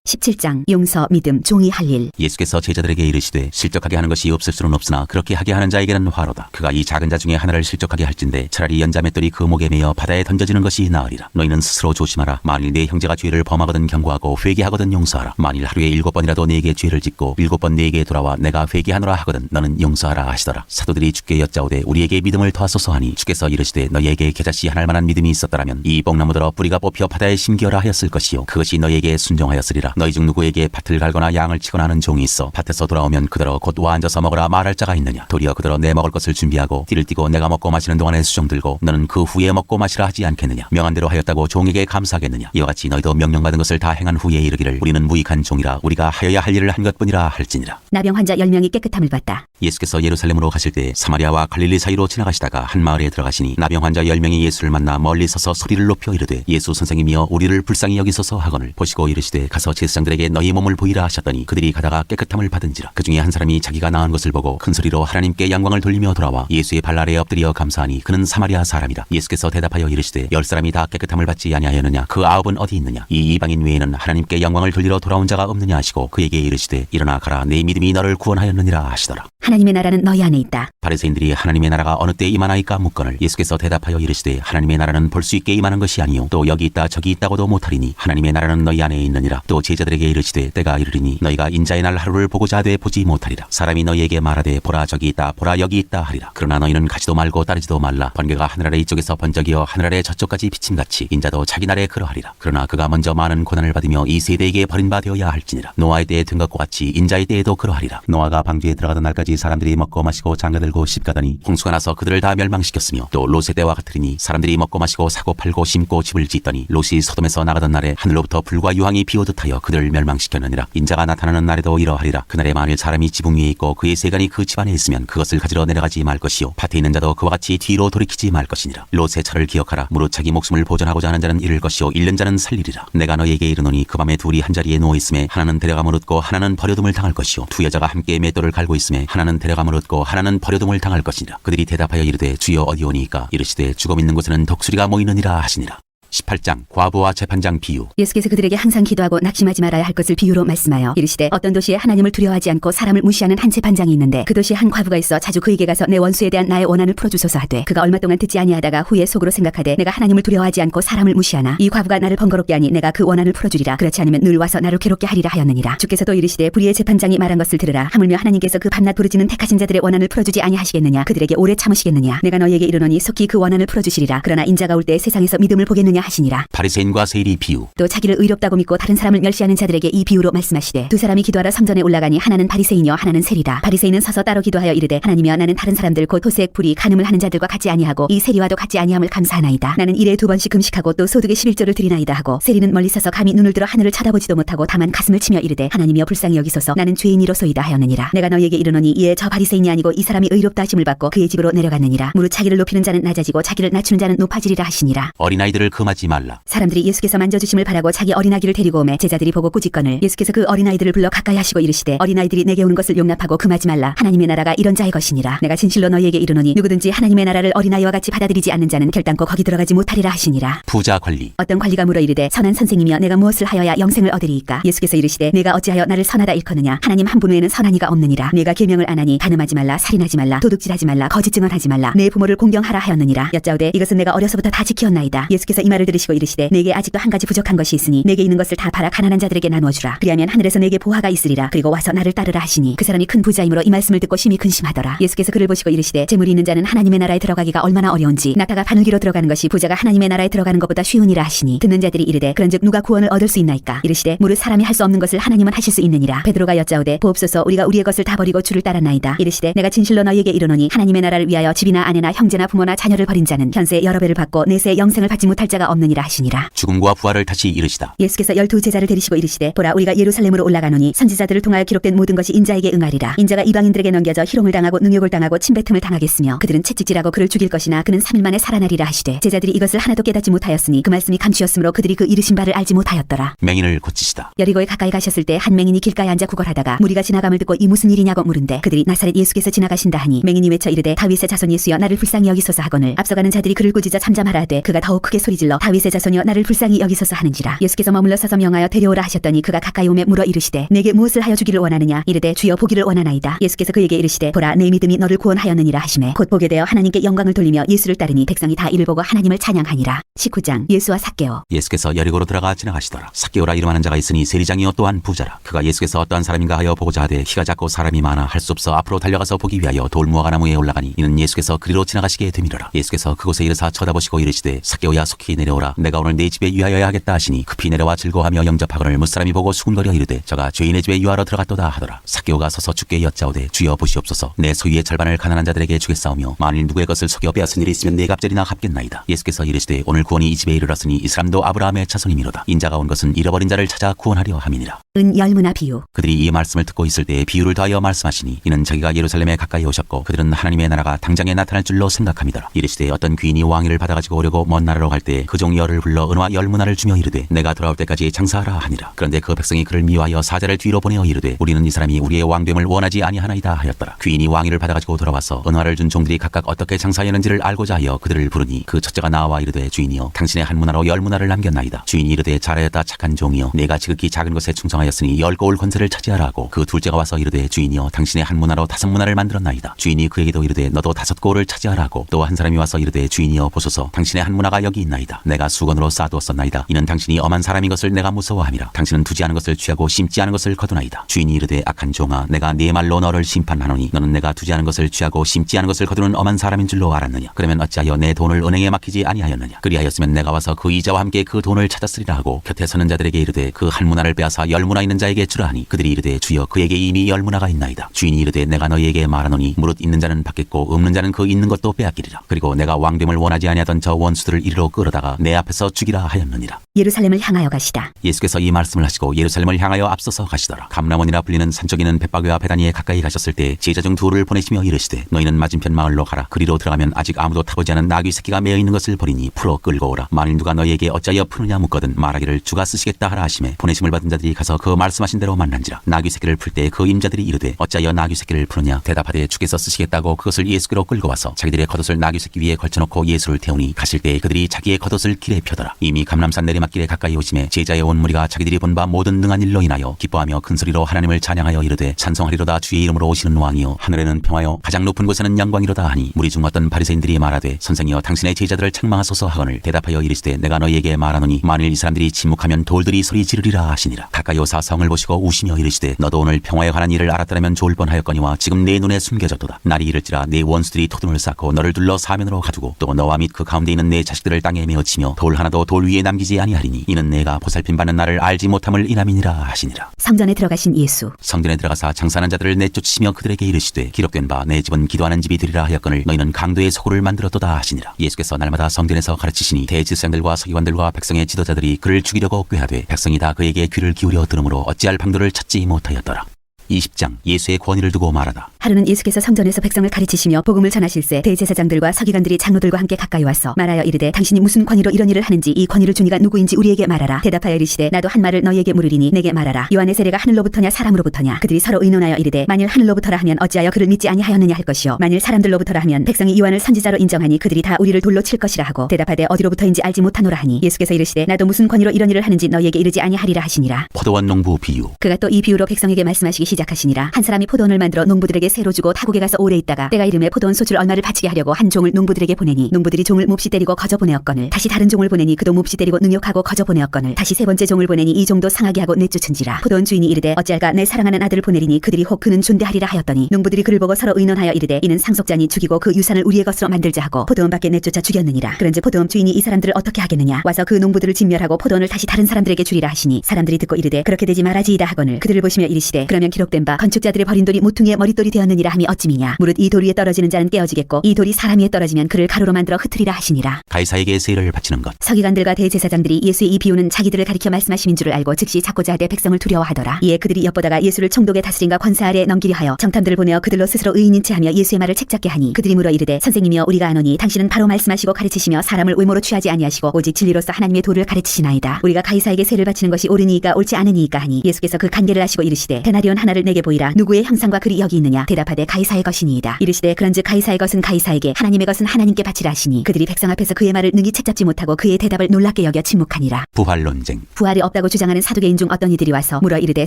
17장 용서, 믿음, 종이 할 일. 예수께서 제자들에게 이르시되 실족하게 하는 것이 없을 수는 없으나 그렇게 하게 하는 자에게는 화로다. 그가 이 작은 자 중에 하나를 실족하게 할진대 차라리 연자맷돌이 그 목에 매어 바다에 던져지는 것이 나으리라. 너희는 스스로 조심하라. 만일 네 형제가 죄를 범하거든 경고하고 회개하거든 용서하라. 만일 하루에 7번이라도 네게 죄를 짓고 7번 네게 돌아와 내가 회개하노라 하거든 너는 용서하라 하시더라. 사도들이 주께 여짜오되 우리에게 믿음을 더하소서 하니 주께서 이르시되 너희에게 겨자씨 하나일 만한 믿음이 있었더라면 이 뽕나무들어 뿌리가 뽑혀 바다에 심기어라 하였을 것이요 그것이 너희에게 순종하였으리라. 너희 중 누구에게 밭을 갈거나 양을 치거나 하는 종이 있어 밭에서 돌아오면 그더러 곧 와 앉아서 먹으라 말할 자가 있느냐. 도리어 그더러 내 먹을 것을 준비하고 띠를 띠고 내가 먹고 마시는 동안에 수종 들고 너는 그 후에 먹고 마시라 하지 않겠느냐. 명한 대로 하였다고 종에게 감사하겠느냐. 이와 같이 너희도 명령받은 것을 다 행한 후에 이르기를 우리는 무익한 종이라 우리가 하여야 할 일을 한 것뿐이라 할지니라. 나병 환자 10명이 깨끗함을 봤다. 예수께서 예루살렘으로 가실 때 사마리아와 갈릴리 사이로 지나가시다가 한 마을에 들어가시니 나병 환자 10명이 예수를 만나 멀리 서서 소리를 높여 이르되 예수 선생님이여 우리를 불쌍히 여기소서 하거늘 보시고 이르시되 가서 제사장들에게 너희 몸을 보이라 하셨더니 그들이 가다가 깨끗함을 받은지라. 그 중에 한 사람이 자기가 나은 것을 보고 큰 소리로 하나님께 영광을 돌리며 돌아와 예수의 발 아래에 엎드려 감사하니 그는 사마리아 사람이라. 예수께서 대답하여 이르시되 10사람이 다 깨끗함을 받지 아니하였느냐. 그 9은 어디 있느냐. 이 이방인 외에는 하나님께 영광을 돌리러 돌아온 자가 없느냐 하시고 그에게 이르시되 일어나 가라 내 믿음이 너를 구원하였느니라 하시더라. 하나님의 나라는 너희 안에 있다. 바리새인들이 하나님의 나라가 어느 때 임하나이까 묻거늘 예수께서 대답하여 이르시되 하나님의 나라는 볼 수 있게 임하는 것이 아니요 또 여기 있다 저기 있다고도 못하리니 하나님의 나라는 너희 안에 있느니라. 또 제자들에게 이르시되 때가 이르리니 너희가 인자의 날 하루를 보고자 하되 보지 못하리라. 사람이 너희에게 말하되 보라 저기 있다 보라 여기 있다 하리라. 그러나 너희는 가지도 말고 따르지도 말라. 번개가 하늘 아래 이쪽에서 번쩍이어 하늘 아래 저쪽까지 비침같이 인자도 자기 날에 그러하리라. 그러나 그가 먼저 많은 고난을 받으며 이 세대에게 버림받아야 할지니라. 노아의 때에 든 것과 같이 인자의 때에도 그러하리라. 노아가 방주에 들어가던 날까지 사람들이 먹고 마시고 장가들고 시집가더니 홍수가 나서 그들을 다 멸망시켰으며 또 롯의 때와 같으리니 사람들이 먹고 마시고 사고 팔고 심고 집을 짓더니 롯이 소돔에서 나가던 날에 하늘로부터 불과 유황이 비오듯 하여 그들을 멸망시켰느니라. 인자가 나타나는 날에도 이러하리라. 그날에 만일 사람이 지붕 위에 있고 그의 세간이 그 집안에 있으면 그것을 가지러 내려가지 말 것이요 밭에 있는 자도 그와 같이 뒤로 돌이키지 말 것이니라. 롯의 철을 기억하라. 무릇 자기 목숨을 보존하고자 하는 자는 잃을 것이요 잃는 자는 살리리라. 내가 너희에게 이르노니 그 밤에 둘이 한자리에 누워 있음에 하나는 데려감을 얻고 하나는 버려둠을 당할 것이요 두 여자가 함께 맷돌을 갈고 있음에 하나는 데려감을 얻고 하나는 버려둠을 당할 것이니라. 그들이 대답하여 이르되 주여 어디 오니이까. 이르시되 죽음 있는 곳에는 독수리가 모이느니라 하시니라. 18장 과부와 재판장 비유. 예수께서 그들에게 항상 기도하고 낙심하지 말아야 할 것을 비유로 말씀하여 이르시되 어떤 도시에 하나님을 두려워하지 않고 사람을 무시하는 한 재판장이 있는데 그 도시에 한 과부가 있어 자주 그에게 가서 내 원수에 대한 나의 원한을 풀어주소서 하되 그가 얼마 동안 듣지 아니하다가 후에 속으로 생각하되 내가 하나님을 두려워하지 않고 사람을 무시하나 이 과부가 나를 번거롭게 하니 내가 그 원한을 풀어주리라. 그렇지 않으면 늘 와서 나를 괴롭게 하리라 하였느니라. 주께서 또 이르시되 불의의 재판장이 말한 것을 들으라. 하물며 하나님께서 그 밤낮 부르짖는 택하신 자들의 원한을 풀어주지 아니하시겠느냐. 그들에게 오래 참으시겠느냐. 내가 너희에게 이르노니 속히 그 원한을 풀어주시리라. 그러나 인자가 올 때 세상에서 믿음을 보겠느냐 하시니라. 바리새인과 세리 비유. 또 자기를 의롭다고 믿고 다른 사람을 멸시하는 자들에게 이 비유로 말씀하시되 두 사람이 기도하러 성전에 올라가니 하나는 바리새인이요 하나는 세리다. 바리새인은 서서 따로 기도하여 이르되 하나님이여 나는 다른 사람들 곧 호색 불의 간음을 하는 자들과 같지 아니하고 이 세리와도 같지 아니함을 감사하나이다. 나는 일에 2번씩 금식하고 또 소득의 11조를 드리나이다 하고 세리는 멀리 서서 감히 눈을 들어 하늘을 쳐다보지도 못하고 다만 가슴을 치며 이르되 하나님이여 불쌍히 여기소서 나는 죄인이로소이다 하였느니라. 내가 너희에게 이르노니 이에 저 바리새인이 아니고 이 사람이 의롭다 하심을 받고 그의 집으로 내려갔느니라. 무릇 자기를 높이는 자는 낮아지고 자기를 낮추는 자는 높아지리라 하시니라. 어린아이들을 금하지 말라. 사람들이 예수께서 만져주심을 바라고 자기 어린아기를 데리고 오매 제자들이 보고 꾸짖거늘 예수께서 그 어린아이들을 불러 가까이 하시고 이르시되 어린아이들이 내게 오는 것을 용납하고 금하지 말라. 하나님의 나라가 이런 자의 것이니라. 내가 진실로 너희에게 이르노니 누구든지 하나님의 나라를 어린아이와 같이 받아들이지 않는 자는 결단코 거기 들어가지 못하리라 하시니라. 부자 관리. 어떤 관리가 물어 이르되 선한 선생님이여 내가 무엇을 하여야 영생을 얻으리이까. 예수께서 이르시되 내가 어찌하여 나를 선하다 일컫느냐. 하나님 한 분 외에는 선한 이가 없느니라. 내가 계명을 안 하니 간음하지 말라 살인하지 말라 도둑질하지 말라 거짓 증언하지 말라 내 부모를 공경하라 하였느니라. 여짜오되 이것은 내가 어려서부터 다 지키었나이다. 예수께서 이 말을 들으시고 이르시되 내게 아직도 한 가지 부족한 것이 있으니 내게 있는 것을 다 팔아 가난한 자들에게 나누어주라. 그리하면 하늘에서 내게 보화가 있으리라. 그리고 와서 나를 따르라 하시니 그 사람이 큰 부자이므로 이 말씀을 듣고 심히 근심하더라. 예수께서 그를 보시고 이르시되 재물이 있는 자는 하나님의 나라에 들어가기가 얼마나 어려운지 낙타가 바늘기로 들어가는 것이 부자가 하나님의 나라에 들어가는 것보다 쉬우니라 하시니 듣는 자들이 이르되 그런즉 누가 구원을 얻을 수 있나이까. 이르시되 무릇 사람이 할 수 없는 것을 하나님은 하실 수 있느니라. 베드로가 여짜오되 보옵소서 우리가 우리의 것을 다 버리고 주를 따랐나이다. 이르시되 내가 진실로 너희에게 이르노니 하나님의 나라를 위하여 집이나 아내나 형제나 부모나 자녀를 버린 자는 현세 여러 배를 받고 내세 영생을 받지 못할 자가 없느니라 하시니라. 죽음과 부활을 다시 이르시다. 예수께서 12 제자를 데리시고 이르시되 보라 우리가 예루살렘으로 올라가노니 선지자들을 통하여 기록된 모든 것이 인자에게 응하리라. 인자가 이방인들에게 넘겨져 희롱을 당하고 능욕을 당하고 침뱉음을 당하겠으며 그들은 채찍질하고 그를 죽일 것이나 그는 3일 만에 살아나리라 하시되 제자들이 이것을 하나도 깨닫지 못하였으니 그 말씀이 감추었으므로 그들이 그 이르신 바를 알지 못하였더라. 맹인을 고치시다. 여리고에 가까이 가셨을 때 한 맹인이 길가에 앉아 구걸하다가 무리가 지나감을 듣고 이 무슨 일이냐고 물은데 그들이 나사렛 예수께서 지나가신다 하니 맹인이 외쳐 이르되 다윗의 자손 예수여 나를 불쌍히 여기소서 하거늘 앞서가는 자들이 그를 꾸짖어 잠잠하라 하되 그가 더욱 크게 소리질러 불러 다윗의 자손이여 나를 불쌍히 여기소서 하는지라. 예수께서 머물러 서서 명하여 데려오라 하셨더니 그가 가까이 오매 물어 이르시되 내게 무엇을 하여 주기를 원하느냐. 이르되 주여 보기를 원하나이다. 예수께서 그에게 이르시되 보라 내 믿음이 너를 구원하였느니라 하시매 곧 보게 되어 하나님께 영광을 돌리며 예수를 따르니 백성이 다 이를 보고 하나님을 찬양하니라. 19장 예수와 삭개오. 예수께서 여리고로 들어가 지나가시더라. 삭개오라 이름하는 자가 있으니 세리장이요 또한 부자라. 그가 예수께서 어떠한 사람인가 하여 보고자 하되 키가 작고 사람이 많아 할 수 없어 앞으로 달려가서 보기 위하여 돌무화과 나무에 올라가니 이는 예수께서 그리로 지나가시게 됨이로라. 예수께서 그곳에 이르사 쳐다보시고 이르시되 삭개오야 속히 내려오라. 내가 오늘 네 집에 유하여야 하겠다 하시니 급히 내려와 즐거워하며 영접하거늘 무사람이 보고 수군거려 이르되 저가 죄인의 집에 유하러 들어갔도다 하더라. 삭개오가 서서 주께 여짜오되 주여 보시옵소서 내 소유의 절반을 가난한 자들에게 주겠사오며 만일 누구의 것을 속여 빼앗은 일이 있으면 네 갑절이나 갚겠나이다. 예수께서 이르시되 오늘 구원이 이 집에 이르렀으니 이 사람도 아브라함의 자손이미로다. 인자가 온 것은 잃어버린 자를 찾아 구원하려 함이니라. 은 열무나 비유. 그들이 이 말씀을 듣고 있을 때에 비유를 더하여 말씀하시니 이는 자기가 예루살렘에 가까이 오셨고 그들은 하나님의 나라가 당장에 나타날 줄로 생각함이더라. 이르시되 어떤 귀인이 왕위를 받아가지고 오려고 먼 나라로 갈 때 그 종 열을 불러 은화 열무나를 주며 이르되 내가 돌아올 때까지 장사하라 하니라. 그런데 그 백성이 그를 미워하여 사자를 뒤로 보내어 이르되 우리는 이 사람이 우리의 왕됨을 원하지 아니하나이다 하였더라. 귀인이 왕위를 받아가지고 돌아와서 은화를 준 종들이 각각 어떻게 장사하였는지를 알고자 하여 그들을 부르니 그 첫째가 나와 이르되 주인이여 당신의 한 문화로 열 문화를 남겼나이다. 주인이 이르되 잘하였다 착한 종이여 내가 지극히 작은 것에 충성하였으니 10고울 권세를 차지하라 하고 그 둘째가 와서 이르되 주인이여 당신의 한 문화로 5문화를 만들었나이다. 주인이 그에게도 이르되 너도 5고울을 차지하라 하고 또 한 사람이 와서 이르되 주인이여 보소서 당신의 한 문화가 여기 있나이다. 내가 수건으로 쌓아두었었나이다. 이는 당신이 엄한 사람인 것을 내가 무서워함이라. 당신은 두지 않은 것을 취하고 심지 않은 것을 거두나이다. 주인이 이르되 악한 종아 내가 네 말로 너를 심판하노니 너는 내가 두지 않은 것을 취하고 심지 않은 것을 거두는 엄한 사람인 줄로 알았느냐. 그러면 어찌하여 내 돈을 은행에 맡기지 아니하였느냐. 그리하였으면 내가 와서 그 이자와 함께 그 돈을 찾았으리라 하고 곁에 서는 자들에게 이르되 그 한 문화를 빼앗아 10문화 있는 자에게 주라 하니 그들이 이르되 주여 그에게 이미 10문화가 있나이다. 주인이 이르되 내가 너희에게 말하노니 무릇 있는 자는 받겠고 없는 자는 그 있는 것도 빼앗기리라. 그리고 내가 왕됨을 원하지 아니하던 저 원수들을 이리로 끌어다가 내 앞에서 죽이라 하였느니라. 예루살렘을 향하여 가시다. 예수께서 이 말씀을 하시고 예루살렘을 향하여 앞서서 가시더라. 감람원이라 불리는 산쪽이는 벳바게와 베다니에 가까이 가셨을 때 제자 중 둘을 보내시며 이르시되 너희는 맞은편 마을로 가라. 그리로 들어가면 아직 아무도 타보지 않은 나귀 새끼가 매어 있는 것을 버리니 풀어 끌고 오라. 만일 누가 너희에게 어찌하여 푸느냐 묻거든 말하기를 주가 쓰시겠다 하라 하시매 보내심을 받은 자들이 가서 그 말씀하신 대로 만난지라. 나귀 새끼를 풀 때 그 임자들이 이르되 어찌하여 나귀 새끼를 푸느냐. 대답하되 주께서 쓰시겠다고 그것을 예수께로 끌고 와서 자기들의 겉옷을 나귀 새끼 위에 걸쳐놓고 예수를 태우니 가실 때 그들이 자기의 겉옷을 길에 펴더라. 이미 감람산 내리막길에 가까이 오심에 제자의 온 무리가 자기들이 본 바 모든 능한 일로 인하여 기뻐하며 큰 소리로 하나님을 찬양하여 이르되 찬송하리로다 주의 이름으로 오시는 왕이요 하늘에는 평화요 가장 높은 곳에는 영광이로다 하니 무리 중 어떤 바리새인들이 말하되 선생이여 당신의 제자들을 책망하소서 하거늘 대답하여 이르시되 내가 너희에게 말하노니 만일 이 사람들이 침묵하면 돌들이 소리 지르리라 하시니라. 가까이 오사 성을 보시고 우시며 이르시되 너도 오늘 평화에 관한 일을 알았더라면 좋을 뻔하였거니와 지금 내 눈에 숨겨졌도다. 날이 이를지라 내 원수들이 토둠을 쌓고 너를 둘러 사면으로 가두고 또 너와 및 그 가운데 있는 내 자식들을 땅에 메어치며 돌 하나도 돌 위에 남기지 아니하리니 이는 내가 보살핌 받는 나를 알지 못함을 인함이니라 하시니라. 성전에 들어가신 예수. 성전에 들어가사 장사하는 자들을 내쫓으시며 그들에게 이르시되 기록된 바 내 집은 기도하는 집이 되리라 하였거늘 너희는 강도의 소굴을 만들었도다 하시니라. 예수께서 날마다 성전에서 가르치시니 대제사장들과 서기관들과 백성의 지도자들이 그를 죽이려고 꾀하되 백성이 다 그에게 귀를 기울여 들으므로 어찌할 방도를 찾지 못하였더라. 20장 예수의 권위를 두고 말하다. 하루는 예수께서 성전에서 백성을 가르치시며 복음을 전하실세 대제사장들과 서기관들이 장로들과 함께 가까이 와서 말하여 이르되 당신이 무슨 권위로 이런 일을 하는지 이 권위를 주니가 누구인지 우리에게 말하라. 대답하여 이르시되 나도 한 말을 너희에게 물으리니 내게 말하라. 요한의 세례가 하늘로부터냐 사람으로부터냐. 그들이 서로 의논하여 이르되 만일 하늘로부터라 하면 어찌하여 그를 믿지 아니하였느냐 할 것이요 만일 사람들로부터라 하면 백성이 요한을 선지자로 인정하니 그들이 다 우리를 돌로 칠 것이라 하고 대답하되 어디로부터인지 알지 못하노라 하니 예수께서 이르시되 나도 무슨 권위로 이런 일을 하는지 너희에게 이르지 아니하리라 하시니라. 포도원 농부 비유. 그가 또 이 비유로 백성에게 말씀하시기 시작하시니라. 한 사람이 포도원을 만들어 농부들에게 새로 주고 타국에 가서 오래 있다가 때가 이름에 포도원 소출 얼마를 바치게 하려고 한 종을 농부들에게 보내니 농부들이 종을 몹시 때리고 거저 보내었거늘 다시 다른 종을 보내니 그도 몹시 때리고 능욕하고 거저 보내었거늘 다시 세 번째 종을 보내니 이 종도 상하게 하고 내쫓은지라. 포도원 주인이 이르되 어찌할까 내 사랑하는 아들을 보내리니 그들이 혹 그는 존대하리라 하였더니 농부들이 그를 보고 서로 의논하여 이르되 이는 상속자니 죽이고 그 유산을 우리의 것으로 만들자 하고 포도원 밖에 내쫓아 죽였느니라. 그런즉 포도원 주인이 이 사람들을 어떻게 하겠느냐. 와서 그 농부들을 진멸하고 포도원을 다시 다른 사람들에게 주리라 하시니 사람들이 듣고 이르되 그렇게 되지 말아지이다 하거늘 그들을 보시며 이르시되 그러면 기록된 바 건축자들의 버린 돌이 모퉁이의 머릿돌이 되었느니라 함이 어찌미냐. 무릇 이 돌 위에 떨어지는 자는 깨어지겠고 이 돌이 사람 위에 떨어지면 그를 가루로 만들어 흩으리라 하시니라. 가이사에게 세를 바치는 것. 서기관들과 대제사장들이 예수의 이 비유는 자기들을 가리켜 말씀하심인 줄을 알고 즉시 잡고자 하되 백성을 두려워하더라. 이에 그들이 엿보다가 예수를 총독의 다스림과 권세 아래에 넘기려 하여 정탐들을 보내어 그들로 스스로 의인인 체하며 예수의 말을 책잡게 하니 그들이 물어 이르되 선생님이여 우리가 아노니 당신은 바로 말씀하시고 가르치시며 사람을 외모로 취하지 아니하시고 오직 진리로서 하나님의 도를 가르치시나이다. 우리가 가이사에게 세를 바치는 것이 옳으니이까 옳지 않으니이까 하니 예수께서 그 간계를 하시고 이르시되 데나리온 하나를 나를 내게 보이라. 누구의 형상과 글이 여기 있느냐? 대답하되 가이사의 것이니이다. 이르시되 그런즉 가이사의 것은 가이사에게, 하나님의 것은 하나님께 바치라 하시니, 그들이 백성 앞에서 그의 말을 능히 채잡지 못하고 그의 대답을 놀랍게 여겨 침묵하니라. 부활 논쟁. 부활이 없다고 주장하는 사두개인 중 어떤 이들이 와서 물어 이르되,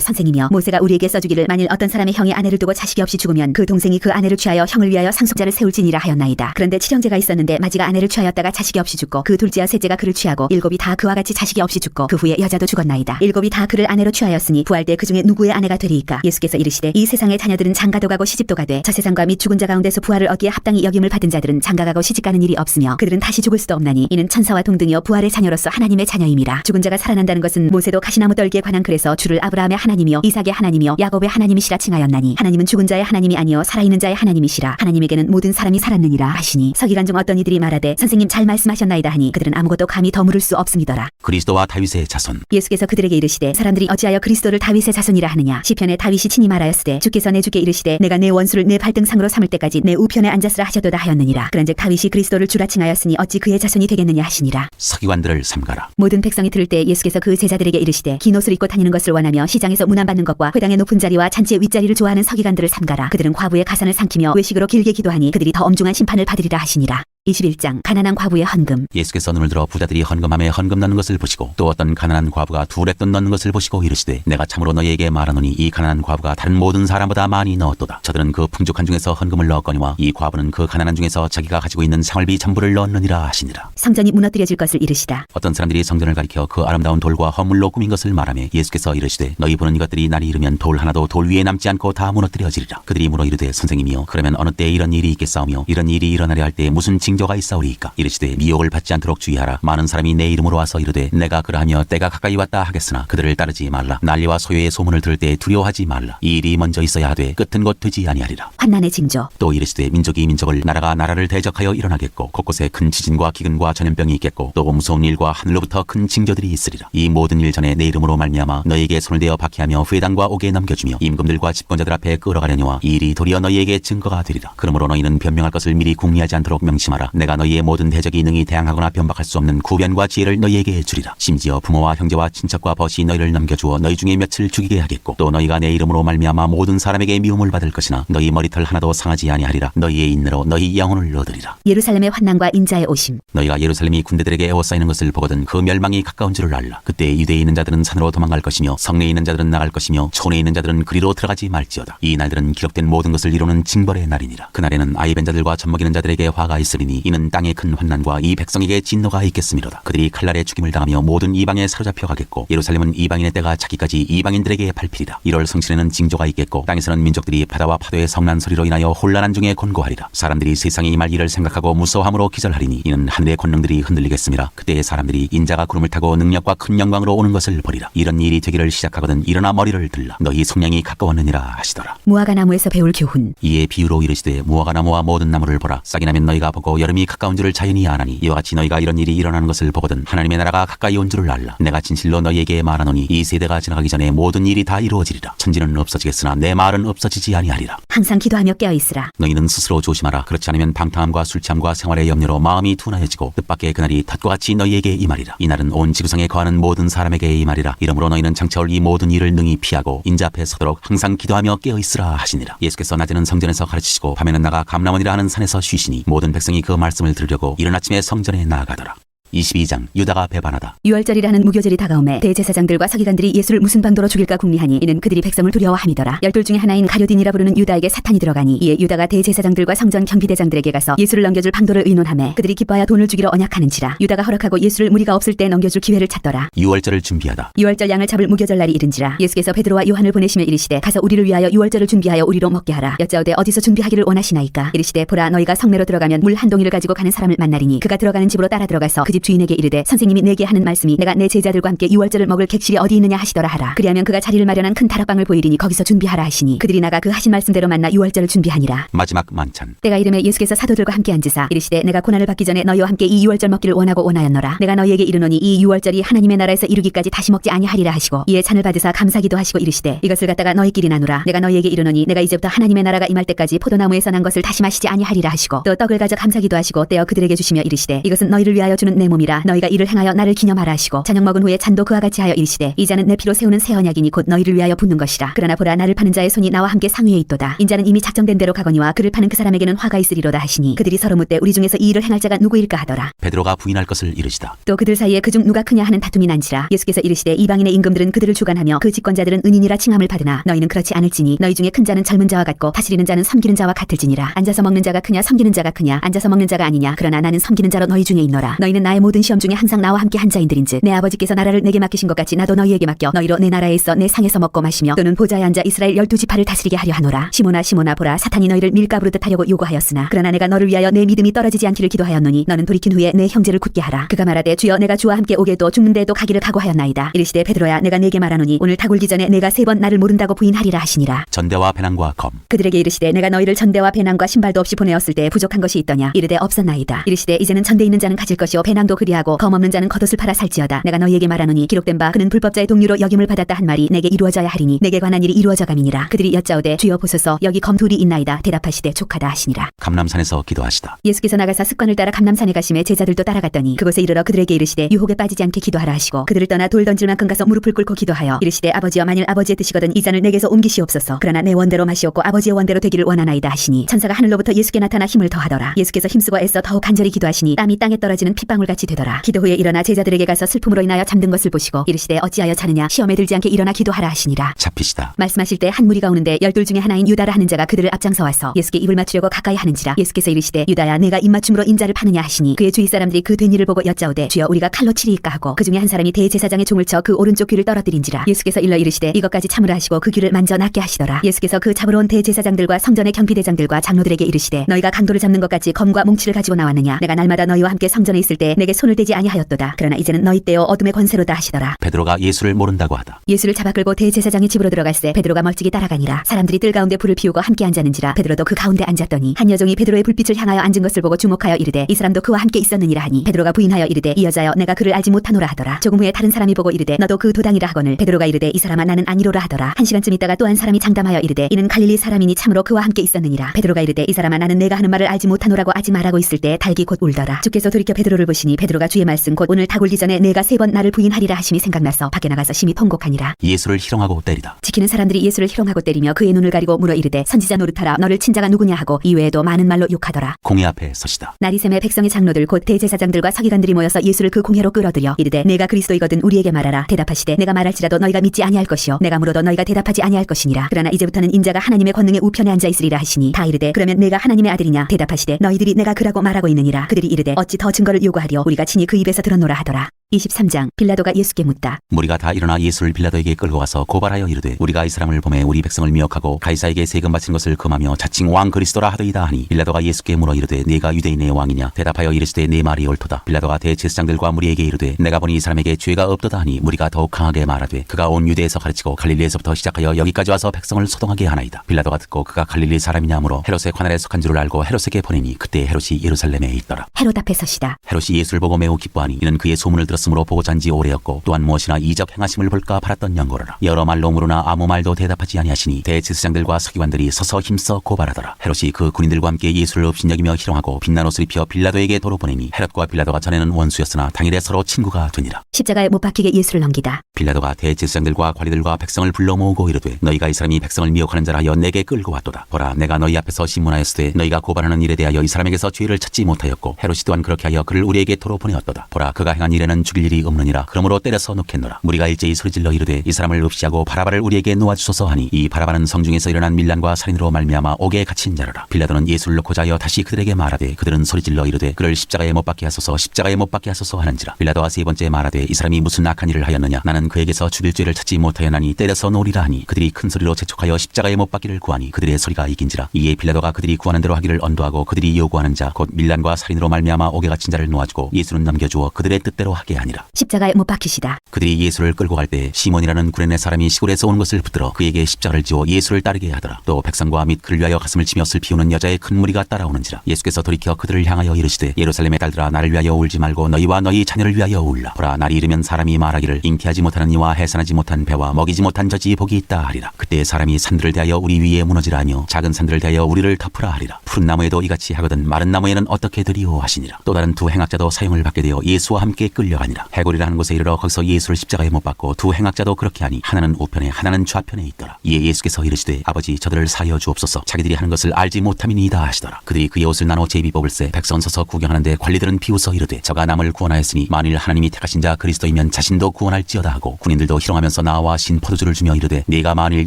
선생이며 모세가 우리에게 써주기를 만일 어떤 사람의 형이 아내를 두고 자식이 없이 죽으면 그 동생이 그 아내를 취하여 형을 위하여 상속자를 세울지니라 하였나이다. 그런데 칠형제가 있었는데 마지가 아내를 취하였다가 자식이 없이 죽고 그 둘째와 셋째가 그를 취하고 일곱이 다 그와 같이 자식이 없이 죽고 그 후에 여자도 죽었나이다. 일곱이 다 그를 아내로 취하였으니 부활 때 그 중에 누구의 아내가 되리이까? 예수께서 이르시되 이 세상의 자녀들은 장가도 가고 시집도 가되 저 세상과 및 죽은 자 가운데서 부활을 얻기에 합당히 여김을 받은 자들은 장가가고 시집가는 일이 없으며 그들은 다시 죽을 수도 없나니 이는 천사와 동등이요 부활의 자녀로서 하나님의 자녀임이라. 죽은 자가 살아난다는 것은 모세도 가시나무 떨기에 관한 글에서 주를 아브라함의 하나님이요 이삭의 하나님이요 야곱의 하나님이시라 칭하였나니 하나님은 죽은 자의 하나님이 아니요 살아있는 자의 하나님이시라. 하나님에게는 모든 사람이 살았느니라 하시니, 서기관 중 어떤 이들이 말하되 선생님 잘 말씀하셨나이다 하니 그들은 아무것도 감히 더 물을 수 없음이더라. 그리스도와 다윗의 자손. 예수께서 그들에게 이르시되 사람들이 어찌하여 그리스도를 다윗의 자손이라 하느냐? 시편에 다윗이 친히 말하였으되 주께서 내 주께 이르시되 내가 내 원수를 내 발등상으로 삼을 때까지 내 우편에 앉았으라 하셨도다 하였느니라. 그런즉 다윗이 그리스도를 주라 칭하였으니 어찌 그의 자손이 되겠느냐 하시니라. 서기관들을 삼가라. 모든 백성이 들을 때 예수께서 그 제자들에게 이르시되 긴 옷을 입고 다니는 것을 원하며 시장에서 문안받는 것과 회당의 높은 자리와 잔치의 윗자리를 좋아하는 서기관들을 삼가라. 그들은 과부의 가산을 삼키며 외식으로 길게 기도하니 그들이 더 엄중한 심판을 받으리라 하시니라. 21장 가난한 과부의 헌금. 예수께서 눈을 들어 부자들이 헌금함에 헌금 넣는 것을 보시고 또 어떤 가난한 과부가 두 렙돈 넣는 것을 보시고 이르시되 내가 참으로 너희에게 말하노니 이 가난한 과부가 다른 모든 사람보다 많이 넣었도다. 저들은 그 풍족한 중에서 헌금을 넣었거니와 이 과부는 그 가난한 중에서 자기가 가지고 있는 생활비 전부를 넣었느니라 하시니라. 성전이 무너뜨려질 것을 이르시다. 어떤 사람들이 성전을 가리켜 그 아름다운 돌과 허물로 꾸민 것을 말하며 예수께서 이르시되 너희 보는 이것들이 날이 이르면 돌 하나도 돌 위에 남지 않고 다 무너뜨려지리라. 그들이 물어 이르되 선생님이여 그러면 어느 때에 이런 일이 있겠사오며 이런 일이 일어나려 할 때에 무슨 징조가 있사오리이까? 이르시되 미혹을 받지 않도록 주의하라. 많은 사람이 내 이름으로 와서 이르되 내가 그러하며 때가 가까이 왔다 하겠으나 그들을 따르지 말라. 난리와 소요의 소문을 들을 때 두려워하지 말라. 이 일이 먼저 있어야 하되 끝은 곧 되지 아니하리라. 환난의 징조. 또 이르시되 민족이 민족을 나라가 나라를 대적하여 일어나겠고 곳곳에 큰 지진과 기근과 전염병이 있겠고 또 무서운 일과 하늘로부터 큰 징조들이 있으리라. 이 모든 일 전에 내 이름으로 말미암아 너희에게 손을 대어 박해하며 회당과 옥에 넘겨주며 임금들과 집권자들 앞에 끌어가려니와 이 일이 도리어 너희에게 증거가 되리라. 그러므로 너희는 변명할 것을 미리 궁리하지 않도록 명심하라. 내가 너희의 모든 대적이 능히 대항하거나 변박할 수 없는 구변과 지혜를 너희에게 주리라. 심지어 부모와 형제와 친척과 벗이 너희를 넘겨주어 너희 중에 며칠 죽이게 하겠고 또 너희가 내 이름으로 말미암아 모든 사람에게 미움을 받을 것이나 너희 머리털 하나도 상하지 아니하리라. 너희의 인내로 너희 영혼을 얻으리라. 예루살렘의 환난과 인자의 오심. 너희가 예루살렘이 군대들에게 에워싸이는 것을 보거든 그 멸망이 가까운 줄을 알라. 그때 유대에 있는 자들은 산으로 도망갈 것이며 성내에 있는 자들은 나갈 것이며 촌에 있는 자들은 그리로 들어가지 말지어다. 이 날들은 기록된 모든 것을 이루는 징벌의 날이니라. 그날에는 아이 벤 자들과 젖먹이는 자들에게 화가 있으리니 이는 땅에 큰 환난과 이 백성에게 진노가 있겠음이로다. 그들이 칼날에 죽임을 당하며 모든 이방에 사로잡혀 가겠고 예루살렘은 이방인의 때가 차기까지 이방인들에게 밟히리라. 1월 성신에는 징조가 있겠고 땅에서는 민족들이 바다와 파도의 성난 소리로 인하여 혼란한 중에 곤고하리라. 사람들이 세상에 임할 일을 생각하고 무서워함으로 기절하리니 이는 하늘의 권능들이 흔들리겠음이라. 그때의 사람들이 인자가 구름을 타고 능력과 큰 영광으로 오는 것을 보리라. 이런 일이 되기를 시작하거든 일어나 머리를 들라. 너희 속량이 가까웠느니라 하시더라. 무화과 나무에서 배울 교훈. 이에 비유로 이르시되 무화과 나무와 모든 나무를 보라. 싹이 나면 너희가 보고 여름이 가까운 줄을 자연히 아나니 이와 같이 너희가 이런 일이 일어나는 것을 보거든 하나님의 나라가 가까이 온 줄을 알라. 내가 진실로 너희에게 말하노니 이 세대가 지나가기 전에 모든 일이 다 이루어지리라. 천지는 없어지겠으나 내 말은 없어지지 아니하리라. 항상 기도하며 깨어있으라. 너희는 스스로 조심하라. 그렇지 않으면 방탕함과 술취함과 생활의 염려로 마음이 둔하여지고 뜻밖의 그날이 탓과 같이 너희에게 임하리라. 이날은 온 지구상에 거하는 모든 사람에게 임하리라. 이러므로 너희는 장차올 이 모든 일을 능히 피하고 인자 앞에 서도록 항상 기도하며 깨어있으라 하시니라. 예수께서 낮에는 성전에서 가르치시고 밤에는 나가 감람원이라 하는 산에서 쉬시니 모든 백성이 그 말씀을 들으려고 이른 아침에 성전에 나아가더라. 22장 유다가 배반하다. 유월절이라는 무교절이 다가오매 대제사장들과 서기관들이 예수를 무슨 방도로 죽일까 궁리하니 이는 그들이 백성을 두려워함이더라. 12 중에 하나인 가룟딘이라 부르는 유다에게 사탄이 들어가니 이에 유다가 대제사장들과 성전 경비대장들에게 가서 예수를 넘겨줄 방도를 의논하매 그들이 기뻐하여 돈을 주기로 언약하는지라. 유다가 허락하고 예수를 무리가 없을 때 넘겨줄 기회를 찾더라. 유월절을 준비하다. 유월절 양을 잡을 무교절 날이 이른지라. 예수께서 베드로와 요한을 보내시며 이르시되 가서 우리를 위하여 유월절을 준비하여 우리로 먹게 하라. 여짜오되 어디서 준비하기를 원하시나이까? 이르시되 보라 너희가 성내로 들어가면 물 한 동이를 가지고 가는 사람을 만나리니 그가 들어가는 집으로 따라 들어가서 그 집 주인에게 이르되 선생님이 내게 하는 말씀이 내가 내 제자들과 함께 유월절을 먹을 객실이 어디 있느냐 하시더라 하라. 그리하면 그가 자리를 마련한 큰 다락방을 보이리니 거기서 준비하라 하시니 그들이 나가 그 하신 말씀대로 만나 유월절을 준비하니라. 마지막 만찬. 때가 이르매 예수께서 사도들과 함께 앉으사 이르시되 내가 고난을 받기 전에 너희와 함께 이 유월절 먹기를 원하였노라. 내가 너희에게 이르노니 이 유월절이 하나님의 나라에서 이루기까지 다시 먹지 아니하리라 하시고 이에 잔을 받으사 감사기도 하시고 이르시되 이것을 갖다가 너희끼리 나누라. 내가 너희에게 이르노니 내가 이제부터 하나님의 나라가 임할 때까지 포도나무에서 난 것을 다시 마시지 아니하리라 하시고 또 떡을 가져 감사기도 하시고 떼어 그들에게 주시며 이르시되 이것은 너희를 위하여 주는 내 나의 몸이라 너희가 이를 행하여 나를 기념하라 하시고 저녁 먹은 후에 잔도 그와 같이 하여 이르시되 이 잔은 내 피로 세우는 새 언약이니 곧 너희를 위하여 붓는 것이라. 그러나 보라 나를 파는 자의 손이 나와 함께 상위에 있도다. 인자는 이미 작정된 대로 가거니와 그를 파는 그 사람에게는 화가 있으리로다 하시니 그들이 서로 묻되 우리 중에서 이 일을 행할 자가 누구일까 하더라. 베드로가 부인할 것을 이르시다. 또 그들 사이에 그중 누가 크냐 하는 다툼이 난지라. 예수께서 이르시되 이방인의 임금들은 그들을 주관하며 그 집권자들은 은인이라 칭함을 받으나 너희는 그렇지 않을지니 너희 중에 큰 자는 젊은 자와 같고 다스리는 자는 섬기는 자와 같을지니라. 앉아서 먹는 자가 크냐 섬기는 자가 크냐. 앉아서 먹는 자가 아니냐. 그러나 나는 섬기는 자로 너희 중에 있노라. 너희는 나의 모든 시험 중에 항상 나와 함께 한 자인들인즉 내 아버지께서 나라를 내게 맡기신 것 같이 나도 너희에게 맡겨 너희로 내 나라에 있어 내 상에서 먹고 마시며 또는 보좌에 앉아 이스라엘 12지파를 다스리게 하려 하노라. 시몬아 시몬아 보라 사탄이 너희를 밀가부르듯 하려고 요구하였으나 그러나 내가 너를 위하여 내 믿음이 떨어지지 않기를 기도하였노니 너는 돌이킨 후에 내 형제를 굳게 하라. 그가 말하되 주여 내가 주와 함께 오게도 죽는데도 가기를 각오하였나이다. 이르시되 베드로야 내가 네게 말하노니 오늘 다 굴기 전에 내가 3번 나를 모른다고 부인하리라 하시니라. 전대와 배낭과 검. 그들에게 이르시되 내가 너희를 전대와 배낭과 신발도 없이 보내었을 때 부족한 것이 있더냐. 이르되 없었나이다. 이르시되 이제는 전대 있는 자는 가질 것이요 배낭도 그리하고 검 없는 자는 겉옷을 팔아 살지어다. 내가 너희에게 말하노니 기록된 바 그는 불법자의 동류로 여김을 받았다 한 말이 내게 이루어져야 하리니 내게 관한 일이 이루어져 감이니라. 그들이 여짜오되 주여 보소서 여기 검 둘이 있나이다. 대답하시되 족하다 하시니라. 감람산에서 기도하시다. 예수께서 나가사 습관을 따라 감람산에 가심에 제자들도 따라갔더니 그곳에 이르러 그들에게 이르시되 유혹에 빠지지 않게 기도하라 하시고 그들을 떠나 돌 던질 만큼 가서 무릎을 꿇고 기도하여 이르시되 아버지여 만일 아버지의 뜻이거든 이 잔을 내게서 옮기시옵소서. 그러나 내 원대로 마시옵고 아버지의 원대로 되기를 원하나이다 하시니 천사가 하늘로부터 예수께 나타나 힘을 더하더라. 예수께서 힘쓰고 애써 더욱 간절히 기도하시니 땀이 땅에 떨어지는 핏방울같이 되더라. 기도 후에 일어나 제자들에게 가서 슬픔으로 인하여 잠든 것을 보시고 이르시되 어찌하여 자느냐 시험에 들지 않게 일어나 기도하라 하시니라. 잡히시다. 말씀하실 때 한 무리가 오는데 12 중에 하나인 유다라 하는 자가 그들을 앞장서 와서 예수께 입을 맞추려고 가까이 하는지라. 예수께서 이르시되 유다야 내가 입맞춤으로 인자를 파느냐 하시니 그의 주위 사람들이 그 된 일을 보고 여짜오되 주여 우리가 칼로 치리이까 하고 그 중에 한 사람이 대제사장의 종을 쳐 그 오른쪽 귀를 떨어뜨린지라. 예수께서 일러 이르시되 이것까지 참으라 하시고 그 귀를 만져 낫게 하시더라. 예수께서 그 잡으러 온 대제사장들과 성전의 경비대장들과 장로들에게 이르시되 너희가 강도를 잡는 것 같이 검과 뭉치를 가지고 나왔느냐. 내가 날마다 너희와 함께 성전에 있을 때 내게 손을 대지 아니하였도다. 그러나 이제는 너희 때요 어둠의 권세로다 하시더라. 베드로가 예수를 모른다고 하다. 예수를 잡아 끌고 대제사장의 집으로 들어갈새 베드로가 멀찍이 따라가니라. 사람들이 뜰 가운데 불을 피우고 함께 앉았는지라. 베드로도 그 가운데 앉았더니 한 여종이 베드로의 불빛을 향하여 앉은 것을 보고 주목하여 이르되 이 사람도 그와 함께 있었느니라 하니 베드로가 부인하여 이르되 이 여자여 내가 그를 알지 못하노라 하더라. 조금 후에 다른 사람이 보고 이르되 너도 그 도당이라 하거늘 베드로가 이르되 이 사람아 나는 아니로라 하더라. 한 시간쯤 있다가 또 한 사람이 장담하여 이르되 이는 갈릴리 사람이니 참으로 그와 함께 있었느니라. 베드로가 이르되 이 사람아 나는 내가 하는 말을 알지 못하노라고 아직 말하고 있을 때 닭이 곧 울더라. 주께서 돌이켜 베드로를 보시니 베드로가 주의 말씀 곧 오늘 다 굴기 전에 내가 3번 나를 부인하리라 하심이 생각나서 밖에 나가서 심히 통곡하니라. 예수를 희롱하고 때리다. 지키는 사람들이 예수를 희롱하고 때리며 그의 눈을 가리고 물어 이르되 선지자 노릇하라 너를 친 자가 누구냐 하고 이외에도 많은 말로 욕하더라. 공회 앞에 서시다. 나리샘의 백성의 장로들 곧 대제사장들과 서기관들이 모여서 예수를 그 공회로 끌어들여 이르되 내가 그리스도이거든 우리에게 말하라. 대답하시되 내가 말할지라도 너희가 믿지 아니할 것이요 내가 물어도 너희가 대답하지 아니할 것이니라. 그러나 이제부터는 인자가 하나님의 권능의 우편에 앉아 있으리라 하시니 다 이르되 그러면 내가 하나님의 아들이냐. 대답하시되 너희들이 내가 그라고 말하고 있느니라. 그들이 이르되 어찌 더 증거를 요구하리요 우리가 친히 그 입에서 들었노라 하더라. 23장 빌라도가 예수께 묻다. 무리가 다 일어나 예수를 빌라도에게 끌고 가서 고발하여 이르되 우리가 이 사람을 보매 우리 백성을 미혹하고 가이사에게 세금 바친 것을 금하며 자칭 왕 그리스도라 하더이다 하니 빌라도가 예수께 물어 이르되 네가 유대인의 왕이냐. 대답하여 이르시되 네 말이 옳도다. 빌라도가 대제사장들과 무리에게 이르되 내가 보니 이 사람에게 죄가 없도다 하니 무리가 더욱 강하게 말하되 그가 온 유대에서 가르치고 갈릴리에서부터 시작하여 여기까지 와서 백성을 소동하게 하나이다. 빌라도가 듣고 그가 갈릴리 사람이냐 하므로 헤롯의 관할에 속한 줄을 알고 헤롯에게 보내니 그때 헤롯이 예루살렘에 있더라. 헤롯 앞에 서시다. 헤롯이 예수를 보고 매우 기뻐하니 이는 그의 소문을 들었으므로 보고 잔지 오래였고 또한 무엇이나 이적 행하심을 볼까 바랐던 연고로라. 여러 말로 물으나 아무 말도 대답하지 아니하시니 대제사장들과 서기관들이 서서 힘써 고발하더라. 헤롯이 그 군인들과 함께 예수를 업신여기며 희롱하고 빛난 옷을 입혀 빌라도에게 도로 보내니 헤롯과 빌라도가 전에는 원수였으나 당일에 서로 친구가 되니라. 십자가에 못 박히게 예수를 넘기다. 빌라도가 대제사장들과 관리들과 백성을 불러 모으고 이르되 너희가 이 사람이 백성을 미혹하는 자라 하여 내게 끌고 왔도다. 보라 내가 너희 앞에서 신문하였으되 너희가 고발하는 일에 대하여 이 사람에게서 죄를 찾지 못하였고 헤롯이 또한 그렇게 하여 그를 우리에게 도로 보내었도다. 보라 그가 행한 일에는 죽일 일이 없느니라. 그러므로 때려서 놓겠노라. 무리가 일제히 소리질러 이르되 이 사람을 없이하고 바라바를 우리에게 놓아주소서 하니 이 바라바는 성중에서 일어난 밀란과 살인으로 말미암아 옥에 갇힌 자라라. 빌라도는 예수를 놓고자 하여 다시 그들에게 말하되 그들은 소리질러 이르되 그를 십자가에 못 박게 하소서 십자가에 못 박게 하소서 하는지라. 빌라도가 세 번째 말하되 이 사람이 무슨 악한 일을 하였느냐. 나는 그에게서 죽일 죄를 찾지 못하였나니 때려서 놓으리라 하니 그들이 큰 소리로 재촉하여 십자가에 못 박기를 구하니 그들의 소리가 이긴지라. 이에 빌라도가 그들이 구하는 대로 하기를 언도하고 그들이 요구하는 자 곧 밀란과 살인으로 말미암아 옥에 갇힌 자를 놓아주고 예수는 넘겨주어 그들의 뜻대로 하게 아니라 십자가에 못 박히시다. 그들이 예수를 끌고 갈 때 시몬이라는 구레네 사람이 시골에서 온 것을 붙들어 그에게 십자가를 지워 예수를 따르게 하더라. 또 백성과 및 그를 위하여 가슴을 치며 슬피우는 여자의 큰 무리가 따라오는지라. 예수께서 돌이켜 그들을 향하여 이르시되 예루살렘의 딸들아 나를 위하여 울지 말고 너희와 너희 자녀를 위하여 울라. 보라 날이 이르면 사람이 말하기를 잉태하지 못하는 이와 해산하지 못한 배와 먹이지 못한 젖이 복이 있다 하리라. 그때 사람이 산들을 대하여 우리 위에 무너지라 하며 작은 산들을 대하여 우리를 덮으라 하리라. 푸른 나무에도 이같이 하거든 마른 나무에는 어떻게 되리오 하시니라. 또 다른 두 행악자도 사형을 받게 되어 예수와 함께 끌려가니라. 해골이라는 곳에 이르러 거기서 예수를 십자가에 못 박고 두 행악자도 그렇게 하니 하나는 우편에 하나는 좌편에 있더라. 이에 예수께서 이르시되 아버지 저들을 사하여 주옵소서 자기들이 하는 것을 알지 못함이니이다 하시더라. 그들이 그의 옷을 나눠 제비 뽑을새 백성 서서 구경하는데 관리들은 비웃어 이르되 저가 남을 구원하였으니 만일 하나님이 택하신 자 그리스도이면 자신도 구원할지어다 하고 군인들도 희롱하면서 나와 신 포도주를 주며 이르되 네가 만일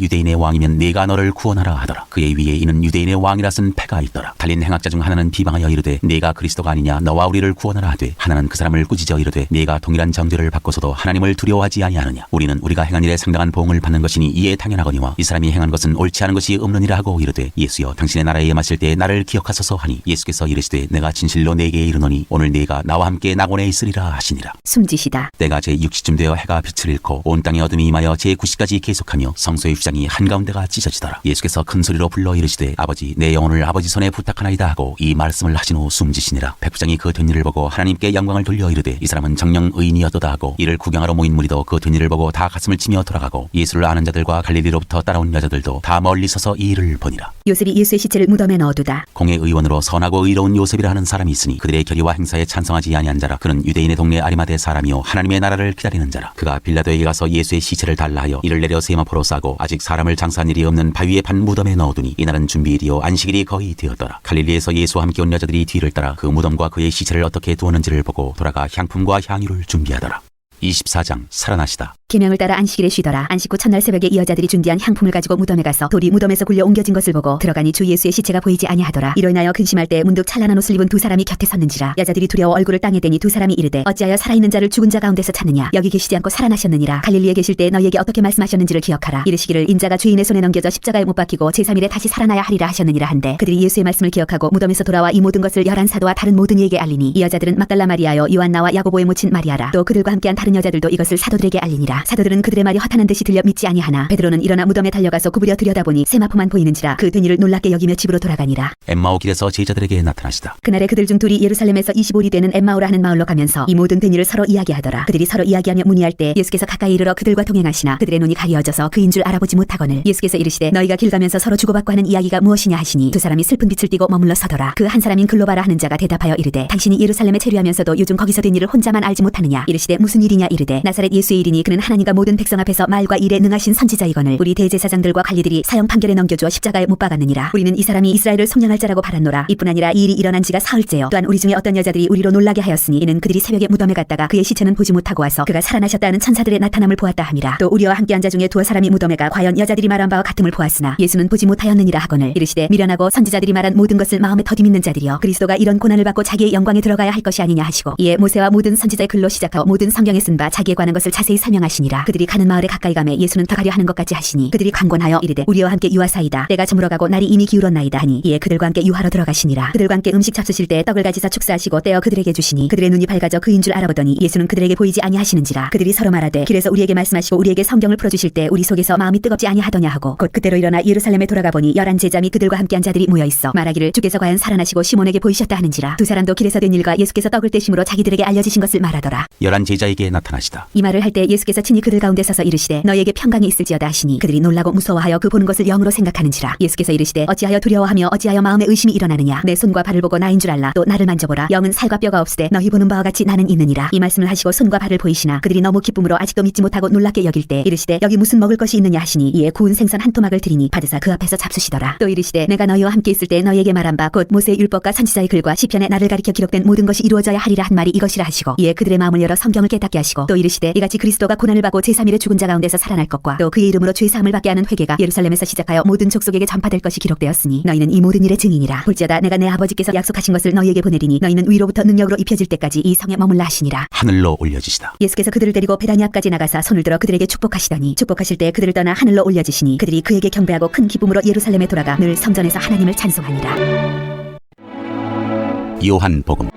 유대인의 왕이면 네가 너를 구원하라 하더라. 그의 위에 이는 유대인의 왕이라 쓴 패가 있더라. 달린 행악자 중 하나는 비방하여 이르되 네가 그리스도가 아니냐 너와 우리를 구원하라 하되 하나는 그 사람을 꾸짖어 이르되 네가 동일한 정죄를 받고서도 하나님을 두려워하지 아니하느냐. 우리는 우리가 행한 일에 상당한 보응을 받는 것이니 이에 당연하거니와 이 사람이 행한 것은 옳지 않은 것이 없느니라 하고 이르되 예수여 당신의 나라에 임하실 때에 나를 기억하소서 하니 예수께서 이르시되 내가 진실로 네게 이르노니 오늘 네가 나와 함께 낙원에 있으리라 하시니라. 숨지시다. 때가 제6시쯤 되어 해가 빛을 잃고 온 땅에 어둠이 임하여 제9시까지 계속하며 성소의 휘장이 한가운데가 찢어지더라. 예수께서 큰 소리로 불러 이르시되 아버지 내 영혼을 아버지 손에 부탁하나이다 하고 이 말씀을 하신 후 숨지시니라. 백부장이 그 된 일을 보고 하나님께 영광을 돌려 이르되 이 사람은 정녕 의인이었도다 하고 이를 구경하러 모인 무리도 그 된 일을 보고 다 가슴을 치며 돌아가고 예수를 아는 자들과 갈릴리로부터 따라온 여자들도 다 멀리 서서 이 일을 보니라. 요셉이 예수의 시체를 무덤에 넣어두다. 공의 의원으로 선하고 의로운 요셉이라 하는 사람이 있으니 그들의 결의와 행사에 찬성하지 아니한 자라. 그는 유대인의 동네 아리마대 사람이요 하나님의 나라를 기다리는 자라. 그가 빌라도에게 가서 예수의 시체를 달라 하여 이를 내려 세마포로 싸고 아직 사람을 장사한 일이 없는 바위에 판 무덤에 넣어두니 이날은 준비일이요 안식일이 거의 되었더라. 갈릴리에서 예수와 함께 온 여자들이 뒤를 따라 그 무덤과 그의 시체를 어떻게 두었는지를 보고 돌아가 향품과 향유를 준비하더라. 24장 살아나시다. 계명을 따라 안식일에 쉬더라. 안식 후 첫날 새벽에 이 여자들이 준비한 향품을 가지고 무덤에 가서 돌이 무덤에서 굴려 옮겨진 것을 보고 들어가니 주 예수의 시체가 보이지 아니하더라. 이로 인하여 근심할 때 문득 찬란한 옷을 입은 두 사람이 곁에 섰는지라. 여자들이 두려워 얼굴을 땅에 대니 두 사람이 이르되 어찌하여 살아있는 자를 죽은 자 가운데서 찾느냐. 여기 계시지 않고 살아나셨느니라. 갈릴리에 계실 때 너희에게 어떻게 말씀하셨는지를 기억하라. 이르시기를 인자가 죄인의 손에 넘겨져 십자가에 못 박히고 제3일에 다시 살아나야 하리라 하셨느니라 한데 그들이 예수의 말씀을 기억하고 무덤에서 돌아와 이 모든 것을 열한 사도와 다른 모든 이에게 알리니 이 여자들은 막달라 마리아요 요한나와 야고보의 모친 마리아라. 또 그들과 함께한 다른 여자들도 이것을 사도들에게 알리니라. 사도들은 그들의 말이 허탄한 듯이 들려 믿지 아니하나 베드로는 일어나 무덤에 달려가서 구부려 들여다보니 세마포만 보이는지라. 그 된 일을 놀랍게 여기며 집으로 돌아가니라. 엠마오 길에서 제자들에게 나타나시다. 그날에 그들 중 둘이 예루살렘에서 25리 되는 엠마오라 하는 마을로 가면서 이 모든 된 일을 서로 이야기하더라. 그들이 서로 이야기하며 문의할 때 예수께서 가까이 이르러 그들과 동행하시나 그들의 눈이 가리어져서 그인 줄 알아보지 못하거늘 예수께서 이르시되 너희가 길 가면서 서로 주고받고 하는 이야기가 무엇이냐 하시니 두 사람이 슬픈 빛을 띠고 머물러 서더라. 그 한 사람인 글로바라 하는 자가 대답하여 이르되 당신이 예루살렘에 체류하면서도 요즘 거기서 된 일을 혼자만 알지 못하느냐. 이르시되 무슨 일이냐 이르되 나사렛 예수의 일이니 그는 하나님과 모든 백성 앞에서 말과 일에 능하신 선지자이거늘 우리 대제사장들과 관리들이 사형 판결에 넘겨주어 십자가에 못 박았느니라. 우리는 이 사람이 이스라엘을 속량할 자라고 바랐노라. 이뿐 아니라 이 일이 일어난 지가 사흘째요. 또한 우리 중에 어떤 여자들이 우리로 놀라게 하였으니 이는 그들이 새벽에 무덤에 갔다가 그의 시체는 보지 못하고 와서 그가 살아나셨다는 천사들의 나타남을 보았다 함이라. 또 우리와 함께한 자 중에 두어 사람이 무덤에 가 과연 여자들이 말한 바와 같음을 보았으나 예수는 보지 못하였느니라 하거늘 이르시되 미련하고 선지자들이 말한 모든 것을 마음에 더디 믿는 자들이여 그리스도가 이런 고난을 받고 자기의 영광에 들어가야 할 것이 아니냐 하시고 이에 모세와 모든 선지자의 글로 시작하여 모든 성경에 쓴 바 자기에 관한 것을 자세히 설명하시니라. 그들이 가는 마을에 가까이 가매 예수는 더 가려 하는 것 같이 하시니 그들이 강권하여 이르되 우리와 함께 유하사이다. 때가 저물어가고 날이 이미 기울었나이다 하니 이에 그들과 함께 유하로 들어가시니라. 그들과 함께 음식 잡수실 때 떡을 가지사 축사하시고 떼어 그들에게 주시니 그들의 눈이 밝아져 그인 줄 알아보더니 예수는 그들에게 보이지 아니하시는지라. 그들이 서로 말하되 길에서 우리에게 말씀하시고 우리에게 성경을 풀어주실 때 우리 속에서 마음이 뜨겁지 아니하더냐 하고 곧 그대로 일어나 예루살렘에 돌아가 보니 11 제자 및 그들과 함께한 자들이 모여 있어 말하기를 주께서 과연 살아나시고 시몬에게 보이셨다 하는지라. 두 사람도 길에서 된 일과 예수께서 떡을 떼심으로 자기들에게 알려지신 것을 말하더라. 11 제자에게 나타나시다. 이 말을 할 때 예수께서 친히 그들 가운데 서서 이르시되 너희에게 평강이 있을지어다 하시니 그들이 놀라고 무서워하여 그 보는 것을 영으로 생각하는지라. 예수께서 이르시되 어찌하여 두려워하며 어찌하여 마음에 의심이 일어나느냐. 내 손과 발을 보고 나인 줄 알라. 또 나를 만져보라. 영은 살과 뼈가 없으되 너희 보는 바와 같이 나는 있느니라. 이 말씀을 하시고 손과 발을 보이시나 그들이 너무 기쁨으로 아직도 믿지 못하고 놀랍게 여길 때 이르시되 여기 무슨 먹을 것이 있느냐 하시니 이에 구운 생선 한 토막을 드리니 받으사 그 앞에서 잡수시더라. 또 이르시되 내가 너희와 함께 있을 때 너희에게 말한 바 곧 모세의 율법과 선지자의 글과 시편에 나를 가리켜 기록된 모든 것이 이루어져야 하리라 한 말이 이것이라 하시고 이에 그들의 마음을 열어 성경을 깨닫게 하시고 또 이르시되 이같이 그리스도가 고난을 받고 제3일에 죽은 자 가운데서 살아날 것과 또 그의 이름으로 죄 사함을 받게 하는 회개가 예루살렘에서 시작하여 모든 족속에게 전파될 것이 기록되었으니 너희는 이 모든 일의 증인이라. 볼지어다 내가 내 아버지께서 약속하신 것을 너희에게 보내리니 너희는 위로부터 능력으로 입혀질 때까지 이 성에 머물라 하시니라. 하늘로 올려지시다. 예수께서 그들을 데리고 베다니 앞까지 나가사 손을 들어 그들에게 축복하시더니 축복하실 때 그들을 떠나 하늘로 올려지시니 그들이 그에게 경배하고 큰 기쁨으로 예루살렘에 돌아가 늘 성전에서 하나님을 찬송하니라. 요한복음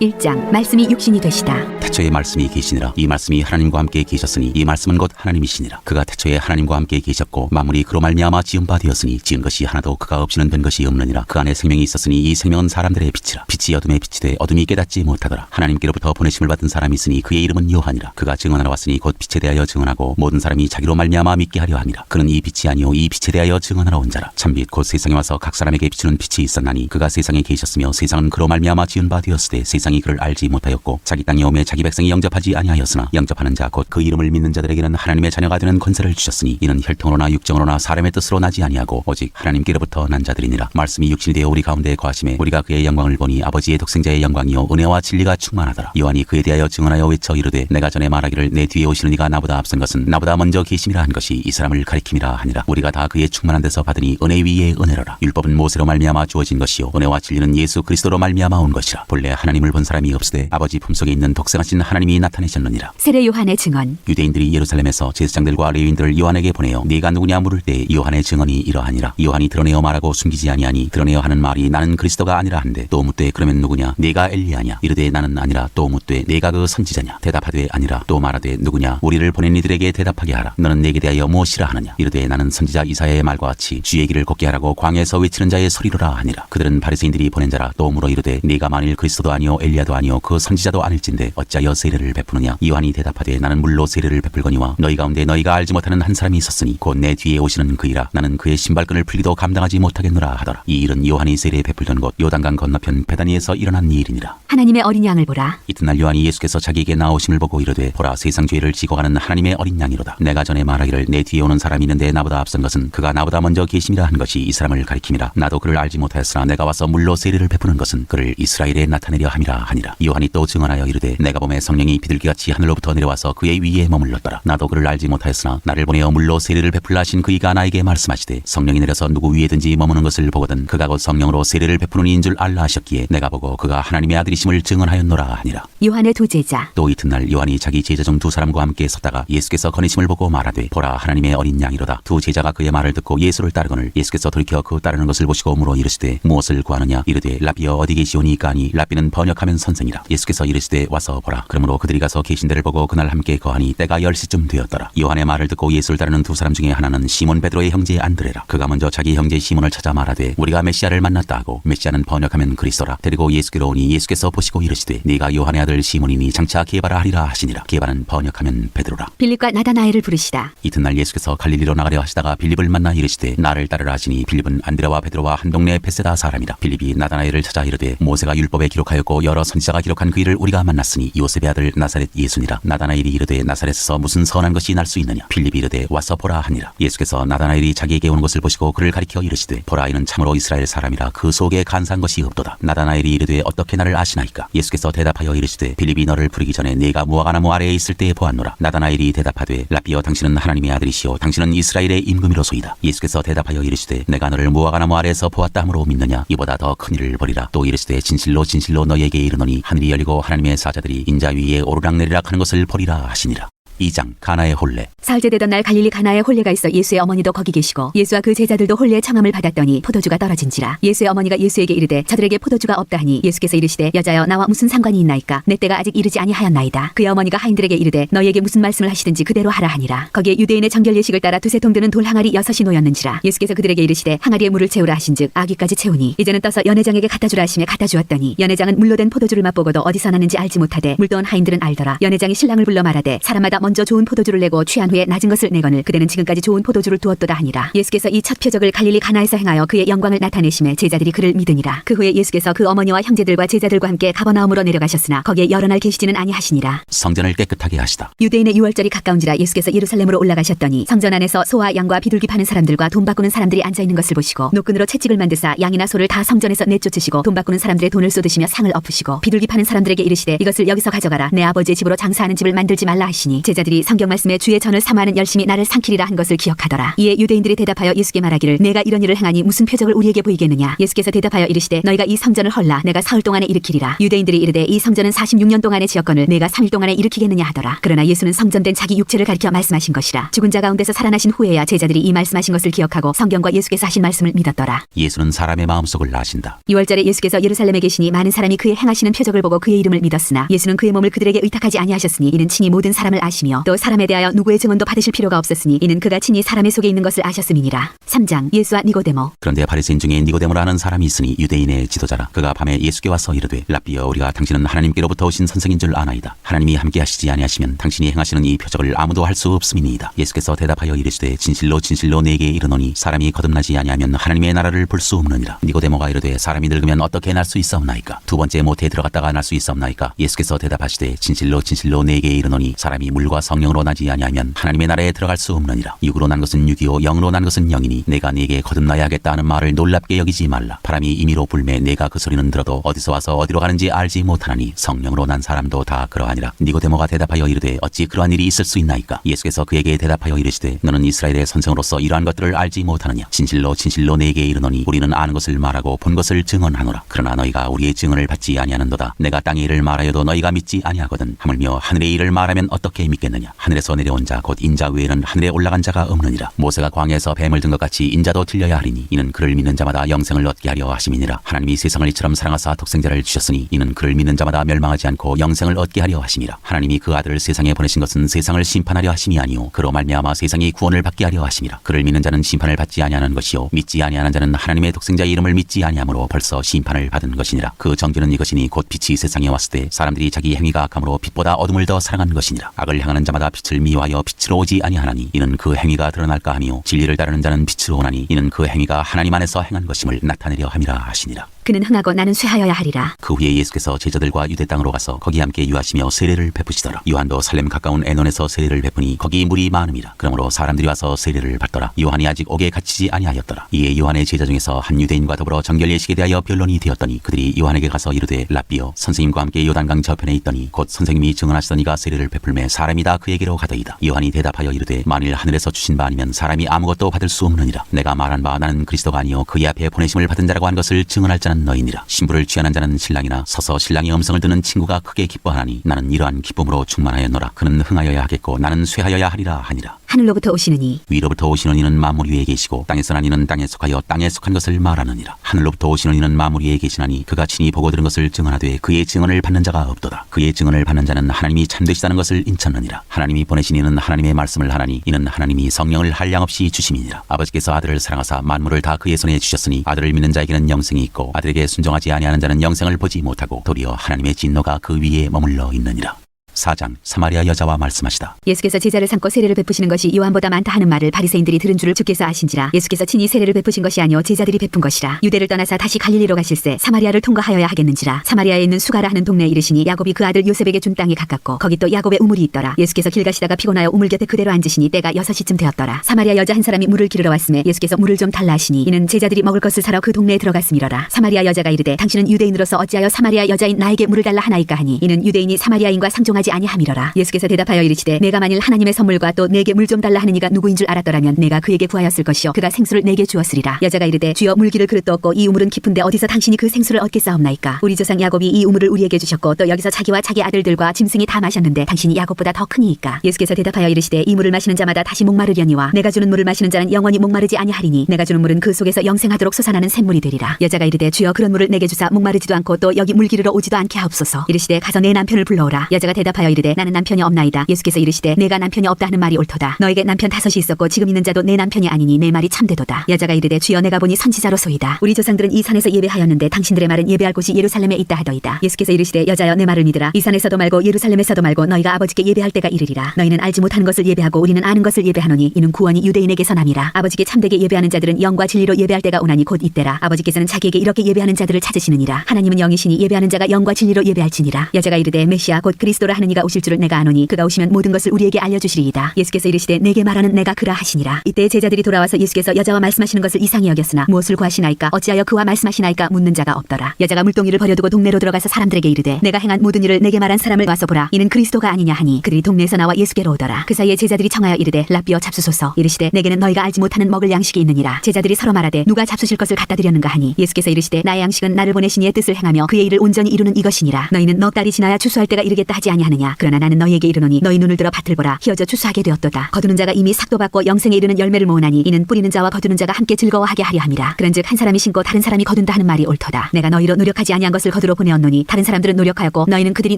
1장 말씀이 육신이 되시다. 태초에 말씀이 계시니라. 이 말씀이 하나님과 함께 계셨으니 이 말씀은 곧 하나님이시니라. 그가 태초에 하나님과 함께 계셨고 만물이 그로 말미암아 지은 바 되었으니 지은 것이 하나도 그가 없이는 된 것이 없느니라. 그 안에 생명이 있었으니 이 생명은 사람들의 빛이라. 빛이 어둠에 비치되 어둠이 깨닫지 못하더라. 하나님께로부터 보내심을 받은 사람이 있으니 그의 이름은 요한이라. 그가 증언하러 왔으니 곧 빛에 대하여 증언하고 모든 사람이 자기로 말미암아 믿게 하려 함이라. 그는 이 빛이 아니요 이 빛에 대하여 증언하러 온 자라. 참빛 곧 세상에 와서 각 사람에게 비추는 빛이 있었나니 그가 세상에 계셨으며 세상은 그로 말미암아 지은 바 되었으되 세상이 그를 알지 못하였고 자기 땅에 오매 자기 백성이 영접하지 아니하였으나 영접하는 자 곧 그 이름을 믿는 자들에게는 하나님의 자녀가 되는 권세를 주셨으니 이는 혈통으로나 육정으로나 사람의 뜻으로 나지 아니하고 오직 하나님께로부터 난 자들이니라. 말씀이 육신이 되어 우리 가운데 거하심에 우리가 그의 영광을 보니 아버지의 독생자의 영광이요 은혜와 진리가 충만하더라. 요한이 그에 대하여 증언하여 외쳐 이르되 내가 전에 말하기를 내 뒤에 오시는 이가 나보다 앞선 것은 나보다 먼저 계심이라 한 것이 이 사람을 가리킴이라 하니라. 우리가 다 그의 충만한 데서 받으니 은혜 위에 은혜로라. 율법은 모세로 말미암아 주어진 것이요 은혜와 진리는 예수 그리스도로 말미암아 온 것이라. 본래 하나님을 본 사람이 없으되 아버지 품속에 있는 독생하신 하나님이 나타내셨느니라. 세례 요한의 증언. 유대인들이 예루살렘에서 제사장들과 레위인들을 요한에게 보내어 네가 누구냐 물을 때 요한의 증언이 이러하니라. 요한이 드러내어 말하고 숨기지 아니하니 드러내어 하는 말이 나는 그리스도가 아니라 한데 또 묻되 그러면 누구냐 네가 엘리야냐 이르되 나는 아니라 또 묻되 네가 그 선지자냐 대답하되 아니라 또 말하되 누구냐 우리를 보낸 이들에게 대답하게 하라. 너는 내게 대하여 무엇이라 하느냐 이르되 나는 선지자 이사야의 말과 같이 주의 길을 걷게 하라고 광야에서 외치는 자의 소리로라 하니라. 그들은 바리새인들이 보낸 자라. 또 물어 이르되 네가 만일 그리스도도 아니요 엘리야도 아니요 그 선지자도 아닐진데 어찌하여 세례를 베푸느냐. 요한이 대답하되 나는 물로 세례를 베풀거니와 너희 가운데 너희가 알지 못하는 한 사람이 있었으니 곧 내 뒤에 오시는 그이라. 나는 그의 신발끈을 풀기도 감당하지 못하겠노라 하더라. 이 일은 요한이 세례 베풀던 곳 요단강 건너편 베다니에서 일어난 일이니라. 하나님의 어린 양을 보라. 이튿날 요한이 예수께서 자기에게 나오심을 보고 이르되 보라 세상 죄를 지고 가는 하나님의 어린 양이로다. 내가 전에 말하기를 내 뒤에 오는 사람이 있는데 나보다 앞선 것은 그가 나보다 먼저 계심이라 한 것이 이 사람을 가리킴이라. 나도 그를 알지 못하였으나 내가 와서 물로 세례를 베푸는 것은 그를 이스라엘에 나타내려 함이라 하니라. 요한이 또 증언하여 이르되 내가 보매 성령이 비둘기같이 하늘로부터 내려와서 그의 위에 머물렀더라. 나도 그를 알지 못하였으나 나를 보내어 물로 세례를 베풀라 하신 그이가 나에게 말씀하시되 성령이 내려서 누구 위에든지 머무는 것을 보거든 그가 곧 성령으로 세례를 베푸는 이인 줄 알라 하셨기에 내가 보고 그가 하나님의 아들이심을 증언하였노라 하니라. 요한의 두 제자. 또 이튿날 요한이 자기 제자 중 두 사람과 함께 섰다가 예수께서 거니심을 보고 말하되 보라 하나님의 어린 양이로다. 두 제자가 그의 말을 듣고 예수를 따르거늘 예수께서 돌이켜 그 따르는 것을 보시고 물어 이르시되 무엇을 구하느냐 이르되 라비여 어디 계시오니까 하니 라비는 번역하면 선생이라. 예수께서 이르시되 와서 보라. 그러므로 그들이 가서 계신 데를 보고 그날 함께 거하니 때가 10시쯤 되었더라. 요한의 말을 듣고 예수를 따르는 두 사람 중에 하나는 시몬 베드로의 형제 안드레라. 그가 먼저 자기 형제 시몬을 찾아 말하되 우리가 메시아를 만났다 하고 메시아는 번역하면 그리스도라. 데리고 예수께로 오니 예수께서 보시고 이르시되 네가 요한의 아들 시몬이니 장차 게바라 하리라 하시니라. 게바는 번역하면 베드로라. 빌립과 나다나엘을 부르시다. 이튿날 예수께서 갈릴리로 나가려 하시다가 빌립을 만나 이르시되 나를 따르라 하시니 빌립은 안드레와 베드로와 한 동네 베세다 사람이라. 빌립이 나다나엘을 찾아 이르되 모세가 율법에 기록하였고 여러 선지자가 기록한 그 일을 우리가 만났으니 요셉의 아들 나사렛 예수니라. 나다나엘이 이르되 나사렛에서 무슨 선한 것이 날 수 있느냐. 빌립이 이르되 와서 보라 하니라. 예수께서 나다나엘이 자기에게 오는 것을 보시고 그를 가리켜 이르시되 보라 이는 참으로 이스라엘 사람이라 그 속에 간사한 것이 없도다. 나다나엘이 이르되 어떻게 나를 아시나이까. 예수께서 대답하여 이르시되 빌립이 너를 부르기 전에 네가 무화과나무 아래에 있을 때에 보았노라. 나다나엘이 대답하되 라비여 당신은 하나님의 아들이시오 당신은 이스라엘의 임금이로소이다. 예수께서 대답하여 이르시되 내가 너를 무화과나무 아래에서 보았다 함으로 믿느냐. 이보다 더 큰 일을 벌이라. 또 이르시되 진실로 진실로 너희에게 이르노니 하늘이 열리고 하나님의 사자들이 인자 위에 오르락내리락 하는 것을 보리라 하시니라. 2장 가나의 혼례. 사흘째 되던 날 갈릴리 가나에 혼례가 있어 예수의 어머니도 거기 계시고 예수와 그 제자들도 혼례의 청함을 받았더니 포도주가 떨어진지라. 예수의 어머니가 예수에게 이르되 저들에게 포도주가 없다 하니 예수께서 이르시되 여자여 나와 무슨 상관이 있나이까. 내 때가 아직 이르지 아니하였나이다. 그의 어머니가 하인들에게 이르되 너희에게 무슨 말씀을 하시든지 그대로 하라 하니라. 거기에 유대인의 정결 예식을 따라 두세 통 드는 돌 항아리 6이 놓였는지라. 예수께서 그들에게 이르시되 항아리에 물을 채우라 하신즉 아귀까지 채우니 이제는 떠서 연회장에게 갖다 주라 하시며 갖다 주었더니 연회장은 물로 된 포도주를 맛보고도 어디서 났는지 알지 못하되 물도온 하인들은 알더라. 연회장이 신랑을 불러 말하되 사람마다 먼저 좋은 포도주를 내고 취한 후에 낮은 것을 내거늘 그대는 지금까지 좋은 포도주를 두었도다 하니라. 예수께서 이 첫 표적을 갈릴리 가나에서 행하여 그의 영광을 나타내심에 제자들이 그를 믿으니라. 그 후에 예수께서 그 어머니와 형제들과 제자들과 함께 가버나움으로 내려가셨으나 거기에 여러 날 계시지는 아니하시니라. 성전을 깨끗하게 하시다. 유대인의 유월절이 가까운지라 예수께서 예루살렘으로 올라가셨더니 성전 안에서 소와 양과 비둘기 파는 사람들과 돈 바꾸는 사람들이 앉아있는 것을 보시고 노끈으로 채찍을 만드사 양이나 소를 다 성전에서 내쫓으시고 돈 바꾸는 사람들의 돈을 쏟으시며 상을 엎으시고 비둘기 파는 사람들에게 이르시되 이것을 여기서 가져가라. 내 아버지의 집으로 장사하는 집을 만들지 말라 하시니 제자들이 성경 말씀에 주의 전을 삼아하는 열심히 나를 삼키리라 한 것을 기억하더라. 이에 유대인들이 대답하여 예수께 말하기를 내가 이런 일을 행하니 무슨 표적을 우리에게 보이겠느냐. 예수께서 대답하여 이르시되 너희가 이 성전을 헐라 내가 사흘 동안에 일으키리라. 유대인들이 이르되 이 성전은 46년 동안의 지었거늘 내가 3일 동안에 일으키겠느냐 하더라. 그러나 예수는 성전된 자기 육체를 가리켜 말씀하신 것이라. 죽은 자 가운데서 살아나신 후에야 제자들이 이 말씀하신 것을 기억하고 성경과 예수께서 하신 말씀을 믿었더라. 예수는 사람의 마음속을 아신다. 6월절에 예수께서 예루살렘에 계시니 많은 사람이 그의 행하시는 표적을 보고 그의 이름을 믿었으나 예수는 그의 몸을 그들에게 의탁하지 아니하셨으니 이는 친히 모든 사람을 아시며 또 사람에 대하여 누구의 증언도 받으실 필요가 없었으니 이는 그가 친히 사람의 속에 있는 것을 아셨음이니라. 3장 예수와 니고데모. 그런데 바리새인 중에 니고데모라는 사람이 있으니 유대인의 지도자라. 그가 밤에 예수께 와서 이르되 라삐여 우리가 당신은 하나님께로부터 오신 선생인 줄 아나이다. 하나님이 함께 하시지 아니하시면 당신이 행하시는 이 표적을 아무도 할 수 없음이니이다. 예수께서 대답하여 이르시되 진실로 진실로 내게 이르노니 사람이 거듭나지 아니하면 하나님의 나라를 볼 수 없느니라. 니고데모가 이르되 사람이 늙으면 어떻게 날 수 있사옵나이까? 두 번째 모태에 들어갔다가 날 수 있사옵나이까? 예수께서 대답하시되 진실로 진실로 내게 이르노니 사람이 물과 성령으로 나지 아니하면 하나님의 나라에 들어갈 수 없느니라. 육으로 난 것은 육이요 영으로 난 것은 영이니 내가 네게 거듭나야 하겠다 하는 말을 놀랍게 여기지 말라. 바람이 임의로 불매 내가 그 소리는 들어도 어디서 와서 어디로 가는지 알지 못하나니 성령으로 난 사람도 다 그러하니라. 니고데모가 대답하여 이르되 어찌 그러한 일이 있을 수 있나이까? 예수께서 그에게 대답하여 이르시되 너는 이스라엘의 선생으로서 이러한 것들을 알지 못하느냐? 진실로 진실로 내게 이르노니 우리는 아는 것을 말하고 본 것을 증언하노라. 그러나 너희가 우리의 증언을 받지 아니하는도다. 내가 땅의 일을 말하여도 너희가 믿지 아니하거든. 하물며 하늘의 일을 말하면 어떻게 믿겠느냐? 하늘에서 내려온 자 곧 인자 외에는 하늘에 올라간 자가 없느니라. 모세가 광야에서 뱀을 든 것 같이 인자도 들려야 하리니 이는 그를 믿는 자마다 영생을 얻게 하려 하심이니라. 하나님이 세상을 이처럼 사랑하사 독생자를 주셨으니 이는 그를 믿는 자마다 멸망하지 않고 영생을 얻게 하려 하심이라. 하나님이 그 아들을 세상에 보내신 것은 세상을 심판하려 하심이 아니요 그로 말미암아 세상이 구원을 받게 하려 하심이라. 그를 믿는 자는 심판을 받지 아니하는 것이요 믿지 아니하는 자는 하나님의 독생자의 이름을 믿지 아니하므로 벌써 심판을 받은 것이니라. 그 정죄는 이것이니 곧 빛이 세상에 왔을 때 사람들이 자기 행위가 악함으로 빛보다 어둠을 더 사랑한 것이니라. 악을 행하는 자마다 빛을 미워하여 빛으로 오지 아니하나니 이는 그 행위가 드러날까 하며 진리를 따르는 자는 빛으로 오나니 이는 그 행위가 하나님 안에서 행한 것임을 나타내려 함이라 하시니라. 그는 흥하고 나는 쇠하여야 하리라. 그 후에 예수께서 제자들과 유대 땅으로 가서 거기 함께 유하시며 세례를 베푸시더라. 요한도 살렘 가까운 에논에서 세례를 베푸니 거기 물이 많음이라. 그러므로 사람들이 와서 세례를 받더라. 요한이 아직 옥에 갇히지 아니하였더라. 이에 요한의 제자 중에서 한 유대인과 더불어 정결 예식에 대하여 변론이 되었더니 그들이 요한에게 가서 이르되 라삐여 선생님과 함께 요단강 저편에 있더니 곧 선생님이 증언하시더니가 세례를 베풀매 사람이 다 그에게로 가더이다. 요한이 대답하여 이르되 만일 하늘에서 주신 바 아니면 사람이 아무것도 받을 수 없느니라. 내가 말한 바 나는 그리스도가 아니요 그의 앞에 보내심을 받은 자라고 한 것을 증언할 자는 너희니라. 신부를 취하는 자는 신랑이나 서서 신랑의 음성을 듣는 친구가 크게 기뻐하나니 나는 이러한 기쁨으로 충만하였노라. 그는 흥하여야 하겠고 나는 쇠하여야 하리라 하니라. 하늘로부터 오시느니 위로부터 오시는 이는 만물 위에 계시고 땅에서 난 이는 땅에 속하여 땅에 속한 것을 말하느니라. 하늘로부터 오시는 이는 만물 위에 계시나니 그가 친히 보고 들은 것을 증언하되 그의 증언을 받는 자가 없도다. 그의 증언을 받는 자는 하나님이 참되시다는 것을 인쳤느니라. 하나님이 보내신 이는 하나님의 말씀을 하나니 이는 하나님이 성령을 한량없이 주심이니라. 아버지께서 아들을 사랑하사 만물을 다 그의 손에 주셨으니 아들을 믿는 자에게는 영생이 있고 아들에게 순종하지 아니하는 자는 영생을 보지 못하고 도리어 하나님의 진노가 그 위에 머물러 있느니라. 4장 사마리아 여자와 말씀하시다. 예수께서 제자를 삼고 세례를 베푸시는 것이 요한보다 많다 하는 말을 바리새인들이 들은 줄을 주께서 아신지라. 예수께서 친히 세례를 베푸신 것이 아니오 제자들이 베푼 것이라. 유대를 떠나사 다시 갈릴리로 가실새 사마리아를 통과하여야 하겠는지라. 사마리아에 있는 수가라 하는 동네에 이르시니 야곱이 그 아들 요셉에게 준 땅이 가깝고 거기 또 야곱의 우물이 있더라. 예수께서 길 가시다가 피곤하여 우물 곁에 그대로 앉으시니 때가 6시쯤 되었더라. 사마리아 여자 한 사람이 물을 기르러 왔음에 예수께서 물을 좀 달라 하시니 이는 제자들이 먹을 것을 사러 그 동네에 들어갔음이러라. 사마리아 여자가 이르되 당신은 유대인으로서 어찌하여 사마리아 여자인 나에게 물을 달라 하나이까 하니 이는 유대인이 사마리아인과 상종하지 아니함이러라. 예수께서 대답하여 이르시되 내가 만일 하나님의 선물과 또 내게 물 좀 달라 하는 이가 누구인 줄 알았더라면 내가 그에게 구하였을 것이요 그가 생수를 내게 주었으리라. 여자가 이르되 주여 물기를 그릇도 없고 이 우물은 깊은데 어디서 당신이 그 생수를 얻겠사옵나이까? 우리 조상 야곱이 이 우물을 우리에게 주셨고 또 여기서 자기와 자기 아들들과 짐승이 다 마셨는데 당신이 야곱보다 더 크니이까? 예수께서 대답하여 이르시되 이 물을 마시는 자마다 다시 목마르려니와 내가 주는 물을 마시는 자는 영원히 목마르지 아니하리니 내가 주는 물은 그 속에서 영생하도록 솟아나는 샘물이 되리라. 여자가 이르되 주여 그런 물을 내게 주사 목마르지도 않고 또 여기 물 기르러 오지도 않게 하옵소서. 이르시되 가서 내 남편을 불러오라. 여자가 대답하여 이르되 나는 남편이 없나이다. 예수께서 이르시되 내가 남편이 없다 하는 말이 옳도다. 너에게 남편 5이 있었고 지금 있는 자도 내 남편이 아니니 내 말이 참되도다. 여자가 이르되 주여 내가 보니 선지자로소이다. 우리 조상들은 이 산에서 예배하였는데 당신들의 말은 예배할 곳이 예루살렘에 있다 하더이다. 예수께서 이르시되 여자여 내 말을 믿으라. 이 산에서도 말고 예루살렘에서도 말고 너희가 아버지께 예배할 때가 이르리라. 너희는 알지 못하는 것을 예배하고 우리는 아는 것을 예배하노니 이는 구원이 유대인에게서 남이라. 아버지께 참되게 예배하는 자들은 영과 진리로 예배할 때가 오나니 곧 이때라. 아버지께서는 자기에게 이렇게 예배하는 자들을 찾으시느니라. 하나님은 영이시니 예배하는 자가 영과 진리로 예배할지니라. 여자가 이르되 메시아 곧 그리스도라 하는 하는 이가 오실 줄을 내가 아노니 그가 오시면 모든 것을 우리에게 알려주시리이다. 예수께서 이르시되 내게 말하는 내가 그라 하시니라. 이때 제자들이 돌아와서 예수께서 여자와 말씀하시는 것을 이상히 여겼으나 무엇을 구하시나이까 어찌하여 그와 말씀하시나이까 묻는 자가 없더라. 여자가 물동이를 버려두고 동네로 들어가서 사람들에게 이르되 내가 행한 모든 일을 내게 말한 사람을 와서 보라. 이는 그리스도가 아니냐 하니 그들이 동네에서 나와 예수께로 오더라. 그 사이에 제자들이 청하여 이르되 랍비여 잡수소서. 이르시되 내게는 너희가 알지 못하는 먹을 양식이 있느니라. 제자들이 서로 말하되 누가 잡수실 것을 갖다 드렸는가 하니 예수께서 이르시되 나의 양식은 나를 보내신 이의 뜻을 행하며 그의 일을 온전히 이루는 이것이니라. 너희는 넉 달이 지나야 추수할 때가 이르겠다 하지 아니하느냐. 그러나 나는 너희에게 이르노니 너희 눈을 들어 밭을 보라. 희어져 추수하게 되었도다. 거두는 자가 이미 삭도 받고 영생에 이르는 열매를 모으나니 이는 뿌리는 자와 거두는 자가 함께 즐거워하게 하려 함이라. 그런즉 한 사람이 심고 다른 사람이 거둔다 하는 말이 옳도다. 내가 너희로 노력하지 아니한 것을 거두러 보내었노니 다른 사람들은 노력하였고 너희는 그들이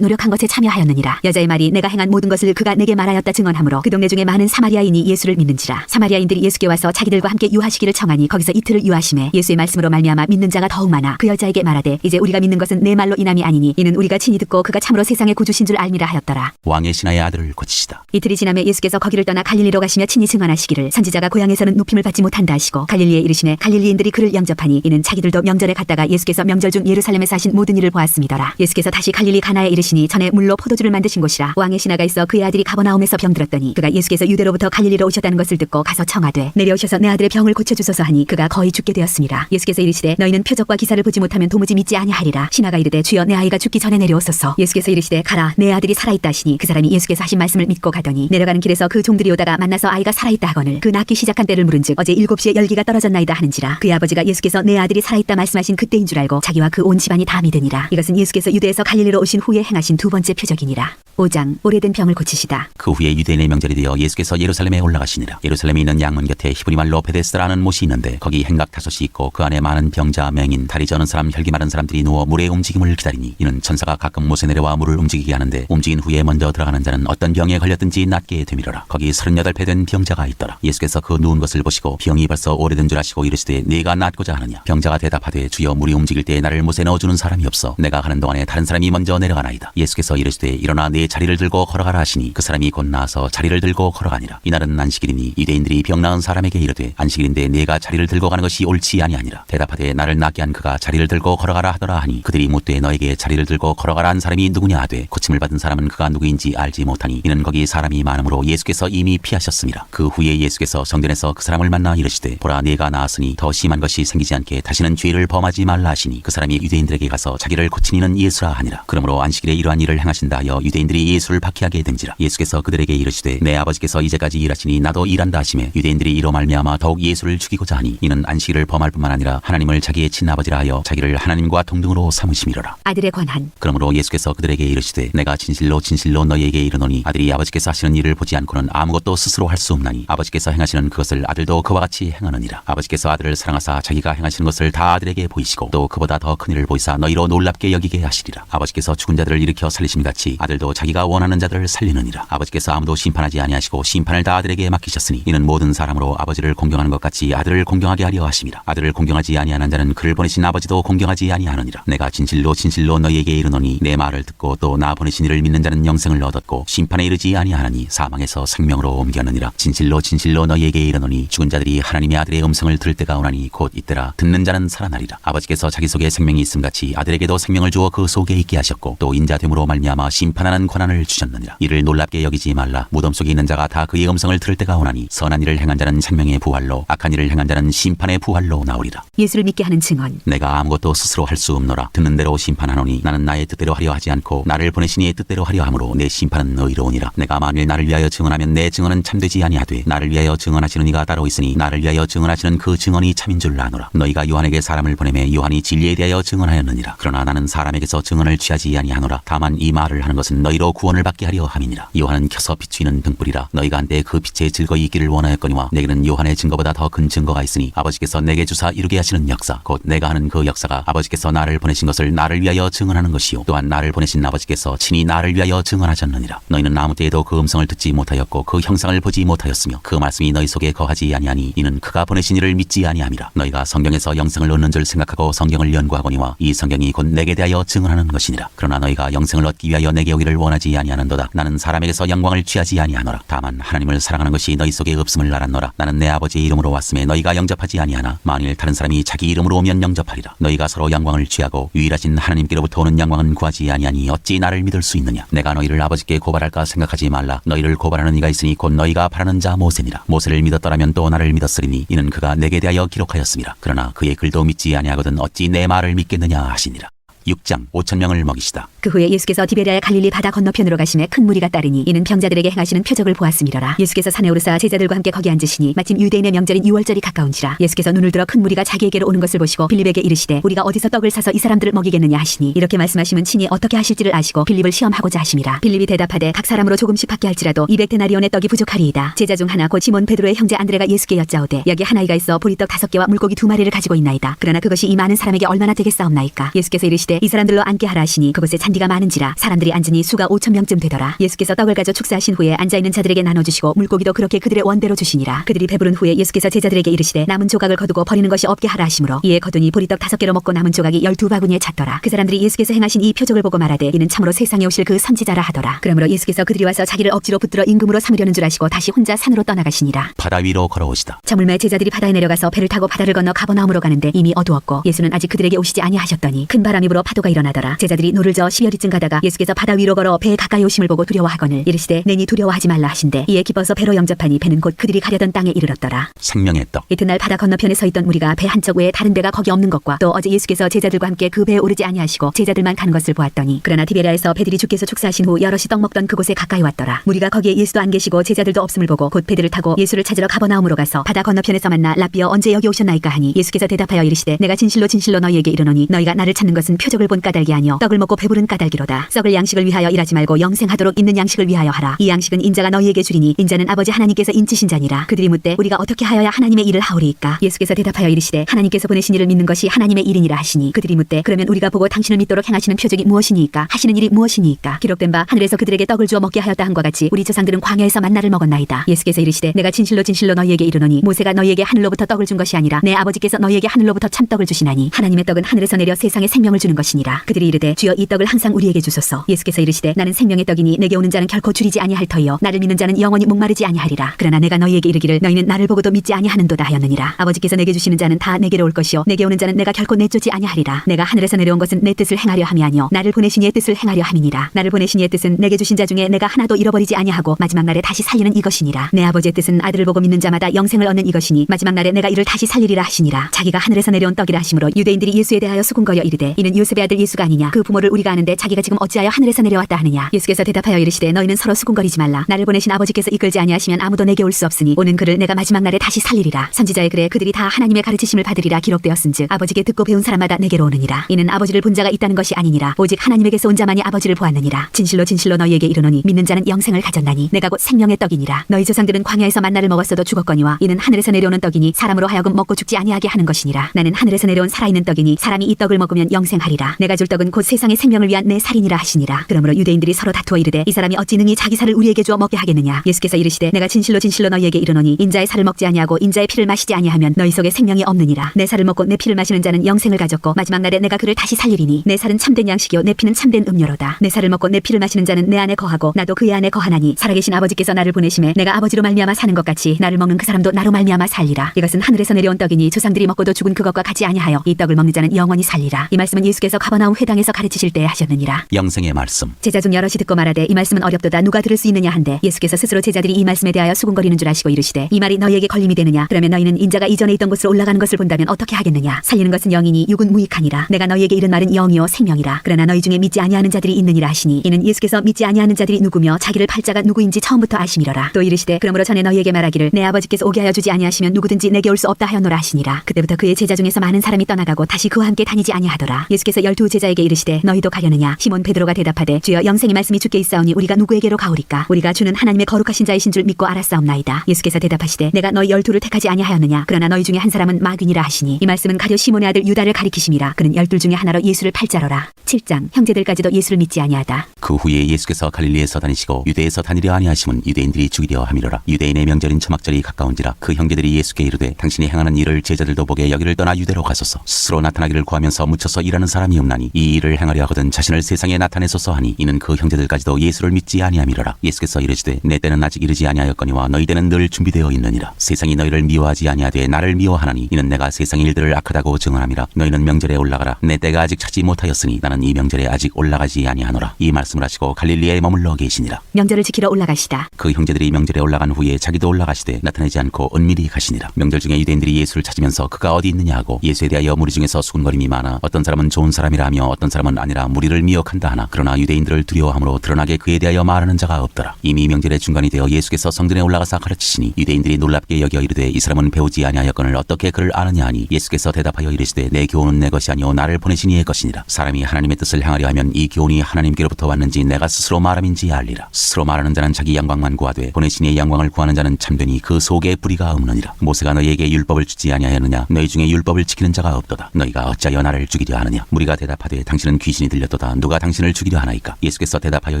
노력한 것에 참여하였느니라. 여자의 말이 내가 행한 모든 것을 그가 내게 말하였다 증언하므로 그 동네 중에 많은 사마리아인이 예수를 믿는지라. 사마리아인들이 예수께 와서 자기들과 함께 유하시기를 청하니 거기서 이틀을 유하심에 예수의 말씀으로 말미암아 믿는 자가 더욱 많아 그 여자에게 말하되 이제 우리가 믿는 것은 내 말로 인함이 아니니 이는 우리가 친히 듣고 그가 참으로 세상의 구주신 줄 알미라 하였더라. 왕의 신하의 아들을 고치시다. 이틀이 지나매 예수께서 거기를 떠나 갈릴리로 가시며 친히 증언하시기를 선지자가 고향에서는 높임을 받지 못한다 하시고 갈릴리에 이르시매 갈릴리인들이 그를 영접하니 이는 자기들도 명절에 갔다가 예수께서 명절 중 예루살렘에서 하신 모든 일을 보았음이더라. 예수께서 다시 갈릴리 가나에 이르시니 전에 물로 포도주를 만드신 곳이라. 왕의 신하가 있어 그의 아들이 가버나움에서 병들었더니 그가 예수께서 유대로부터 갈릴리로 오셨다는 것을 듣고 가서 청하되 내려오셔서 내 아들의 병을 고쳐주소서 하니 그가 거의 죽게 되었습니다. 예수께서 이르시되 너희는 표적과 기사를 보지 못하면 도무지 믿지 아니하리라. 신하가 이르되 주여 내 아이가 죽기 전에 내려오소서. 예수께서 이르시되 가라 내 아들이 살아있다 하시니 그 사람이 예수께서 하신 말씀을 믿고 가더니 내려가는 길에서 그 종들이 오다가 만나서 아이가 살아있다 하거늘 그 낳기 시작한 때를 물은즉 어제 7시에 열기가 떨어졌나이다 하는지라. 그의 아버지가 예수께서 내 아들이 살아있다 말씀하신 그때인 줄 알고 자기와 그 온 집안이 다 믿으니라. 이것은 예수께서 유대에서 갈릴리로 오신 후에 행하신 두 번째 표적이니라. 5장 오래된 병을 고치시다. 그 후에 유대인의 명절이 되어 예수께서 예루살렘에 올라가시니라. 예루살렘에 있는 양문 곁에 히브리 말로 베데스다라는 못이 있는데 거기 행각 다섯이 있고 그 안에 많은 병자, 맹인, 다리 저는 사람, 혈기 마른 사람들이 누워 물의 움직임을 기다리니 이는 천사가 가끔 못에 내려와 물을 움직이게 하는데 움직인 후에 먼저 들어가는 자는 어떤 병에 걸렸든지 낫게 되밀어라. 거기 38배 된 병자가 있더라. 예수께서 그 누운 것을 보시고 병이 벌써 오래된 줄 아시고 이르시되 네가 낫고자 하느냐. 병자가 대답하되 주여 물이 움직일 때 나를 못에 넣어주는 사람이 없어. 내가 가는 동안에 다른 사람이 먼저 내려가나이다. 예수께서 이르시되 일어나 네 자리를 들고 걸어가라 하시니 그 사람이 곧 나아서 자리를 들고 걸어가니라. 이날은 안식일이니 유대인들이 병 나은 사람에게 이르되 안식일인데 네가 자리를 들고 가는 것이 옳지 아니하니라. 대답하되 나를 낫게 한 그가 자리를 들고 걸어가라 하더라 하니 그들이 묻되 너에게 자리를 들고 걸어가라 한 사람이 누구냐 하되 고침을 받은 사람은 그가 누구인지 알지 못하니 이는 거기 사람이 많으므로 예수께서 이미 피하셨습니다. 그 후에 예수께서 성전에서 그 사람을 만나 이르시되 보라 네가 나았으니 더 심한 것이 생기지 않게 다시는 죄를 범하지 말라 하시니 그 사람이 유대인들에게 가서 자기를 고친 이는 예수라 하니라. 그러므로 안식일에 이러한 일을 행하신다 하여 유대인들이 예수를 박해하게 된지라. 예수께서 그들에게 이르시되 내 아버지께서 이제까지 일하시니 나도 일한다 하시매 유대인들이 이로 말미암아 더욱 예수를 죽이고자 하니 이는 안식일을 범할 뿐만 아니라 하나님을 자기의 친아버지라 하여 자기를 하나님과 동등으로 삼으심이로라. 아들의 권한. 그러므로 예수께서 그들에게 이르시되 내가 진실로 진실로 너희에게 이르노니 아들이 아버지께서 하시는 일을 보지 않고는 아무것도 스스로 할 수 없나니 아버지께서 행하시는 그것을 아들도 그와 같이 행하느니라. 아버지께서 아들을 사랑하사 자기가 행하시는 것을 다 아들에게 보이시고 또 그보다 더 큰 일을 보이사 너희로 놀랍게 여기게 하시리라. 아버지께서 죽은 자들을 일으켜 살리심 같이 아들도 자기가 원하는 자들을 살리느니라. 아버지께서 아무도 심판하지 아니하시고 심판을 다 아들에게 맡기셨으니 이는 모든 사람으로 아버지를 공경하는 것 같이 아들을 공경하게 하려 하심이라. 아들을 공경하지 아니하는 자는 그를 보내신 아버지도 공경하지 아니하느니라. 내가 진실로 진실로 너희에게 이르노니 내 말을 듣고 또 나 보내신 이를 믿는 자는 영생을 얻었고 심판에 이르지 아니하나니 사망에서 생명으로 옮겼느니라. 진실로 진실로 너희에게 이르노니 죽은 자들이 하나님의 아들의 음성을 들을 때가 오나니 곧 이때라. 듣는 자는 살아나리라. 아버지께서 자기 속에 생명이 있음같이 아들에게도 생명을 주어 그 속에 있게 하셨고 또 인자됨으로 말미암아 심판하는 권한을 주셨느니라. 이를 놀랍게 여기지 말라. 무덤 속에 있는 자가 다 그의 음성을 들을 때가 오나니 선한 일을 행한 자는 생명의 부활로 악한 일을 행한 자는 심판의 부활로 나오리라. 예수를 믿게 하는 증언. 내가 아무것도 스스로 할 수 없노라. 듣는 대로 심판하노니 나는 나의 뜻대로 하려 하지 않고 나를 보내신 이의 뜻대로 하려 함으로 내 심판은 의로우니라. 내가 만일 나를 위하여 증언하면 내 증언은 참되지 아니하되 나를 위하여 증언하시는 이가 따로 있으니 나를 위하여 증언하시는 그 증언이 참인 줄 아노라. 너희가 요한에게 사람을 보내매 요한이 진리에 대하여 증언하였느니라. 그러나 나는 사람에게서 증언을 취하지 아니하노라. 다만 이 말을 하는 것은 너희로 구원을 받게 하려 함이니라. 요한은 켜서 비추이는 등불이라. 너희가 한때 그 빛에 즐거이 있기를 원하였거니와 내게는 요한의 증거보다 더 큰 증거가 있으니 아버지께서 내게 주사 이루게 하시는 역사 곧 내가 하는 그 역사가 아버지께서 나를 보내신 것을 나를 위하여 증언하는 것이요 또한 나를 보내신 아버지께서 친히 나를 위하여 증언하셨느니라. 너희는 아무 때에도 그 음성을 듣지 못하였고 그 형상을 보지 못하였으며 그 말씀이 너희 속에 거하지 아니하니 이는 그가 보내신 이를 믿지 아니함이라. 너희가 성경에서 영생을 얻는 줄 생각하고 성경을 연구하거니와 이 성경이 곧 내게 대하여 증언하는 것이니라. 그러나 너희가 영생을 얻기 위하여 내게 오기를 원하지 아니하는도다. 나는 사람에게서 영광을 취하지 아니하노라. 다만 하나님을 사랑하는 것이 너희 속에 없음을 알았노라. 나는 내 아버지의 이름으로 왔음에 너희가 영접하지 아니하나 만일 다른 사람이 자기 이름으로 오면 영접하리라. 너희가 서로 영광을 취하고 유일하신 하나님께로부터 오는 영광은 구하지 아니하니 어찌 나를 믿을 수 있느냐. 아니하느냐. 내가 너희를 아버지께 고발할까 생각하지 말라. 너희를 고발하는 이가 있으니 곧 너희가 바라는 자 모세니라. 모세를 믿었더라면 또 나를 믿었으리니 이는 그가 내게 대하여 기록하였음이라. 그러나 그의 글도 믿지 아니하거든 어찌 내 말을 믿겠느냐 하시니라. 6장 5,000명을 먹이시다. 그 후에 예수께서 디베랴 갈릴리 바다 건너편으로 가심에 큰 무리가 따르니 이는 병자들에게 행하시는 표적을 보았음이로라. 예수께서 산에 오르사 제자들과 함께 거기 앉으시니 마침 유대인의 명절인 유월절이 가까운지라. 예수께서 눈을 들어 큰 무리가 자기에게로 오는 것을 보시고 빌립에게 이르시되 우리가 어디서 떡을 사서 이 사람들을 먹이겠느냐 하시니 이렇게 말씀하시면 친히 어떻게 하실지를 아시고 빌립을 시험하고자 하심이라. 빌립이 대답하되 각 사람으로 조금씩 받게 할지라도 200데나리온의 떡이 부족하리이다. 제자 중 하나 곧 시몬 베드로의 형제 안드레가 예수께 여짜오되 여기 한 아이가 있어 보리떡 5개와 물고기 2마리를 가지고 있나이다. 그러나 그것이 이 많은 사람에게 얼마나 되겠사옵나이까. 예수께서 이르시되 이 사람들로 앉게 하라 하시니 그곳에 잔디가 많은지라 사람들이 앉으니 수가 5,000명쯤 되더라. 예수께서 떡을 가져 축사하신 후에 앉아있는 자들에게 나눠주시고 물고기도 그렇게 그들의 원대로 주시니라. 그들이 배부른 후에 예수께서 제자들에게 이르시되 남은 조각을 거두고 버리는 것이 없게 하라 하시므로 이에 거두니 보리떡 5개로 먹고 남은 조각이 12바구니에 찼더라. 그 사람들이 예수께서 행하신 이 표적을 보고 말하되 이는 참으로 세상에 오실 그 선지자라 하더라. 그러므로 예수께서 그들이 와서 자기를 억지로 붙들어 임금으로 삼으려는 줄 아시고 다시 혼자 산으로 떠나가시니라. 바다 위로 걸어오시다. 저물매 제자들이 바다에 내려가서 배를 타고 바다를 건너 가버나움으로 가는데 이미 어두웠고 예수는 아직 그들에게 오시지 아니하셨더니 큰 바람이 불어 파도가 일어나더라. 제자들이 노를 저어 10여리쯤 가다가 예수께서 바다 위로 걸어 배에 가까이 오심을 보고 두려워하거늘 이르시되 내니 두려워하지 말라 하신대 이에 기뻐서 배로 영접하니 배는 곧 그들이 가려던 땅에 이르렀더라. 생명의 떡. 이튿날 바다 건너편에 서 있던 무리가 배 한쪽 외에 다른 배가 거기 없는 것과 또 어제 예수께서 제자들과 함께 그 배에 오르지 아니하시고 제자들만 가는 것을 보았더니 그러나 디베랴에서 배들이 주께서 축사하신 후 여럿이 떡 먹던 그곳에 가까이 왔더라. 무리가 거기에 예수도 안 계시고 제자들도 없음을 보고 곧 배들을 타고 예수를 찾으러 가버나움으로 가서 바다 건너편에서 만나 랍비여 언제 여기 오셨나이까 하니 예수께서 대답하여 이르시되 내가 진실로 진실로 너희에게 이르노니 너희가 나를 찾는 것은 표적을 본 까닭이 아니요 떡을 먹고 배부른 까닭이로다. 썩을 양식을 위하여 일하지 말고 영생하도록 있는 양식을 위하여 하라. 이 양식은 인자가 너희에게 주리니 인자는 아버지 하나님께서 인치신 자니라. 그들이 묻되 우리가 어떻게 하여야 하나님의 일을 하오리이까. 예수께서 대답하여 이르시되 하나님께서 보내신 이를 믿는 것이 하나님의 일이니라 하시니 그들이 묻되 그러면 우리가 보고 당신을 믿도록 행하시는 표적이 무엇이니이까 하시는 일이 무엇이니이까. 기록된 바 하늘에서 그들에게 떡을 주어 먹게 하였다 한과 같이 우리 조상들은 광야에서 만나를 먹었나이다. 예수께서 이르시되 내가 진실로 진실로 너희에게 이르노니 모세가 너희에게 하늘로부터 떡을 준 것이 아니라 내 아버지께서 너희에게 하늘로부터 참떡을 주시나니 하나님의 떡은 하늘에서 내려 세상에 생명을 주는 것이니라. 그들이 이르되 주여 이 떡을 항상 우리에게 주소서. 예수께서 이르시되 나는 생명의 떡이니 내게 오는 자는 결코 줄이지 아니할 터이요 나를 믿는 자는 영원히 목마르지 아니하리라. 그러나 내가 너희에게 이르기를 너희는 나를 보고도 믿지 아니하는도다 하였느니라. 아버지께서 내게 주시는 자는 다 내게로 올 것이요 내게 오는 자는 내가 결코 내쫓지 아니하리라. 내가 하늘에서 내려온 것은 내 뜻을 행하려 함이 아니요 나를 보내신 이의 뜻을 행하려 함이니라. 나를 보내신 이의 뜻은 내게 주신 자 중에 내가 하나도 잃어버리지 아니하고 마지막 날에 다시 살리는 이것이니라. 내 아버지의 뜻은 아들을 보고 믿는 자마다 영생을 얻는 이것이니 마지막 날에 내가 이를 다시 살리리라 하시니라. 자기가 하늘에서 내려온 떡이라 하심으로 유대인들이 예수에 대하여 수군거려 이르되 이는 요셉의 아들 예수가 아니냐. 그 부모를 우리가 아는데 자기가 지금 어찌하여 하늘에서 내려왔다 하느냐. 예수께서 대답하여 이르시되 너희는 서로 수군거리지 말라. 나를 보내신 아버지께서 이끌지 아니하시면 아무도 내게 올 수 없으니 오는 그를 내가 마지막 날에 다시 살리리라. 선지자의 글에 그들이 다 하나님의 가르치심을 받으리라 기록되었은즉 아버지께 듣고 배운 사람마다 내게로 오느니라. 이는 아버지를 본 자가 있다는 것이 아니니라. 오직 하나님에게서 온 자만이 아버지를 보았느니라. 진실로 진실로 너희에게 이르노니 믿는 자는 영생을 가졌나니 내가 곧 생명의 떡이니라. 너희 조상들은 광야에서 만나를 먹었어도 죽었거니와 이는 하늘에서 내려오는 떡이니 사람으로 하여금 먹고 죽지 아니하게 하는 것이니라. 나는 하늘에서 내려온 살아있는 떡이니 사람이 이 떡을 먹으면 영생하리라. 내가 줄 떡은 곧 세상의 생명을 위한 내 살이니라 하시니라. 그러므로 유대인들이 서로 다투어 이르되 이 사람이 어찌 능히 자기 살을 우리에게 주어 먹게 하겠느냐. 예수께서 이르시되 내가 진실로 진실로 너희에게 이르노니 인자의 살을 먹지 아니하고 인자의 피를 마시지 아니하면 너희 속에 생명이 없느니라. 내 살을 먹고 내 피를 마시는 자는 영생을 가졌고 마지막 날에 내가 그를 다시 살리리니 내 살은 참된 양식이요 내 피는 참된 음료로다. 내 살을 먹고 내 피를 마시는 자는 내 안에 거하고 나도 그의 안에 거하나니 살아계신 아버지께서 나를 보내심에 내가 아버지로 말미암아 사는 것 같이 나를 먹는 그 사람도 나로 말미암아 살리라. 이것은 하늘에서 내려온 떡이니 조상들이 먹고도 죽은 그것과 같이 아니하여 이 떡을 먹는 자는 영원히 살리라. 이 말씀은 예수께서 가버나움 회당에서 가르치실 때에 하셨느니라. 영생의 말씀. 제자 중 여럿이 듣고 말하되 이 말씀은 어렵도다 누가 들을 수 있느냐 한데 예수께서 스스로 제자들이 이 말씀에 대하여 수군거리는 줄 아시고 이르시되 이 말이 너희에게 걸림이 되느냐. 그러면 너희는 인자가 이전에 있던 곳으로 올라가는 것을 본다면 어떻게 하겠느냐. 살리는 것은 영이니 육은 무익하니라. 내가 너희에게 이른 말은 영이요 생명이라. 그러나 너희 중에 믿지 아니하는 자들이 있느니라 하시니 이는 예수께서 믿지 아니하는 자들이 누구며 자기를 팔 자가 누구인지 처음부터 아심이로라. 또 이르시되 그러므로 전에 너희에게 말하기를 내 아버지께서 오게 하여 주지 아니하시면 누구든지 내게 올 수 없다 하였노라 하시니라. 그때부터 그의 제자 중에서 많은 사람이 떠나가고 다시 그와 함께 다니지 아니하더라. 예수께서 12 제자에게 이르시되 너희도 가려느냐. 시몬 베드로가 대답하되 주여 영생의 말씀이 주께 있사오니 우리가 누구에게로 가오리까. 우리가 주는 하나님의 거룩하신 자이신 줄 믿고 알았사옵나이다. 예수께서 대답하시되 내가 너희 12를 택하지 아니하였느냐. 그러나 너희 중에 한 사람은 마귀니라 하시니 이 말씀은 가룟 시몬의 아들 유다를 가리키심이라. 그는 12 중에 하나로 예수를 팔자로라. 7장 형제들까지도 예수를 믿지 아니하다. 그 후에 예수께서 갈릴리에서 다니시고 유대에서 다니려 아니하심은 유대인들이 죽이려 함이로라. 유대인의 명절인 초막절이 가까운지라. 그 형제들이 예수께 이르되 당신이 행하는 일을 제자들도 보게 여기를 떠나 유대로 가소서. 스스로 나타나기를 구하면서 묻혀서 일하는 사람이 없나니 이 일을 행하려 하거든 자신을 세상에 나타내소서 하니 이는 그 형제들까지도 예수를 믿지 아니함이로라. 예수께서 이르시되 내 때는 아직 이르지 아니하였거니와 너희 때는 늘 준비되어 있느니라. 세상이 너희를 미워하지 아니하되 나를 미워하나니 이는 내가 세상의 일들을 악하다고 증언함이라. 너희는 명절에 올라가라. 내 때가 아직 차지 못하였으니 나는 나는 이 명절에 아직 올라가지 아니하노라. 이 말씀을 하시고 갈릴리에 머물러 계시니라. 명절을 지키러 올라가시다. 그 형제들이 명절에 올라간 후에 자기도 올라가시되 나타나지 않고 은밀히 가시니라. 명절 중에 유대인들이 예수를 찾으면서 그가 어디 있느냐 하고 예수에 대하여 무리 중에서 수군거림이 많아 어떤 사람은 좋은 사람이라 하며 어떤 사람은 아니라 무리를 미혹한다 하나 그러나 유대인들을 두려워함으로 드러나게 그에 대하여 말하는 자가 없더라. 이미 명절의 중간이 되어 예수께서 성전에 올라가서 가르치시니 유대인들이 놀랍게 여겨 이르되 이 사람은 배우지 아니하였거늘 어떻게 그를 아느냐 하니 예수께서 대답하여 이르시되 내 교훈은 내 것이 아니오 나를 보내신 이의 것이니라. 사람이 하나님의 뜻을 향하려 하면 이 교훈이 하나님께로부터 왔는지 내가 스스로 말함인지 알리라. 스스로 말하는 자는 자기 영광만 구하되 보내신 이의 영광을 구하는 자는 참되니 그 속에 불의가 없느니라. 모세가 너희에게 율법을 주지 아니하였느냐? 너희 중에 율법을 지키는 자가 없도다. 너희가 어찌하여 나를 죽이려 하느냐? 무리가 대답하되 당신은 귀신이 들렸도다. 누가 당신을 죽이려 하나이까? 예수께서 대답하여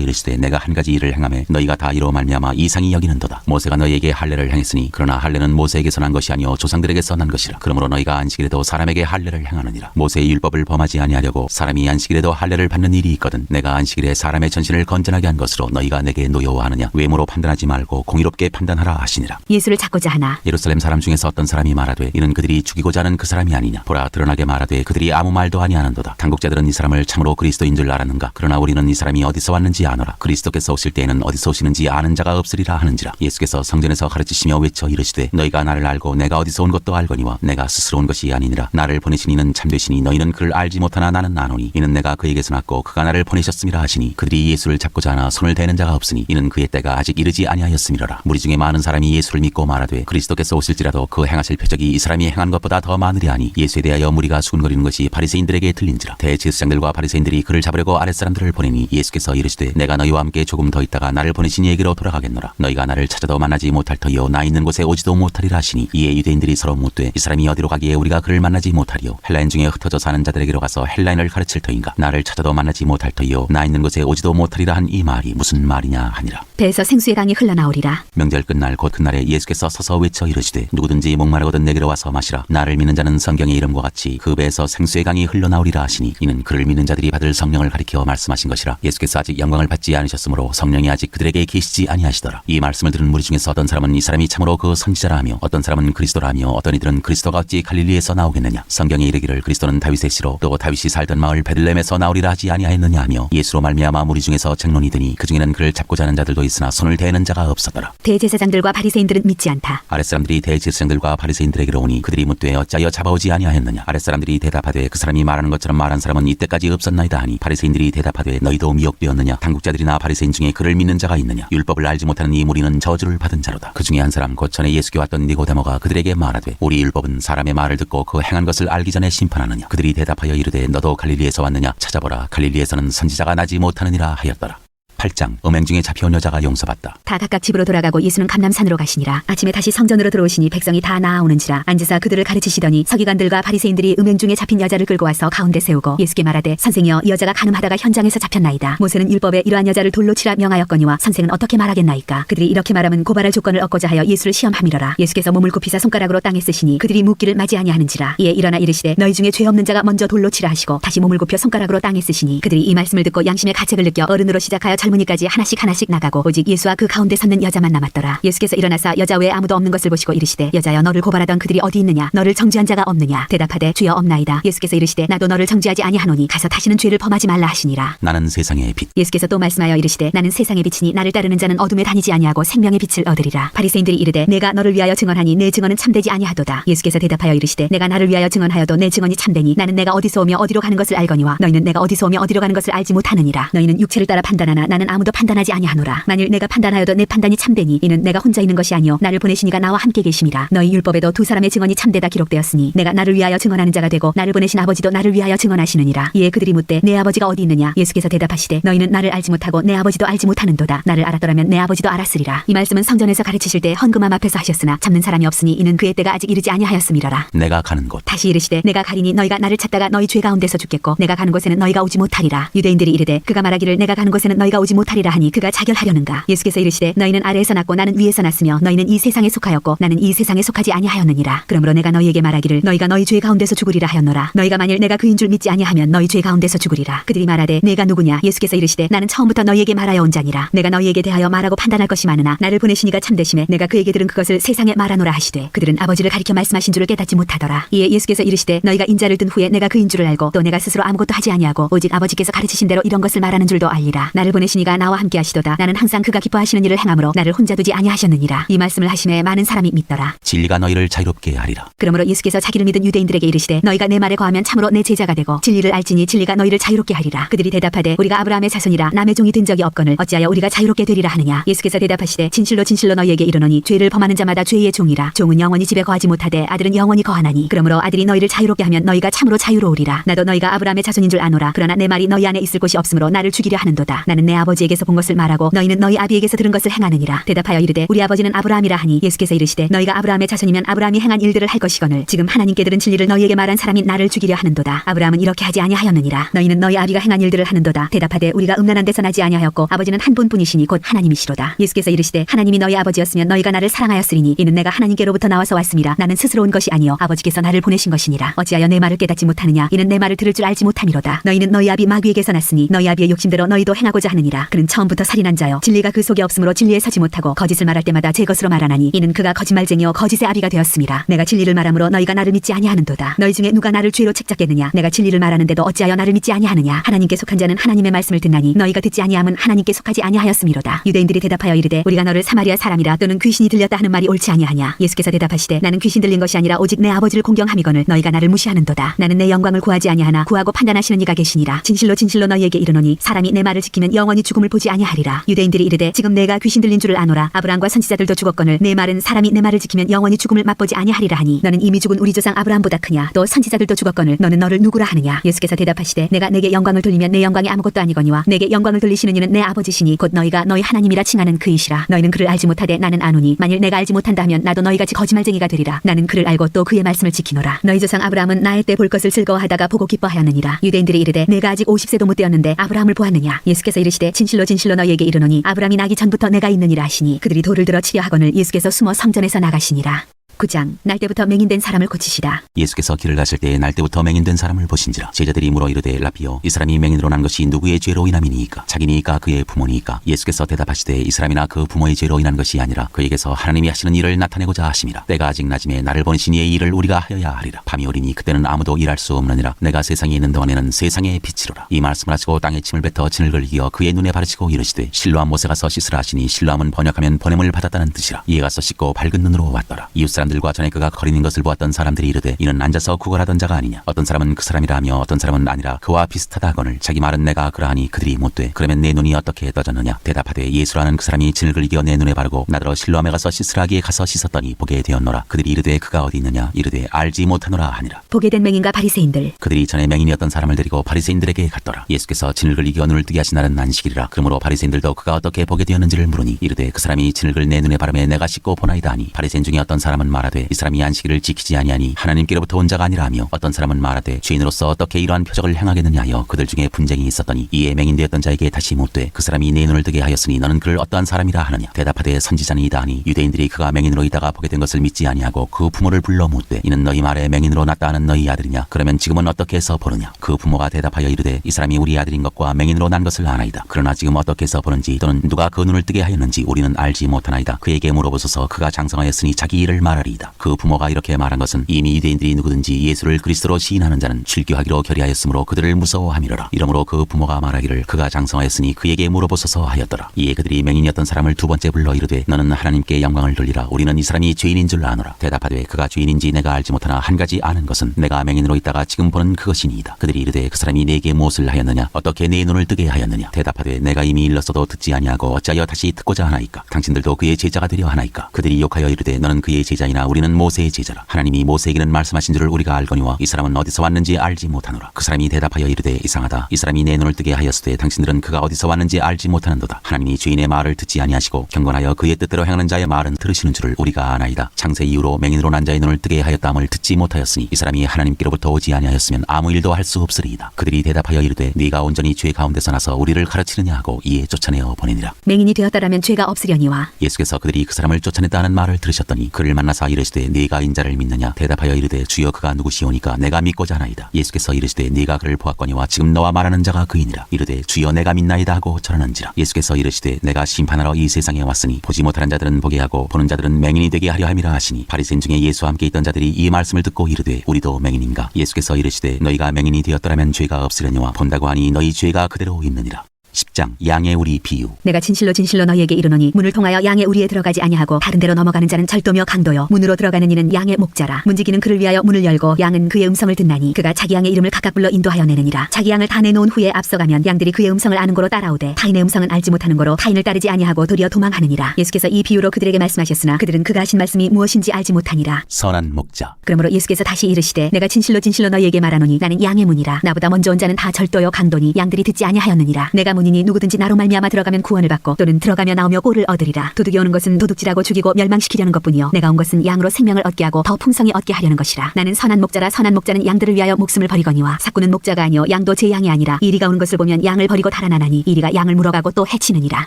이르시되 내가 한 가지 일을 행하매 너희가 다 이로 말미암아 이상히 여기는도다. 모세가 너희에게 할례를 행했으니 그러나 할례는 모세에게서 난 것이 아니오 조상들에게서 난 것이라. 그러므로 너희가 안식일에도 사람에게 할례를 행하느니라. 모세의 율법을 범하지 아니하려고 사람이 안식일에도 할례를 받는 일이 있거든 내가 안식일에 사람의 전신을 건전하게 한 것으로 너희가 내게 노여워하느냐? 외모로 판단하지 말고 공의롭게 판단하라 하시니라. 예수를 찾고자 하나 예루살렘 사람 중에서 어떤 사람이 말하되 이는 그들이 죽이고자 하는 그 사람이 아니냐? 보라 드러나게 말하되 그들이 아무 말도 아니하는도다. 당국자들은 이 사람을 참으로 그리스도인 줄 알았는가? 그러나 우리는 이 사람이 어디서 왔는지 아노라. 그리스도께서 오실 때에는 어디서 오시는지 아는 자가 없으리라 하는지라. 예수께서 성전에서 가르치시며 외쳐 이르시되 너희가 나를 알고 내가 어디서 온 것도 알거니와 내가 스스로 온 것이 아니니라. 나를 보내신 이는 참되시니 너희는 그를 알지 못하나 나는 아노니 이는 내가 그에게서 났고 그가 나를 보내셨음이라 하시니 그들이 예수를 잡고자 하나 손을 대는 자가 없으니 이는 그의 때가 아직 이르지 아니하였음이로라. 무리 중에 많은 사람이 예수를 믿고 말하되 그리스도께서 오실지라도 그 행하실 표적이 이 사람이 행한 것보다 더 많으리 하니 예수에 대하여 무리가 수군거리는 것이 바리새인들에게 들린지라. 대제사장들과 바리새인들이 그를 잡으려고 아랫사람들을 보내니 예수께서 이르시되 내가 너희와 함께 조금 더 있다가 나를 보내신 이에게로 돌아가겠노라. 너희가 나를 찾아도 만나지 못할 터이요 나 있는 곳에 오지도 못하리라 하시니 이에 유대인들이 서로 묻되 이 사람이 어디로 가기에 우리가 그를 만나지 못하리요? 헬라인 중에 흩어져 사는 자들에게로 가서 헬라인을 가르칠 터인가? 나를 찾아도 만나지 못할 터이요 나 있는 곳에 오지도 못하리라 한 이 말이 무슨 말이냐 하니라. 배에서 생수의 강이 흘러나오리라. 명절 끝날 곧 그날에 예수께서 서서 외쳐 이르시되 누구든지 목마르거든 내게로 와서 마시라. 나를 믿는 자는 성경의 이름과 같이 그 배에서 생수의 강이 흘러나오리라 하시니 이는 그를 믿는 자들이 받을 성령을 가리켜 말씀하신 것이라. 예수께서 아직 영광을 받지 않으셨으므로 성령이 아직 그들에게 계시지 아니하시더라. 이 말씀을 들은 무리 중에서 어떤 사람은 이 사람이 참으로 그 선지자라 하며 어떤 사람은 그리스도라 하며 어떤 이들은 그리스도가 어찌 갈릴리에서 나오겠느냐? 성경에 이르기를 그리스도는 다윗의 씨로 또 다윗이 살던 마을 베들레헴에서 나오리라 하지 아니하였느냐 하며 예수로 말미암아 무리 중에서 쟁론이 드니 그 중에는 그를 잡고자 하는 자들도 있으나 손을 대는 자가 없었더라. 대제사장들과 바리새인들은 믿지 않다. 아랫사람들이 대제사장들과 바리새인들에게로 오니 그들이 묻되 어찌하여 잡아오지 아니하였느냐? 아랫사람들이 대답하되 그 사람이 말하는 것처럼 말한 사람은 이때까지 없었나이다 하니 바리새인들이 대답하되 너희도 미혹되었느냐? 당국자들이나 바리새인 중에 그를 믿는 자가 있느냐? 율법을 알지 못하는 이 무리는 저주를 받은 자로다. 그 중에 한 사람 곧 전에 예수께 왔던 니고데모가 그들에게 말하되 우리 율법은 사람의 말을 듣고 그 행한 것을 알기 전에 심판하느냐? 그들이 대답하여 이르되 너도 갈릴리에서 왔느냐? 찾아보라 갈릴리에서는 선지자가 나지 못하느니라 하였더라. 8장 음행 중에 잡혀온 여자가 용서받다. 다 각각 집으로 돌아가고 예수는 감람산으로 가시니라. 아침에 다시 성전으로 들어오시니 백성이 다 나아오는지라. 앉으사 그들을 가르치시더니 서기관들과 바리새인들이 음행 중에 잡힌 여자를 끌고 와서 가운데 세우고 예수께 말하되 선생이여 이 여자가 간음하다가 현장에서 잡혔나이다. 모세는 율법에 이러한 여자를 돌로 치라 명하였거니와 선생은 어떻게 말하겠나이까? 그들이 이렇게 말하면 고발할 조건을 얻고자 하여 예수를 시험함이로라. 예수께서 몸을 굽히사 손가락으로 땅에 쓰시니 그들이 묻기를 맞이 아니하는지라. 이에 일어나 이르시되 너희 중에 죄 없는 자가 먼저 돌로 치라 하시고 다시 몸을 굽혀 손가락으로 땅에 쓰시니 그들이 이 말씀을 듣고 양심의 가책을 느껴 어른으로 시작하여 젊은이까지 하나씩 나가고 오직 예수와 그 가운데 섰는 여자만 남았더라. 예수께서 일어나사 여자 외에 아무도 없는 것을 보시고 이르시되 여자여 너를 고발하던 그들이 어디 있느냐? 너를 정죄한 자가 없느냐? 대답하되 주여 없나이다. 예수께서 이르시되 나도 너를 정죄하지 아니하노니 가서 다시는 죄를 범하지 말라 하시니라. 나는 세상의 빛. 예수께서 또 말씀하여 이르시되 나는 세상의 빛이니 나를 따르는 자는 어둠에 다니지 아니하고 생명의 빛을 얻으리라. 바리새인들이 이르되 내가 너를 위하여 증언하니 내 증언은 참되지 아니하도다. 예수께서 대답하여 이르시되 내가 나를 위하여 증언하여도 내 증언이 참되니 나는 내가 어디서 오며 어디로 가는 것을 알거니와 너희는 내가 어디서 오며 어디로 가는 것을 알지 못하느니라. 너희는 육체를 따라 판단하나 나는 아무도 판단하지 아니하노라. 만일 내가 판단하여도 내 판단이 참되니 이는 내가 혼자 있는 것이 아니요 나를 보내시니가 나와 함께 계심이라. 너희 율법에도 두 사람의 증언이 참되다 기록되었으니 내가 나를 위하여 증언하는 자가 되고 나를 보내신 아버지도 나를 위하여 증언하시느니라. 이에 그들이 묻되 내 아버지가 어디 있느냐? 예수께서 대답하시되 너희는 나를 알지 못하고 내 아버지도 알지 못하는도다. 나를 알았더라면 내 아버지도 알았으리라. 이 말씀은 성전에서 가르치실 때 헌금함 앞에서 하셨으나 잡는 사람이 없으니 이는 그의 때가 아직 이르지 아니하였음이로라. 내가 가는 곳. 다시 이르시되 내가 가리니 너희가 나를 찾다가 너희 죄 가운데서 죽겠고 내가 가는 곳에는 너희가 오지 못하리라. 유대인들이 이르되 그가 말하기를 내가 가는 곳에는 너희가 오지 오지 못하리라 하니 그가 자결하려는가. 예수께서 이르시되 너희는 아래에서 났고 나는 위에서 났으며 너희는 이 세상에 속하였고 나는 이 세상에 속하지 아니하였느니라. 그러므로 내가 너희에게 말하기를 너희가 너희 죄 가운데서 죽으리라 하였노라. 너희가 만일 내가 그인 줄 믿지 아니하면 너희 죄 가운데서 죽으리라. 그들이 말하되 내가 누구냐. 예수께서 이르시되 나는 처음부터 너희에게 말하여 온 자니라. 내가 너희에게 대하여 말하고 판단할 것이 많으나 나를 보내시니가 참되심에 내가 그에게 들은 그것을 세상에 말하노라 하시되 그들은 아버지를 가리켜 말씀하신 줄을 깨닫지 못하더라. 이에 예수께서 이르시되 너희가 인자를 든 후에 내가 그인 줄을 알고 또 내가 스스로 아무것도 하지 아니하고 오직 아버지께서 가르치신 대로 이런 것을 말하는 줄도 알리라. 나를 보내시니가 나와 함께 하시도다. 나는 항상 그가 기뻐하시는 일을 행함으로 나를 혼자 두지 아니하셨느니라. 이 말씀을 하심에 많은 사람이 믿더라. 진리가 너희를 자유롭게 하리라. 그러므로 예수께서 자기를 믿은 유대인들에게 이르시되 너희가 내 말에 거하면 참으로 내 제자가 되고 진리를 알지니 진리가 너희를 자유롭게 하리라. 그들이 대답하되 우리가 아브라함의 자손이라 남의 종이 된 적이 없거늘 어찌하여 우리가 자유롭게 되리라 하느냐. 예수께서 대답하시되 진실로 진실로 너희에게 이르노니 죄를 범하는 자마다 죄의 종이라. 종은 영원히 집에 거하지 못하되 아들은 영원히 거하나니 그러므로 아들이 너희를 자유롭게 하면 너희가 참으로 자유로우리라. 나도 너희가 아브라함의 자손인 줄 아노라. 그러나 내 말이 너희 안에 있을 곳이 없으므로 나를 죽이려 하는도다. 나는 내 아버지에게서 본 것을 말하고 너희는 너희 아비에게서 들은 것을 행하느니라. 대답하여 이르되 우리 아버지는 아브라함이라 하니 예수께서 이르시되 너희가 아브라함의 자손이면 아브라함이 행한 일들을 할 것이거늘 지금 하나님께 들은 진리를 너희에게 말한 사람이 나를 죽이려 하는도다. 아브라함은 이렇게 하지 아니하였느니라. 너희는 너희 아비가 행한 일들을 하는도다. 대답하되 우리가 음란한 데서 나지 아니하였고 아버지는 한 분뿐이시니 곧 하나님이시로다. 예수께서 이르시되 하나님이 너희 아버지였으면 너희가 나를 사랑하였으리니 이는 내가 하나님께로부터 나와서 왔음이라. 나는 스스로 온 것이 아니요 아버지께서 나를 보내신 것이니라. 어찌하여 내 말을 깨닫지 못하느냐. 이는 내 말을 들을 줄 알지 못함이로다. 너희는 너희 아비 마귀에게서 났으니 너희 아비의 욕심대로 너희도 행하고자 하느니라. 그는 처음부터 살인한 자요 진리가 그 속에 없으므로 진리에 서지 못하고 거짓을 말할 때마다 제 것으로 말하나니 이는 그가 거짓말쟁이요 거짓의 아비가 되었음이라. 내가 진리를 말하므로 너희가 나를 믿지 아니하는도다. 너희 중에 누가 나를 죄로 책잡겠느냐. 내가 진리를 말하는데도 어찌하여 나를 믿지 아니하느냐. 하나님께 속한 자는 하나님의 말씀을 듣나니 너희가 듣지 아니함은 하나님께 속하지 아니하였음이로다. 유대인들이 대답하여 이르되 우리가 너를 사마리아 사람이라 또는 귀신이 들렸다 하는 말이 옳지 아니하냐. 예수께서 대답하시되 나는 귀신 들린 것이 아니라 오직 내 아버지를 공경함이거늘 너희가 나를 무시하는도다. 나는 내 영광을 구하지 아니하나 구하고 판단하시는 이가 계시니라. 진실로 진실로 너희에게 이르노니 사람이 내 말을 지키면 영원히 죽음을 보지 아니하리라. 유대인들이 이르되 지금 내가 귀신 들린 줄을 아노라. 아브라함과 선지자들도 죽었거늘 내 말은 사람이 내 말을 지키면 영원히 죽음을 맛보지 아니하리라 하니 너는 이미 죽은 우리 조상 아브라함보다 크냐. 또 선지자들도 죽었거늘 너는 너를 누구라 하느냐. 예수께서 대답하시되 내가 내게 영광을 돌리면 내 영광이 아무것도 아니거니와 내게 영광을 돌리시는 이는 내 아버지시니 곧 너희가 너희 하나님이라 칭하는 그이시라. 너희는 그를 알지 못하되 나는 아노니 만일 내가 알지 못한다 하면 나도 너희같이 거짓말쟁이가 되리라. 나는 그를 알고 또 그의 말씀을 지키노라. 너희 조상 아브라함은 나의 때 볼 것을 즐거워하다가 보고 기뻐하였느니라. 유대인들이 이르되 내가 아직 50세도 못 되었는데 아브라함을 보았느냐. 예수께서 이르시되 진실로 진실로 너희에게 이르노니 아브라함이 나기 전부터 내가 있느니라 하시니 그들이 돌을 들어 치려 하거늘 예수께서 숨어 성전에서 나가시니라. 9장 날 때부터 맹인된 사람을 고치시다. 예수께서 길을 가실 때에 날 때부터 맹인된 사람을 보신지라. 제자들이 물어 이르되 라피여 이 사람이 맹인으로 난 것이 누구의 죄로 인함이니이까 자기니이까 그의 부모니이까. 예수께서 대답하시되 이 사람이나 그 부모의 죄로 인한 것이 아니라 그에게서 하나님이 하시는 일을 나타내고자 하심이라. 때가 아직 낮음에 나를 보내신 이의 일을 우리가 하여야 하리라. 밤이 오리니 그때는 아무도 일할 수 없느니라. 내가 세상에 있는 동안에는 세상의 빛이로라. 이 말씀을 하시고 땅에 침을 뱉어 진흙을 이겨 그의 눈에 바르시고 이르시되 실로암 못에 가서 씻으라 하시니 실로암은 번역하면 보냄을 받았다는 뜻이라. 이에 가서 씻고 밝은 눈으로 왔더라. 이웃 사람들과 전에 그가 거리는 것을 보았던 사람들이 이르되 이는 앉아서 구걸하던 자가 아니냐. 어떤 사람은 그 사람이라 하며 어떤 사람은 아니라 그와 비슷하다 하거늘 자기 말은 내가 그러하니 그들이 못돼. 그러면 내 눈이 어떻게 떠졌느냐. 대답하되 예수라는 그 사람이 진흙을 이겨 내 눈에 바르고 나더러 실로암에 가서 씻으라 하기에 가서 씻었더니 보게 되었노라. 그들이 이르되 그가 어디 있느냐. 이르되 알지 못하노라 하니라. 보게 된 맹인과 바리새인들. 그들이 전에 맹인이었던 사람을 데리고 바리새인들에게 갔더라. 예수께서 진흙을 이겨 눈을 뜨게 하신 날은 안식일이라. 그러므로 바리새인들도 그가 어떻게 보게 되었는지를 물으니 이르되 그 사람이 진흙을 내 눈에 바르매 내가 씻고 보나이다 하니 바리새인 중에 어떤 사람은 말하되 이 사람이 안식일을 지키지 아니하니 하나님께로부터 온 자가 아니라 하며 어떤 사람은 말하되 죄인으로서 어떻게 이러한 표적을 행하겠느냐 하여 그들 중에 분쟁이 있었더니 이에 맹인되었던 자에게 다시 묻되 그 사람이 내 눈을 뜨게 하였으니 너는 그를 어떠한 사람이라 하느냐. 대답하되 선지자니이다 하니 유대인들이 그가 맹인으로 있다가 보게 된 것을 믿지 아니하고 그 부모를 불러 묻되 이는 너희 말에 맹인으로 났다 하는 너희 아들이냐. 그러면 지금은 어떻게 해서 보느냐. 그 부모가 대답하여 이르되 이 사람이 우리 아들인 것과 맹인으로 난 것을 아나이다. 그러나 지금 어떻게 해서 보는지 또는 누가 그 눈을 뜨게 하였는지 우리는 알지 못하나이다. 그에게 물어보소서. 그가 장성하였으니 자기 일을 말하리이다. 그 부모가 이렇게 말한 것은 이미 유대인들이 누구든지 예수를 그리스도로 시인하는 자는 출교하기로 결의하였으므로 그들을 무서워함이로라. 이러므로 그 부모가 말하기를 그가 장성하였으니 그에게 물어보소서 하였더라. 이에 그들이 맹인이었던 사람을 두 번째 불러 이르되 너는 하나님께 영광을 돌리라. 우리는 이 사람이 죄인인 줄 아노라. 대답하되 그가 죄인인지 내가 알지 못하나 한 가지 아는 것은 내가 맹인으로 있다가 지금 보는 그것이니이다. 그들이 이르되 그 사람이 내게 무엇을 하였느냐. 어떻게 내 눈을 뜨게 하였느냐. 대답하되 내가 이미 일렀어도 듣지 아니하고 어찌하여 다시 듣고자 하나이까. 당신들도 그의 제자가 되려 하나이까. 그들이 욕하여 이르되 너는 그의 제자이나 아니나 우리는 모세의 제자라. 하나님이 모세에게는 말씀하신 줄을 우리가 알거니와 이 사람은 어디서 왔는지 알지 못하노라. 그 사람이 대답하여 이르되 이상하다. 이 사람이 내 눈을 뜨게 하였으되 당신들은 그가 어디서 왔는지 알지 못하는도다. 하나님이 죄인의 말을 듣지 아니하시고 경건하여 그의 뜻대로 행하는 자의 말은 들으시는 줄을 우리가 아나이다. 창세 이후로 맹인으로 난 자의 눈을 뜨게 하였다함을 듣지 못하였으니 이 사람이 하나님께로부터 오지 아니하였으면 아무 일도 할 수 없으리이다. 그들이 대답하여 이르되 네가 온전히 죄 가운데서 나서 우리를 가르치느냐 하고 이에 쫓아내어 보내니라. 맹인이 되었더라면 죄가 없으려니와. 예수께서 그들이 그 사람을 쫓아냈다 하는 말을 들으셨더니 그를 만나사 이르시되 네가 인자를 믿느냐. 대답하여 이르되 주여 그가 누구시오니까 내가 믿고자 하나이다. 예수께서 이르시되 네가 그를 보았거니와 지금 너와 말하는 자가 그이니라. 이르되 주여 내가 믿나이다 하고 절하는지라. 예수께서 이르시되 내가 심판하러 이 세상에 왔으니 보지 못하는 자들은 보게 하고 보는 자들은 맹인이 되게 하려 함이라 하시니 바리새인 중에 예수와 함께 있던 자들이 이 말씀을 듣고 이르되 우리도 맹인인가. 예수께서 이르시되 너희가 맹인이 되었더라면 죄가 없으려니와 본다고 하니 너희 죄가 그대로 있느니라. 10장 양의 우리 비유. 내가 진실로 진실로 너희에게 이르노니 문을 통하여 양의 우리에 들어가지 아니하고 다른 데로 넘어가는 자는 절도며 강도요 문으로 들어가는 이는 양의 목자라. 문지기는 그를 위하여 문을 열고 양은 그의 음성을 듣나니 그가 자기 양의 이름을 각각 불러 인도하여 내느니라. 자기 양을 다 내놓은 후에 앞서가면 양들이 그의 음성을 아는 고로 따라오되 타인의 음성은 알지 못하는 고로 타인을 따르지 아니하고 도리어 도망하느니라. 예수께서 이 비유로 그들에게 말씀하셨으나 그들은 그가 하신 말씀이 무엇인지 알지 못하니라. 선한 목자. 그러므로 예수께서 다시 이르시되 내가 진실로 진실로 너희에게 말하노니 나는 양의 문이라. 나보다 먼저 온 자는 다 절도요 강도니 양들이 듣지 아니하였느니라. 내가 문이니 누구든지 나로 말미암아 들어가면 구원을 받고 또는 들어가며 나오며 꼴을 얻으리라. 도둑이 오는 것은 도둑질하고 죽이고 멸망시키려는 것뿐이요 내가 온 것은 양으로 생명을 얻게 하고 더 풍성히 얻게 하려는 것이라. 나는 선한 목자라. 선한 목자는 양들을 위하여 목숨을 버리거니와 삭구는 목자가 아니요 양도 제 양이 아니라. 이리가 오는 것을 보면 양을 버리고 달아나나니 이리가 양을 물어가고 또 해치느니라.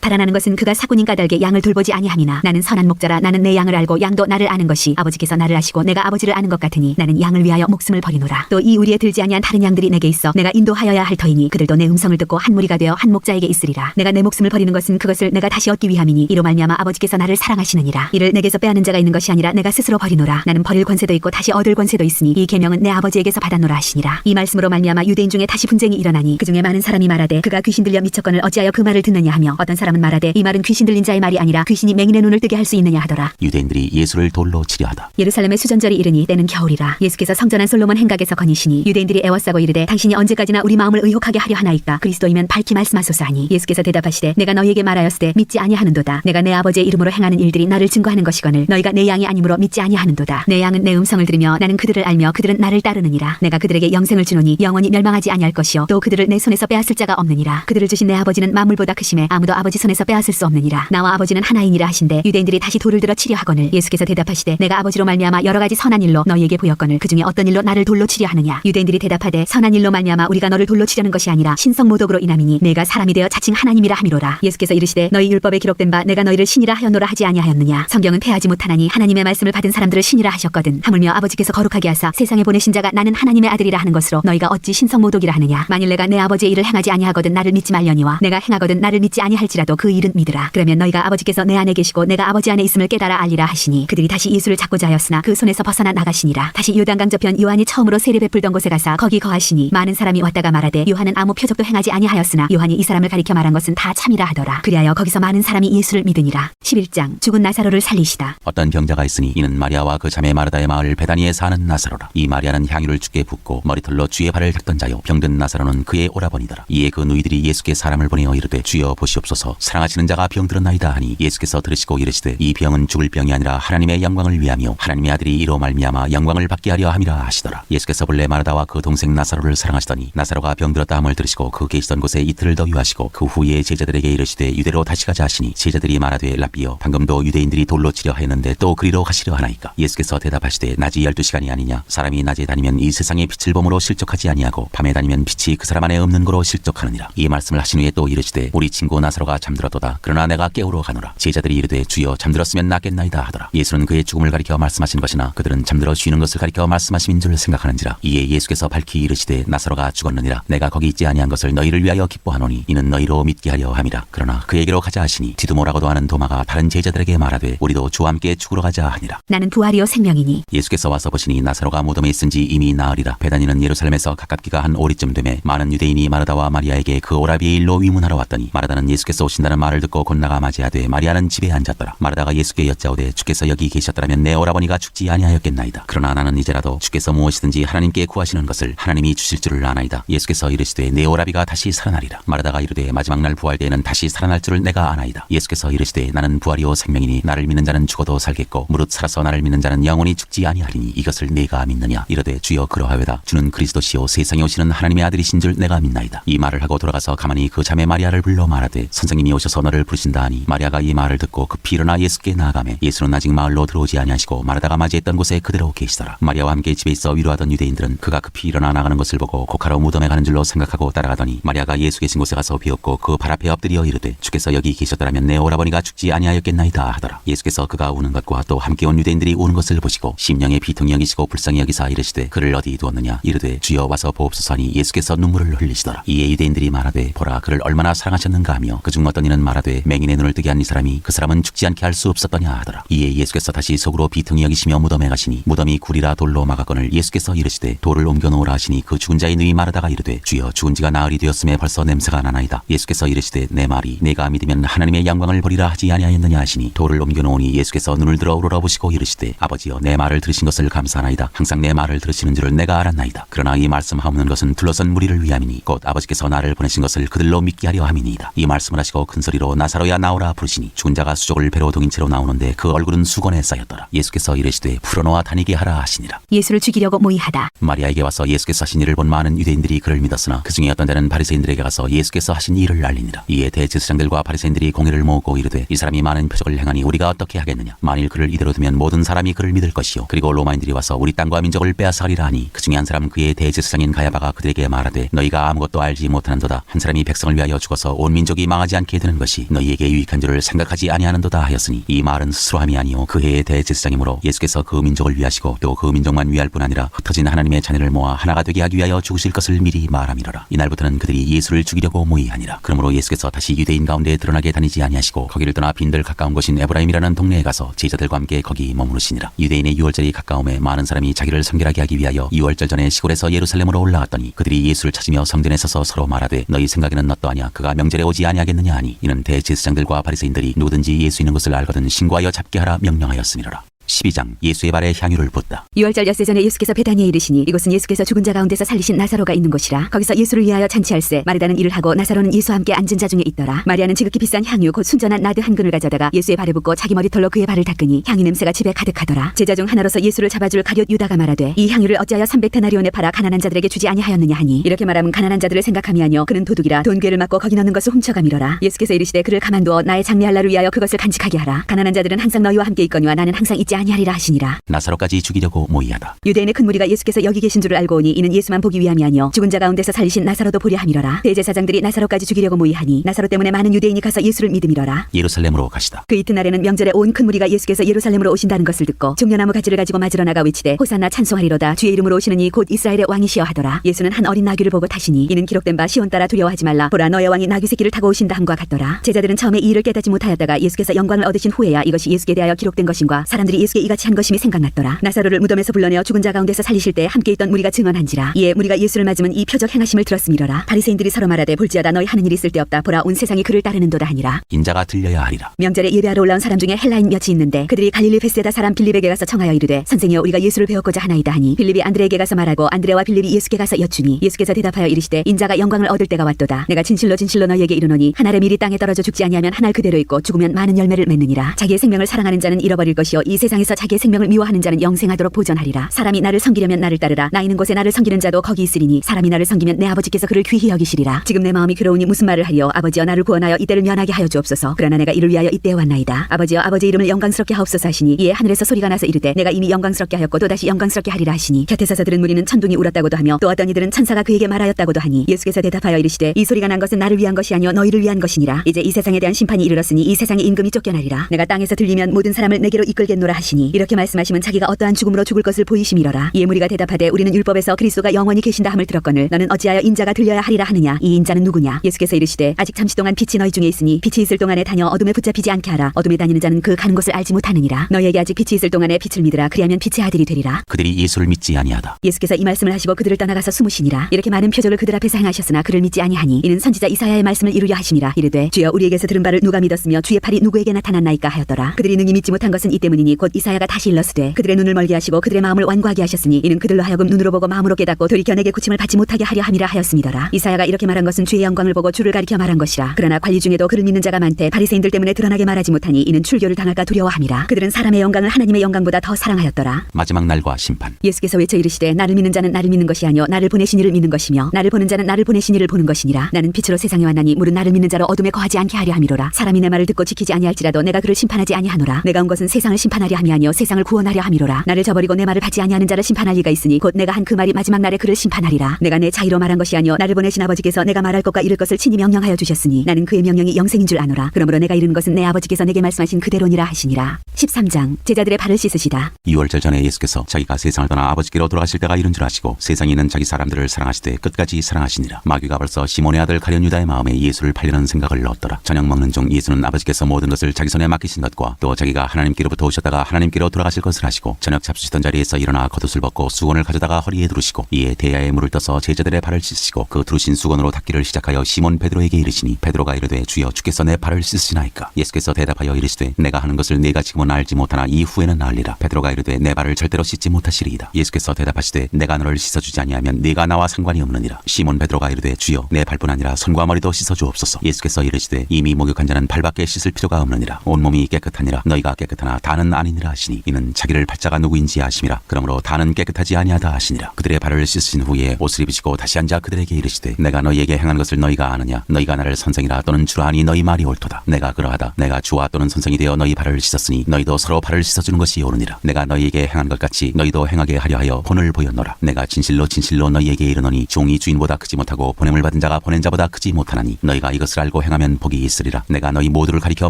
달아나는 것은 그가 삭구님 까닭에 양을 돌보지 아니함이나. 나는 선한 목자라. 나는 내 양을 알고 양도 나를 아는 것이 아버지께서 나를 아시고 내가 아버지를 아는 것 같으니 나는 양을 위하여 목숨을 버리노라. 또 이 우리에 들지 아니한 다른 양들이 내게 있어 내가 인도하여야 할 터이니 그들도 내 음성을 듣고 한 무리가 되어 한 목자에게 있으리라. 내가 내 목숨을 버리는 것은 그것을 내가 다시 얻기 위함이니 이로 말미암아 아버지께서 나를 사랑하시느니라. 이를 내게서 빼앗는 자가 있는 것이 아니라 내가 스스로 버리노라. 나는 버릴 권세도 있고 다시 얻을 권세도 있으니 이 계명은 내 아버지에게서 받았노라 하시니라. 이 말씀으로 말미암아 유대인 중에 다시 분쟁이 일어나니 그중에 많은 사람이 말하되 그가 귀신 들려 미쳤거늘 어찌하여 그 말을 듣느냐 하며 어떤 사람은 말하되 이 말은 귀신 들린 자의 말이 아니라 귀신이 맹인의 눈을 뜨게 할 수 있느냐 하더라. 유대인들이 예수를 돌로 치려 하다. 예루살렘의 수전절이 이르니 때는 겨울이라. 예수께서 성전한 솔로몬 행각에서 거니시니 유대인들이 애워싸고 이르되 당신이 언제까지나 우리 마음을 의혹하게 하려 하나이까. 그리스도이면 밝히 말씀하소서 하니 예수께서 대답하시되 내가 너희에게 말하였으되 믿지 아니하는도다. 내가 내 아버지의 이름으로 행하는 일들이 나를 증거하는 것이거늘 너희가 내 양이 아니므로 믿지 아니하는도다. 내 양은 내 음성을 들으며 나는 그들을 알며 그들은 나를 따르느니라. 내가 그들에게 영생을 주노니 영원히 멸망하지 아니할 것이요 또 그들을 내 손에서 빼앗을 자가 없느니라. 그들을 주신 내 아버지는 만물보다 크심에 아무도 아버지 손에서 빼앗을 수 없느니라. 나와 아버지는 하나이니라 하신대 유대인들이 다시 돌을 들어 치려 하거늘 예수께서 대답하시되 내가 아버지로 말미암아 여러 가지 선한 일로 너희에게 보였거늘 그중에 어떤 일로 나를 돌로 치려 하느냐. 유대인들이 대답하되 선한 일로 말미암아 우리가 너를 돌로 치려는 것이 아니라 신성모독으로 인함이니 내가 사람이 되어 자칭 하나님이라 함이로라. 예수께서 이르시되 너희 율법에 기록된 바 내가 너희를 신이라 하였노라 하지 아니하였느냐. 성경은 패하지 못하나니 하나님의 말씀을 받은 사람들을 신이라 하셨거든. 하물며 아버지께서 거룩하게 하사 세상에 보내신 자가 나는 하나님의 아들이라 하는 것으로 너희가 어찌 신성모독이라 하느냐. 만일 내가 내 아버지의 일을 행하지 아니하거든 나를 믿지 말려니와 내가 행하거든 나를 믿지 아니할지라도 그 일은 믿으라. 그러면 너희가 아버지께서 내 안에 계시고 내가 아버지 안에 있음을 깨달아 알리라 하시니 그들이 다시 예수를 잡고자 하였으나 그 손에서 벗어나 나가시니라. 다시 요단강 저편 요한이 처음으로 세례 베풀던 곳에 가사 거기 거하시니 많은 사람이 왔다가 말하되 요한은 아무 표적도 행하지 아니하였으나 요한이 이 사람을 가리켜 말한 것은 다 참이라 하더라. 그리하여 거기서 많은 사람이 예수를 믿으니라. 11장 죽은 나사로를 살리시다. 어떤 병자가 있으니 이는 마리아와 그 자매 마르다의 마을 베다니에 사는 나사로라. 이 마리아는 향유를 주께 붓고 머리털로 주의 발을 닦던 자요 병든 나사로는 그의 오라버니더라. 이에 그 누이들이 예수께 사람을 보내어 이르되 주여 보시옵소서 사랑하시는 자가 병들었나이다 하니 예수께서 들으시고 이르시되 이 병은 죽을 병이 아니라 하나님의 영광을 위하며 하나님의 아들이 이로 말미암아 영광을 받게 하려 함이라 하시더라. 예수께서 본래 마르다와 그 동생 나사로를 사랑하시더니 나사로가 병들었다 함을 들으시고 그 계시던 곳에 이틀을 더 유하시고 그 후에 제자들에게 이르시되 유대로 다시 가자 하시니 제자들이 말하되 랍비여 방금도 유대인들이 돌로 치려 하였는데 또 그리로 가시려 하나이까. 예수께서 대답하시되 낮이 12시간이 아니냐. 사람이 낮에 다니면 이 세상의 빛을 보므로 실족하지 아니하고 밤에 다니면 빛이 그 사람 안에 없는 거로 실족하느니라. 이 말씀을 하신 후에 또 이르시되 우리 친구 나사로가 잠들었도다. 그러나 내가 깨우러 가노라. 제자들이 이르되 주여 잠들었으면 낫겠나이다 하더라. 예수는 그의 죽음을 가리켜 말씀하신 것이나 그들은 잠들어 쉬는 것을 가리켜 말씀하심인 줄 생각하는지라. 이에 예수께서 밝히 이르시되 나사로가 죽었느니라. 내가 거기 있지 아니한 것을 너희를 위하여 기뻐하노니 이는 너희로 믿게 하려 함이라. 그러나 그에게로 가자 하시니 디두모라고도 하는 도마가 다른 제자들에게 말하되 우리도 주와 함께 죽으러 가자 하니라. 나는 부활이요 생명이니. 예수께서 와서 보시니 나사로가 무덤에 있은 지 이미 나흘이라. 베다니는 예루살렘에서 가깝기가 한 오리쯤 되매 많은 유대인이 마르다와 마리아에게 그 오라비의 일로 위문하러 왔더니 마르다는 예수께서 오신다는 말을 듣고 곧 나가 맞이하되 마리아는 집에 앉았더라. 마르다가 예수께 여짜오되 주께서 여기 계셨더라면 내 오라버니가 죽지 아니하였겠나이다. 그러나 나는 이제라도 주께서 무엇이든지 하나님께 구하시는 것을 하나님이 주실 줄을 아나이다. 예수께서 이르시되 내 오라비가 다시 살아나리라. 마르다가 마리아가 이르되 마지막 날 부활 때에는 다시 살아날 줄을 내가 아나이다. 예수께서 이르시되 나는 부활이요 생명이니 나를 믿는 자는 죽어도 살겠고 무릇 살아서 나를 믿는 자는 영원히 죽지 아니하리니 이것을 내가 믿느냐. 이르되 주여 그러하외다. 주는 그리스도시요 세상에 오시는 하나님의 아들이신 줄 내가 믿나이다. 이 말을 하고 돌아가서 가만히 그 자매 마리아를 불러 말하되 선생님이 오셔서 너를 부르신다 하니 마리아가 이 말을 듣고 급히 일어나 예수께 나아가매 예수는 아직 마을로 들어오지 아니하시고 마르다가 맞이했던 곳에 그대로 계시더라. 마리아와 함께 집에 있어 위로하던 유대인들은 그가 급히 일어나 나가는 것을 보고 곡하러 무덤에 가는 줄로 생각하고 따라가더니 마리아가 예수 계신 곳에 가서 비었고 그 발 앞에 엎드려 이르되 주께서 여기 계셨더라면 내 오라버니가 죽지 아니하였겠나이다 하더라. 예수께서 그가 우는 것과 또 함께 온 유대인들이 우는 것을 보시고 심령의 비통이 여기시고 불쌍히 여기사 이르시되 그를 어디 두었느냐. 이르되 주여 와서 보옵소서 하니 예수께서 눈물을 흘리시더라. 이에 유대인들이 말하되 보라 그를 얼마나 사랑하셨는가 하며 그중 어떤 이는 말하되 맹인의 눈을 뜨게 한 이 사람이 그 사람은 죽지 않게 할 수 없었더냐 하더라. 이에 예수께서 다시 속으로 비통히 여기시며 무덤에 가시니 무덤이 굴이라 돌로 막았거늘 예수께서 이르시되 돌을 옮겨 놓으라 하시니 그 죽은 자의 눈이 마르다가 이르되 주여 죽은 지가 나흘이 되었음에 벌써 냄새가 나나이다. 예수께서 이르시되 내 말이 내가 믿으면 하나님의 영광을 보리라 하지 아니하였느냐 하시니 돌을 옮겨 놓으니 예수께서 눈을 들어 우러러보시고 이르시되 아버지여 내 말을 들으신 것을 감사하나이다. 항상 내 말을 들으시는 줄을 내가 알았나이다. 그러나 이 말씀하옵는 것은 둘러선 무리를 위함이니 곧 아버지께서 나를 보내신 것을 그들로 믿게 하려 함이니이다. 이 말씀을 하시고 큰 소리로 나사로야 나오라 부르시니 죽은 자가 수족을 배로 동인 채로 나오는데 그 얼굴은 수건에 쌓였더라. 예수께서 이르시되 풀어놓아 다니게 하라 하시니라. 예수를 죽이려고 모의하다. 마리아에게 와서 예수께서 하신 일을 본 많은 유대인들이 그를 믿었으나 그중에 어떤 자는 바리새인들에게 가서 예수께서 하신 일을 알리니라. 이에 대제사장들과 바리새인들이 공회를 모으고 이르되 이 사람이 많은 표적을 행하니 우리가 어떻게 하겠느냐. 만일 그를 이대로 두면 모든 사람이 그를 믿을 것이요 그리고 로마인들이 와서 우리 땅과 민족을 빼앗아가리라 하니 그중에 한 사람 그의 대제사장인 가야바가 그들에게 말하되 너희가 아무것도 알지 못하는도다. 한 사람이 백성을 위하여 죽어서 온 민족이 망하지 않게 되는 것이 너희에게 유익한 줄을 생각하지 아니하는도다 하였으니 이 말은 스스로 함이 아니요 그 해의 대제사장이므로 예수께서 그 민족을 위하시고 또 그 민족만 위할 뿐 아니라 흩어진 하나님의 자녀를 모아 하나가 되게 하기 위하여 죽으실 것을 미리 말함이로라. 이날부터는 그들이 예수를 죽이려고 모의하니라. 그러므로 예수께서 다시 유대인 가운데 드러나게 다니지 아니하시고 거기를 떠나 빈들 가까운 곳인 에브라임이라는 동네에 가서 제자들과 함께 거기 머무르시니라. 유대인의 유월절이 가까움에 많은 사람이 자기를 성결하게 하기 위하여 유월절 전에 시골에서 예루살렘으로 올라왔더니 그들이 예수를 찾으며 성전에 서서 서로 말하되 너희 생각에는 어떠하냐. 그가 명절에 오지 아니하겠느냐 하니 이는 대제사장들과 바리새인들이 누구든지 예수 있는 것을 알거든 신고하여 잡게 하라 명령하였음이로라. 12장 예수의 발에 향유를 붓다. 유월절 엿새 전에 예수께서 베다니에 이르시니 이곳은 예수께서 죽은 자 가운데서 살리신 나사로가 있는 곳이라. 거기서 예수를 위하여 잔치할세 마르다는 일을 하고 나사로는 예수와 함께 앉은 자 중에 있더라. 마리아는 지극히 비싼 향유 곧 순전한 나드 한 근을 가져다가 예수의 발에 붓고 자기 머리털로 그의 발을 닦으니 향유 냄새가 집에 가득하더라. 제자 중 하나로서 예수를 잡아줄 가룟 유다가 말하되 이 향유를 어찌하여 300데나리온에 팔아 가난한 자들에게 주지 아니하였느냐 하니 이렇게 말하면 가난한 자들을 생각함이 아니요 그는 도둑이라 돈괴를 맞고 거기 넣는 것을 훔쳐감이로라. 예수께서 이르시되 그를 가만두어 나의 장례할 날을 위하여 그것을 간직하게 하라. 가난한 자들은 항상 너희와 함께 있거니와 나는 항상 있지 아니하리라 하시니라. 나사로까지 죽이려고 모의하다. 유대인의 큰 무리가 예수께서 여기 계신 줄을 알고 오니 이는 예수만 보기 위함이 아니요 죽은 자 가운데서 살리신 나사로도 보려 함이로라. 대제사장들이 나사로까지 죽이려고 모의하니 나사로 때문에 많은 유대인이 가서 예수를 믿음이로라. 예루살렘으로 가시다. 그 이튿날에는 명절에 온 큰 무리가 예수께서 예루살렘으로 오신다는 것을 듣고 종려나무 가지를 가지고 맞으러 나가 외치되 호산나 찬송하리로다. 주의 이름으로 오시는 이 곧 이스라엘의 왕이시여 하더라. 예수는 한 어린 나귀를 보고 타시니 이는 기록된 바 시온 따라 두려워하지 말라. 보라 너의 왕이 나귀 새끼를 타고 오신다 함과 같더라. 제자들은 처음에 이 일을 깨닫지 못하였다가 예수께서 영광을 얻으신 후에야 이것이 예수께 대하여 기록된 것인과 사람들이 예수께 이같이 한 것임이 생각났더라. 나사로를 무덤에서 불러내어 죽은 자 가운데서 살리실 때 함께 있던 무리가 증언한지라. 이에 무리가 예수를 맞으면 이 표적 행하심을 들었음이로라. 바리새인들이 서로 말하되 볼지어다 너희 하는 일이 있을 데 없다. 보라 온 세상이 그를 따르는도다 하니라. 인자가 들려야 하리라. 명절에 예배하러 올라온 사람 중에 헬라인 몇이 있는데 그들이 갈릴리 베세다 사람 빌립에게 가서 청하여 이르되 선생이여 우리가 예수를 배웠고자 하나이다 하니 빌립이 안드레에게 가서 말하고 안드레와 빌립이 예수께 가서 여쭈니 예수께서 대답하여 이르시되 인자가 영광을 얻을 때가 왔도다. 내가 진실로 진실로 너희에게 이르노니 한 알의 밀이 땅에 떨어져 죽지 아니하면 한 알 그대로 있고 죽으면 많은 열매를 맺느니라. 자기의 생명을 사랑하는 자는 잃어버릴 것이요 이 세상에서 자기의 생명을 미워하는 자는 영생하도록 보존하리라. 사람이 나를 섬기려면 나를 따르라. 나 있는 곳에 나를 섬기는 자도 거기 있으리니 사람이 나를 섬기면 내 아버지께서 그를 귀히 여기시리라. 지금 내 마음이 괴로우니 무슨 말을 하리요. 아버지여 나를 구원하여 이때를 면하게 하여 주옵소서. 그러나 내가 이를 위하여 이때에 왔나이다. 아버지여 아버지 이름을 영광스럽게 하옵소서 하시니 이에 하늘에서 소리가 나서 이르되 내가 이미 영광스럽게 하였고 또다시 영광스럽게 하리라 하시니 곁에 서서 들은 무리는 천둥이 울었다고도 하며 또 어떤 이들은 천사가 그에게 말하였다고도 하니 예수께서 대답하여 이르시되 이 소리가 난 것은 나를 위한 것이 아니요 너희를 위한 것이니라. 이제 이 세상에 대한 심판이 이르렀으니 이 세상의 임금이 쫓겨나리라. 내가 땅에서 들리면 모든 사람을 내게로 이끌겠노라 하시니 이렇게 말씀하시면 자기가 어떠한 죽음으로 죽을 것을 보이심이로라. 이에 무리가 대답하되 우리는 율법에서 그리스도가 영원히 계신다 함을 들었거늘 너는 어찌하여 인자가 들려야 하리라 하느냐. 이 인자는 누구냐. 예수께서 이르시되 아직 잠시 동안 빛이 너희 중에 있으니 빛이 있을 동안에 다녀 어둠에 붙잡히지 않게 하라. 어둠에 다니는 자는 그 가는 곳을 알지 못하느니라. 너희에게 아직 빛이 있을 동안에 빛을 믿으라. 그리하면 빛의 아들이 되리라. 그들이 예수를 믿지 아니하다. 예수께서 이 말씀을 하시고 그들을 떠나가서 숨으시니라. 이렇게 많은 표적을 그들 앞에서 행하셨으나 그를 믿지 아니하니 이는 선지자 이사야의 말씀을 이루려 하심이라. 이르되 주여 우리에게서 들은 바를 누가 믿었으며 주의 팔이 누구에게 나타났나이까 하였더라. 그들이 능히 믿지 못한 것은 이 때문이니 곧 곧 이사야가 다시 일렀으되 그들의 눈을 멀게 하시고 그들의 마음을 완고하게 하셨으니 이는 그들로 하여금 눈으로 보고 마음으로 깨닫고 돌이켜 내게 고침을 받지 못하게 하려 함이라 하였음이더라. 이사야가 이렇게 말한 것은 주의 영광을 보고 주를 가리켜 말한 것이라. 그러나 관리 중에도 그를 믿는 자가 많되 바리새인들 때문에 드러나게 말하지 못하니 이는 출교를 당할까 두려워함이라. 그들은 사람의 영광을 하나님의 영광보다 더 사랑하였더라. 마지막 날과 심판. 예수께서 외쳐 이르시되 나를 믿는 자는 나를 믿는 것이 아니요 나를 보내신 이를 믿는 것이며 나를 보는 자는 나를 보내신 이를 보는 것이니라. 나는 빛으로 세상에 왔나니 물은 나를 믿는 자로 어둠에 거하지 않게 하려 함이로라. 사람이 내 말을 듣고 지키지 아니할지라도 내가 그를 심판하지 아니하노라. 내가 온 것은 세상을 심판하려 함이 아니요 세상을 구원하려 함이로라. 나를 저버리고 내 말을 받지 아니하는 자를 심판할 리가 있으니 곧 내가 한 그 말이 마지막 날에 그를 심판하리라. 내가 내 자의로 말한 것이 아니요 나를 보내신 아버지께서 내가 말할 것과 이를 것을 친히 명령하여 주셨으니 나는 그의 명령이 영생인 줄 아노라. 그러므로 내가 이르는 것은 내 아버지께서 내게 말씀하신 그대로니라 하시니라. 13장 제자들의 발을 씻으시다. 2월절 전에 예수께서 자기가 세상을 떠나 아버지께로 돌아가실 때가 이른 줄 아시고 세상에 있는 자기 사람들을 사랑하시되 끝까지 사랑하시니라. 마귀가 벌써 시몬의 아들 가룟 유다의 마음에 예수를 팔려는 생각을 넣었더라. 저녁 먹는 중 예수는 아버지께서 모든 것을 자기 손에 맡기신 것과 또 자기가 하나님께로부터 오셨다가 하나님께로 돌아가실 것을 아시고 저녁 잡수시던 자리에서 일어나 겉옷을 벗고 수건을 가져다가 허리에 두르시고 이에 대야에 물을 떠서 제자들의 발을 씻으시고 그 두르신 수건으로 닦기를 시작하여 시몬 베드로에게 이르시니 베드로가 이르되 주여 주께서 내 발을 씻으시나이까. 예수께서 대답하여 이르시되 내가 하는 것을 네가 지금은 알지 못하나 이후에는 알리라. 베드로가 이르되 내 발을 절대로 씻지 못하시리이다. 예수께서 대답하시되 내가 너를 씻어주지 아니하면 네가 나와 상관이 없느니라. 시몬 베드로가 이르되 주여 내 발뿐 아니라 손과 머리도 씻어주옵소서. 예수께서 이르시되 이미 목욕한 자는 발밖에 씻을 필요가 없느니라. 온몸이 깨끗하니라. 너희가 깨끗하나 다는 아니니라 하시니 이는 자기를 팔자가 누구인지 아심이라. 그러므로 다는 깨끗하지 아니하다 하시니라. 그들의 발을 씻으신 후에 옷을 입으시고 다시 앉아 그들에게 이르시되 내가 너희에게 행한 것을 너희가 아느냐. 너희가 나를 선생이라 또는 주라 하니 너희 말이 옳도다. 내가 그러하다. 내가 주와 또는 선생이 되어 너희 발을 씻었으니 너희도 서로 발을 씻어주는 것이 옳으니라. 내가 너희에게 행한 것 같이 너희도 행하게 하려 하여 본을 보였노라. 내가 진실로 진실로 너희에게 이르노니 종이 주인보다 크지 못하고 보냄을 받은 자가 보낸 자보다 크지 못하나니 너희가 이것을 알고 행하면 복이 있으리라. 내가 너희 모두를 가리켜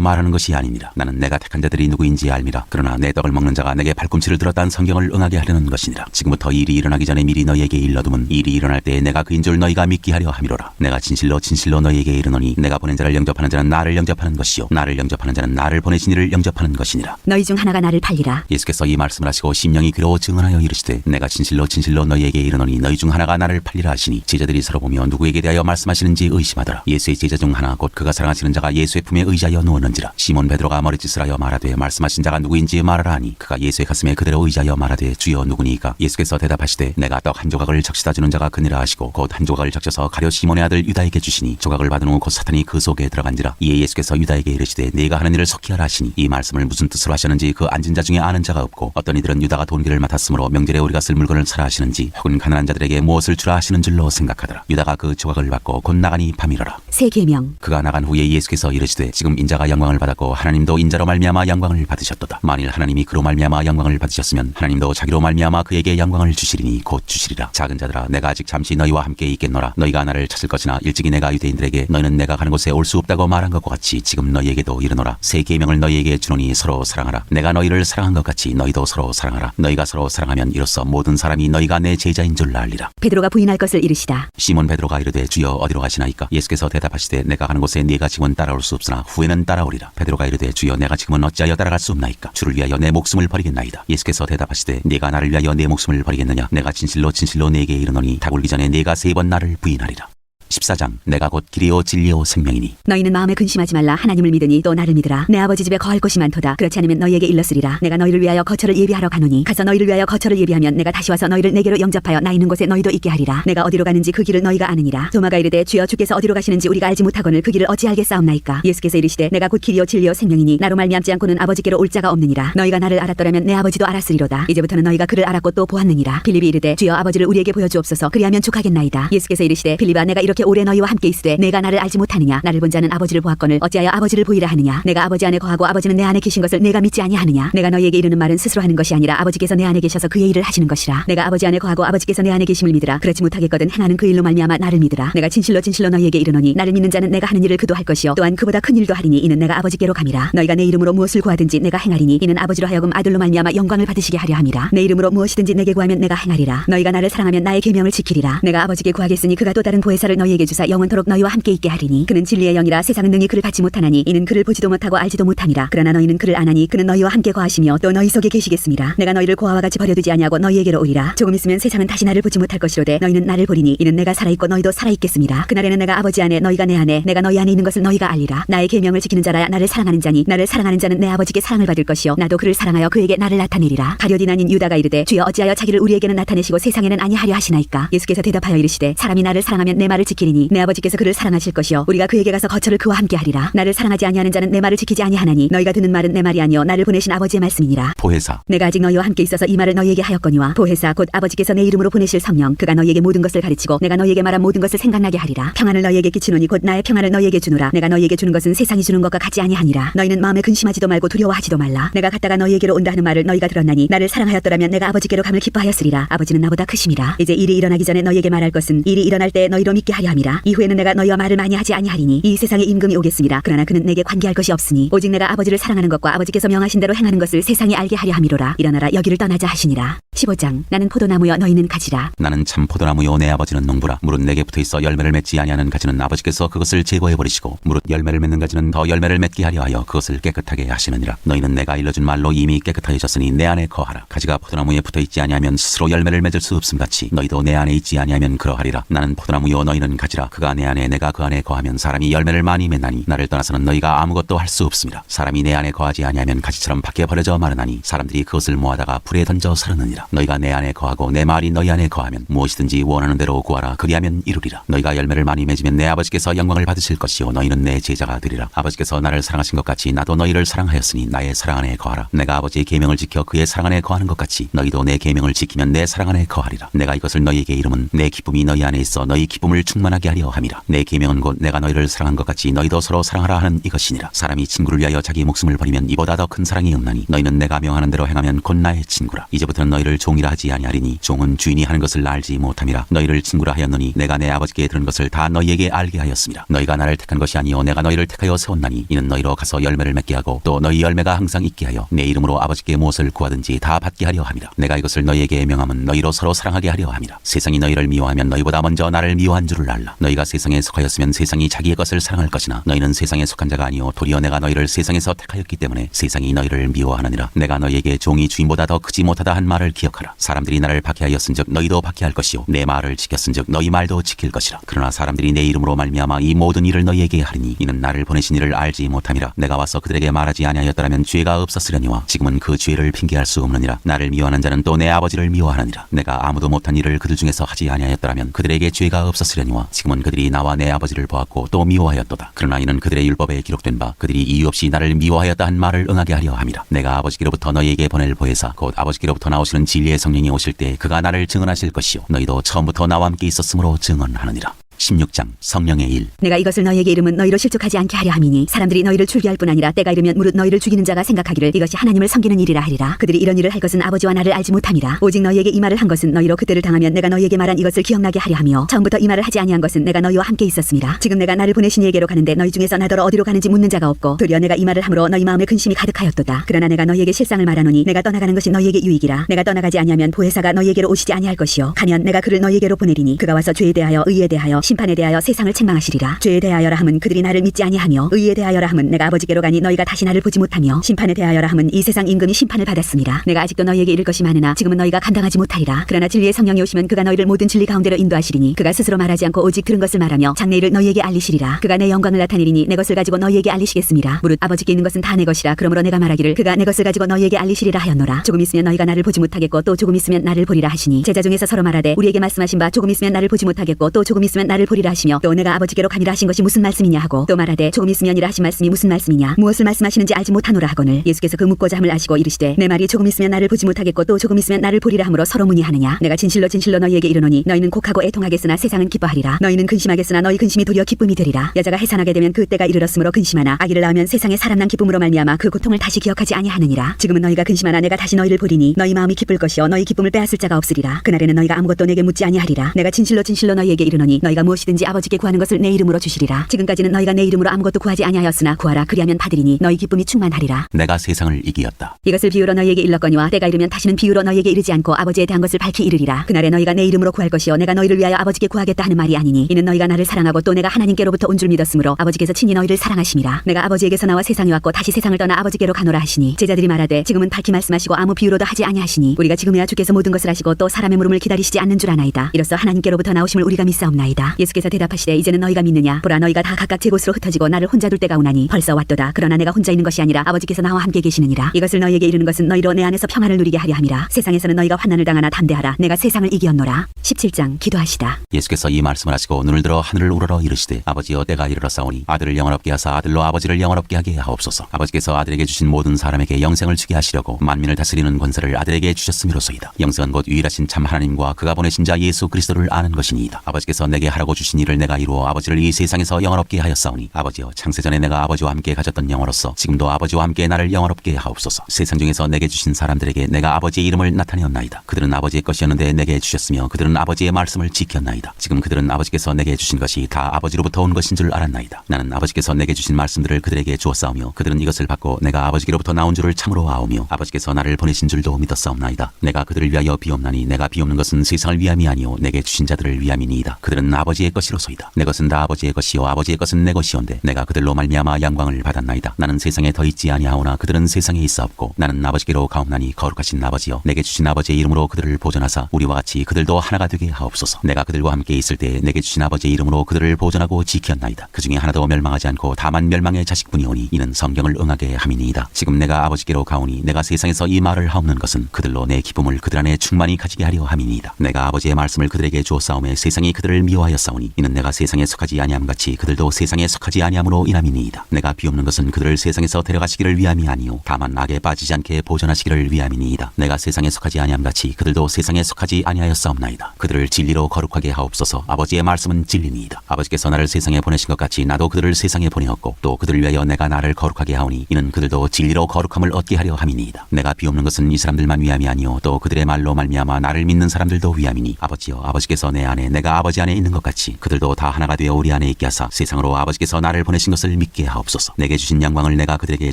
말하는 것이 아니니라. 나는 내가 택한 자들이 누구인지 알미라. 그러나 내 떡을 먹는 자가 내게 발꿈치를 들었다는 성경을 응하게 하려는 것이니라. 지금부터 일이 일어나기 전에 미리 너희에게 일러두면 일이 일어날 때에 내가 그인 줄 너희가 믿게 하려 함이로라. 내가 진실로 진실로 너희에게 이르노니 내가 보낸 자를 영접하는 자는 나를 영접하는 것이요 나를 영접하는 자는 나를 보내신 이를 영접하는 것이니라. 너희 중 하나가 나를 팔리라. 예수께서 이 말씀을 하시고 심령이 괴로워 증언하여 이르시되 내가 진실로 진실로 너희에게 이르노니 너희 중 하나가 나를 팔리라 하시니 제자들이 서로 보며 누구에게 대하여 말씀하시는지 의심하더라. 예수의 제자 중 하나 곧 그가 사랑하시는 자가 예수의 품에 의지하여 누웠는지라. 시몬 베드로가 머리짓을 하여 말하되 말씀하신 자가 누구인지 말하라 하니 그가 예수의 가슴에 그대로 의지하여 말하되 주여 누구니이까. 예수께서 대답하시되 내가 떡 한 조각을 적시다 주는 자가 그니라 하시고 곧 한 조각을 적셔서 가룟 시몬의 아들 유다에게 주시니 조각을 받은 후 곧 사탄이 그 속에 들어간지라. 이에 예수께서 유다에게 이르시되 네가 하는 일을 속히 하라 하시니 이 말씀을 무슨 뜻으로 하셨는지 그 앉은 자 중에 아는 자가 없고 어떤 이들은 유다가 돈기를 맡았으므로 명절에 우리가 쓸 물건을 사라 하시는지 혹은 가난한 자들에게 무엇을 주라 하시는 줄로 생각하더라. 유다가 그 조각을 받고 곧 나가니 밤이러라. 새 계명. 그가 나간 후에 예수께서 이르시되 지금 인자가 영광을 받았고 하나님도 인자로 말미암아 영광을 받으셨도다. 만일 하나님이 그로 말미암아 영광을 받으셨으면 하나님도 자기로 말미암아 그에게 영광을 주시리니 곧 주시리라. 작은 자들아 내가 아직 잠시 너희와 함께 있겠노라. 너희가 나를 찾을 것이나 일찍이 내가 유대인들에게 너희는 내가 가는 곳에 올 수 없다고 말한 것과 같이 지금 너희에게도 이르노라. 새 계명을 너희에게 주노니 서로 사랑하라. 내가 너희를 사랑한 것 같이 너희도 서로 사랑하라. 너희가 서로 사랑하면 이로써 모든 사람이 너희가 내 제자인 줄 알리라. 베드로가 부인할 것을 이르시다. 시몬 베드로가 이르되 주여 어디로 가시나이까. 예수께서 대답하시되 내가 가는 곳에 네가 지금은 따라올 수 없으나 후에는 따라오리라. 베드로가 이르되 주여 내가 지금은 어찌하여 따라갈 수 없나이까. 주를 위하여 내 목숨을 버리겠나이다. 예수께서 대답하시되 네가 나를 위하여 내 목숨을 버리겠느냐. 내가 진실로 진실로 네게 이르노니 닭 울기 전에 네가 3번 나를 부인하리라. 14장 내가 곧 길이요 진리요 생명이니. 너희는 마음에 근심하지 말라. 하나님을 믿으니 또 나를 믿으라. 내 아버지 집에 거할 곳이 많도다. 그렇지 않으면 너희에게 일렀으리라. 내가 너희를 위하여 거처를 예비하러 가노니 가서 너희를 위하여 거처를 예비하면 내가 다시 와서 너희를 내게로 영접하여 나 있는 곳에 너희도 있게 하리라. 내가 어디로 가는지 그 길을 너희가 아느니라. 도마가 이르되 주여 주께서 어디로 가시는지 우리가 알지 못하거늘 그 길을 어찌 알겠사옵나이까. 예수께서 이르시되 내가 곧 길이요 진리요 생명이니 나로 말미암지 않고는 아버지께로 올 자가 없느니라. 너희가 나를 알았더라면 내 아버지도 알았으리로다. 이제부터는 너희가 그를 알았고 또 보았느니라. 빌립이 이르되 주여 아버지를 우리에게 보여주옵소서. 그리하면 족하겠나이다. 예수께서 이르시되 빌립아 내가 이렇게 오래 너희와 함께 있으되 내가 나를 알지 못하느냐. 나를 본 자는 아버지를 보았거늘 어찌하여 아버지를 보이라 하느냐. 내가 아버지 안에 거하고 아버지는 내 안에 계신 것을 내가 믿지 아니하느냐. 내가 너희에게 이르는 말은 스스로 하는 것이 아니라 아버지께서 내 안에 계셔서 그의 일을 하시는 것이라. 내가 아버지 안에 거하고 아버지께서 내 안에 계심을 믿으라. 그렇지 못하겠거든 행하는 그 일로 말미암아 나를 믿으라. 내가 진실로 진실로 너희에게 이르노니 나를 믿는 자는 내가 하는 일을 그도 할 것이요 또한 그보다 큰 일도 하리니 이는 내가 아버지께로 감이라. 너희가 내 이름으로 무엇을 구하든지 내가 행하리니 이는 아버지로 하여금 아들로 말미암아 영광을 받으시게 하려 함이라. 내 이름으로 무엇이든지 내게 구하면 내가 행하리라. 너희가 나를 사랑하면 나의 계명을 지키리라. 내가 아버지께 구하겠으니 그가 또 다른 보혜사를 너희에게 너희에게 주사 영원토록 너희와 함께 있게 하리니 그는 진리의 영이라 세상은 능히 그를 받지 못하나니 이는 그를 보지도 못하고 알지도 못함이라. 그러나 너희는 그를 아나니 그는 너희와 함께 거하시며 또 너희 속에 계시겠습니다. 내가 너희를 고아와 같이 버려두지 아니하고 너희에게로 오리라. 조금 있으면 세상은 다시 나를 보지 못할 것이로되 너희는 나를 보리니 이는 내가 살아있고 너희도 살아있겠습니다. 그날에는 내가 아버지 안에 너희가 내 안에 내가 너희 안에 있는 것을 너희가 알리라. 나의 계명을 지키는 자라야 나를 사랑하는 자니 나를 사랑하는 자는 내 아버지께 사랑을 받을 것이요 나도 그를 사랑하여 그에게 나를 나타내리라. 가룟유다인 유다가 이르되 주여 어찌하여 자기를 우리에게는 나타내시고 세상에는 아니하려 하시나이까. 예수께서 대답하여 이르시되 사람이 나를 사랑하면 내 말을 지키리니 내 아버지께서 그를 사랑하실 것이요 우리가 그에게 가서 거처를 그와 함께 하리라. 나를 사랑하지 아니하는 자는 내 말을 지키지 아니하나니 너희가 듣는 말은 내 말이 아니요 나를 보내신 아버지의 말씀이니라. 보혜사, 내가 아직 너희와 함께 있어서 이 말을 너희에게 하였거니와 보혜사 곧 아버지께서 내 이름으로 보내실 성령 그가 너희에게 모든 것을 가르치고 내가 너희에게 말한 모든 것을 생각나게 하리라. 평안을 너희에게 끼치노니 곧 나의 평안을 너희에게 주노라. 내가 너희에게 주는 것은 세상이 주는 것과 같지 아니하니라. 너희는 마음에 근심하지도 말고 두려워하지도 말라. 내가 갔다가 너희에게로 온다 하는 말을 너희가 들었나니 나를 사랑하였더라면 내가 아버지께로 감을 기뻐하였으리라. 아버지는 나보다 크심이라. 이제 일이 일어나기 전에 너희에게 말할 것은 일이 일어날 때 너희로 믿게 하려 함이라. 이후에는 내가 너희와 말을 많이 하지 아니하리니 이 세상에 임금이 오겠습니다. 그러나 그는 내게 관계할 것이 없으니 오직 내가 아버지를 사랑하는 것과 아버지께서 명하신 대로 행하는 것을 세상이 알게 하려 함이로라. 일어나라 여기를 떠나자 하시니라. 15장 나는 포도나무여 너희는 가지라. 나는 참 포도나무요 내 아버지는 농부라. 무릇 내게 붙어있어 열매를 맺지 아니하는 가지는 아버지께서 그것을 제거해 버리시고 무릇 열매를 맺는 가지는 더 열매를 맺게 하려 하여 그것을 깨끗하게 하시느니라. 너희는 내가 일러준 말로 이미 깨끗하여졌으니 내 안에 거하라. 가지가 포도나무에 붙어있지 아니하면 스스로 열매를 맺을 수 없음같이 너희도 내 안에 있지 아니하면 그러하리라. 나는 포도나무요 너희는 가지라. 그가 내 안에 내가 그 안에 거하면 사람이 열매를 많이 맺나니 나를 떠나서는 너희가 아무것도 할 수 없습니다. 사람이 내 안에 거하지 아니하면 가지처럼 밖에 버려져 마르나니 사람들이 그것을 모아다가 불에 던져 사르느니라. 너희가 내 안에 거하고 내 말이 너희 안에 거하면 무엇이든지 원하는 대로 구하라. 그리하면 이루리라. 너희가 열매를 많이 맺으면 내 아버지께서 영광을 받으실 것이요 너희는 내 제자가 되리라. 아버지께서 나를 사랑하신 것 같이 나도 너희를 사랑하였으니 나의 사랑 안에 거하라. 내가 아버지의 계명을 지켜 그의 사랑 안에 거하는 것 같이 너희도 내 계명을 지키면 내 사랑 안에 거하리라. 내가 이것을 너희에게 이름은 내 기쁨이 너희 안에 있어 너희 기쁨을 충만하게 하려 함이라. 내 계명은 곧 내가 너희를 사랑한 것 같이 너희도 서로 사랑하라 하는 이것이니라. 사람이 친구를 위하여 자기 목숨을 버리면 이보다 더 큰 사랑이 없나니 너희는 내가 명하는 대로 행하면 곧 나의 친구라. 이제부터는 너희를 종이라 하지 아니하리니 종은 주인이 하는 것을 알지 못함이라. 너희를 친구라 하였노니 내가 내 아버지께 들은 것을 다 너희에게 알게 하였습니다. 너희가 나를 택한 것이 아니요 내가 너희를 택하여 세웠나니 이는 너희로 가서 열매를 맺게 하고 또 너희 열매가 항상 있게 하여 내 이름으로 아버지께 무엇을 구하든지 다 받게 하려 함이라. 내가 이것을 너희에게 명함은 너희로 서로 사랑하게 하려 함이라. 세상이 너희를 미워하면 너희보다 먼저 나를 미워한 줄을 알라. 너희가 세상에 속하였으면 세상이 자기의 것을 사랑할 것이나 너희는 세상에 속한 자가 아니요 도리어 내가 너희를 세상에서 택하였기 때문에 세상이 너희를 미워하느니라. 내가 너희에게 종이 주인보다 더 크지 못하다 한 말을 기억하라. 사람들이 나를 박해하였은즉 너희도 박해할 것이요 내 말을 지켰은즉 너희 말도 지킬 것이라. 그러나 사람들이 내 이름으로 말미암아 이 모든 일을 너희에게 하리니 이는 나를 보내신 이를 알지 못함이라. 내가 와서 그들에게 말하지 아니하였더라면 죄가 없었으려니와 지금은 그 죄를 핑계할 수 없느니라. 나를 미워하는 자는 또 내 아버지를 미워하느니라. 내가 아무도 못한 일을 그들 중에서 하지 아니하였더라면 그들에게 죄가 없었으려니와 지금은 그들이 나와 내 아버지를 보았고 또 미워하였도다. 그러나 이는 그들의 율법에 기록된 바 그들이 이유 없이 나를 미워하였다 한 말을 응하게 하려 함이라. 내가 아버지께로부터 너희에게 보낼 보혜사 곧 아버지께로부터 나오시는 진리의 성령이 오실 때 그가 나를 증언하실 것이요 너희도 처음부터 나와 함께 있었으므로 증언하느니라. 16장 성령의 일. 내가 이것을 너희에게 이름은 너희로 실족하지 않게 하려 함이니 사람들이 너희를 출교할 뿐 아니라 때가 이르면 무릇 너희를 죽이는 자가 생각하기를 이것이 하나님을 섬기는 일이라 하리라. 그들이 이런 일을 할 것은 아버지와 나를 알지 못함이라. 오직 너희에게 이 말을 한 것은 너희로 그때를 당하면 내가 너희에게 말한 이것을 기억나게 하려 하며 처음부터 이 말을 하지 아니한 것은 내가 너희와 함께 있었음이라. 지금 내가 나를 보내신 이에게로 가는데 너희 중에서 나더러 어디로 가는지 묻는 자가 없고 도리어 내가 이 말을 함으로 너희 마음에 근심이 가득하였도다. 그러나 내가 너희에게 실상을 말하노니 내가 떠나가는 것이 너희에게 유익이라. 내가 떠나가지 아니하면 보혜사가 너희에게로 오시지 아니할 것이요 가면 내가 그를 너희에게로 보내리니 그가 와서 죄에 대하여 의에 대하여 심판에 대하여 세상을 책망하시리라. 죄에 대하여라 함은 그들이 나를 믿지 아니하며 의에 대하여라 함은 내가 아버지께로 가니 너희가 다시 나를 보지 못하며 심판에 대하여라 함은 이 세상 임금이 심판을 받았음이라. 내가 아직도 너희에게 이를 것이 많으나 지금은 너희가 감당하지 못하리라. 그러나 진리의 성령이 오시면 그가 너희를 모든 진리 가운데로 인도하시리니 그가 스스로 말하지 않고 오직 들은 것을 말하며 장래일을 너희에게 알리시리라. 그가 내 영광을 나타내리니 내 것을 가지고 너희에게 알리시겠음이라. 무릇 아버지께 있는 것은 다 내 것이라. 그러므로 내가 말하기를 그가 내 것을 가지고 너희에게 알리시리라 하였노라. 조금 있으면 너희가 나를 보지 못하겠고 또 조금 있으면 나를 보리라 하시니 제자 중에서 서로 말하되 우리에게 말씀하신 바 조금 있으면 나를 보지 못하겠고 또 조금 있으면 나를 보리라 하시며 또 내가 아버지께로 가미라 하신 것이 무슨 말씀이냐 하고 또 말하되 조금 있으면이라 하신 말씀이 무슨 말씀이냐 무엇을 말씀하시는지 알지 못하노라 하거늘 예수께서 그 묻고자 함을 아시고 이르시되 내 말이 조금 있으면 나를 보지 못하겠고 또 조금 있으면 나를 보리라 함으로 서로 문의하느냐. 내가 진실로 진실로 너희에게 이르노니 너희는 곡하고 애통하겠으나 세상은 기뻐하리라. 너희는 근심하겠으나 너희 근심이 도리어 기쁨이 되리라. 여자가 해산하게 되면 그 때가 이르렀으므로 근심하나 아기를 낳으면 세상에 사람난 기쁨으로 말미암아 그 고통을 다시 기억하지 아니하느니라. 지금은 너희가 근심하나 내가 다시 너희를 보리니 너희 마음이 기쁠 것이요 너희 기쁨을 빼앗을 자가 없으리라. 그날에는 너희가 아무것도 내게 묻지 아니하리라. 내가 진실로 진실로 너희에게 이르노니 너희가 무엇이든지 아버지께 구하는 것을 내 이름으로 주시리라. 지금까지는 너희가 내 이름으로 아무것도 구하지 아니하였으나 구하라. 그리하면 받으리니 너희 기쁨이 충만하리라. 내가 세상을 이기었다. 이것을 비유로 너희에게 일렀거니와 때가 이르면 다시는 비유로 너희에게 이르지 않고 아버지에 대한 것을 밝히 이르리라. 그날에 너희가 내 이름으로 구할 것이요 내가 너희를 위하여 아버지께 구하겠다 하는 말이 아니니 이는 너희가 나를 사랑하고 또 내가 하나님께로부터 온 줄 믿었으므로 아버지께서 친히 너희를 사랑하심이라. 내가 아버지에게서 나와 세상에 왔고 다시 세상을 떠나 아버지께로 가노라 하시니 제자들이 말하되 지금은 밝히 말씀하시고 아무 비유로도 하지 아니하시니 우리가 지금이야 주께서 모든 것을 하시고 또 사람의 물음을 기다리시지 않는 줄 아나이다. 이로써 하나님께로부터 나오심을 우리가 믿사옵나이다. 예수께서 대답하시되 이제는 너희가 믿느냐. 보라 너희가 다 각각 제 곳으로 흩어지고 나를 혼자 둘 때가 오나니 벌써 왔도다. 그러나 내가 혼자 있는 것이 아니라 아버지께서 나와 함께 계시느니라. 이것을 너희에게 이르는 것은 너희로 내 안에서 평안을 누리게 하려 함이라. 세상에서는 너희가 환난을 당하나 담대하라. 내가 세상을 이기었노라. 17장 기도하시다. 예수께서 이 말씀을 하시고 눈을 들어 하늘을 우러러 이르시되 아버지여 때가 이르렀사오니 아들을 영원롭게 하사 아들로 아버지를 영원롭게 하게 하옵소서. 아버지께서 아들에게 주신 모든 사람에게 영생을 주게 하시려고 만민을 다스리는 권세를 아들에게 주셨음이로소이다. 영생은 곧 유일하신 참 하나님과 그가 보내신 자 예수 그리스도를 아는 것이니이다. 아버지께서 내게 하라고 주신 일을 내가 이루어 아버지를 이 세상에서 영원롭게 하였사오니 아버지여 창세전에 내가 아버지와 함께 가졌던 영어로서 지금도 아버지와 함께 나를 영원롭게 하옵소서. 세상 중에서 내게 주신 사람들에게 내가 아버지의 이름을 나타내었나이다. 그들은 아버지의 것이었는데 내게 주셨으며 그들은 아버지의 말씀을 지켰나이다. 지금 그들은 아버지께서 내게 주신 것이 다 아버지로부터 온 것인 줄 알았나이다. 나는 아버지께서 내게 주신 말씀들을 그들에게 주었사오며 그들은 이것을 받고 내가 아버지께로부터 나온 줄을 참으로 아오며 아버지께서 나를 보내신 줄도 믿었사옵나이다. 내가 그들을 위하여 비옵나니 내가 비옵는 것은 세상을 위함이 아니요 내게 주신 자들을 위함이니이다. 그들은 아버지의 것이로소이다. 내 것은 다 아버지의 것이요 아버지의 것은 내 것이온데 내가 그들로 말미암아 영광을 받았나이다. 나는 세상에 더 있지 아니하오나 그들은 세상에 있사옵고 나는 아버지께로 가옵나니 거룩하신 아버지여 내게 주신 아버지의 이름으로 그들을 보존하사 우리와 같이 그들도 하나가 되게 하옵소서. 내가 그들과 함께 있을 때에 내게 주신 아버지의 이름으로 그들을 보존하고 지켰나이다. 그 중에 하나도 멸망하지 않고 다만 멸망의 자식뿐이오니 이는 성경을 응하게 함이니이다. 지금 내가 아버지께로 가오니 내가 세상에서 이 말을 하옵는 것은 그들로 내 기쁨을 그들 안에 충만히 가지게 하려 함이니이다. 내가 아버지의 말씀을 그들에게 주었사오매 세상이 그들을 미워하였사오니 이는 내가 세상에 속하지 아니함 같이 그들도 세상에 속하지 아니함으로 인함이니이다. 내가 비옵는 것은 그들을 세상에서 데려가시기를 위함이 아니요 다만 악에 빠지지 않게 보존하시기를 위함이니이다. 내가 세상에 속하지 아니함 같이 그들도 세상에 속하지 아니하였사옵나이다. 그들을 진리로 거룩하게 하옵소서. 아버지의 말씀은 진리니이다. 아버지께서 나를 세상에 보내신 것 같이 나도 그들을 세상에 보내었고 또 그들을 위하여 내가 나를 거룩하게 하오니 이는 그들도 진리로 거룩함을 얻게 하려 함이니이다. 내가 비옵는 것은 이 사람들만 위함이 아니요 또 그들의 말로 말미암아 나를 믿는 사람들도 위함이니 아버지여 아버지께서 내 안에 내가 아버지 안에 있는 것 같이 그들도 다 하나가 되어 우리 안에 있게 하사 세상으로 아버지께서 나를 보내신 것을 믿게 하옵소서. 내게 주신 영광을 내가 그들에게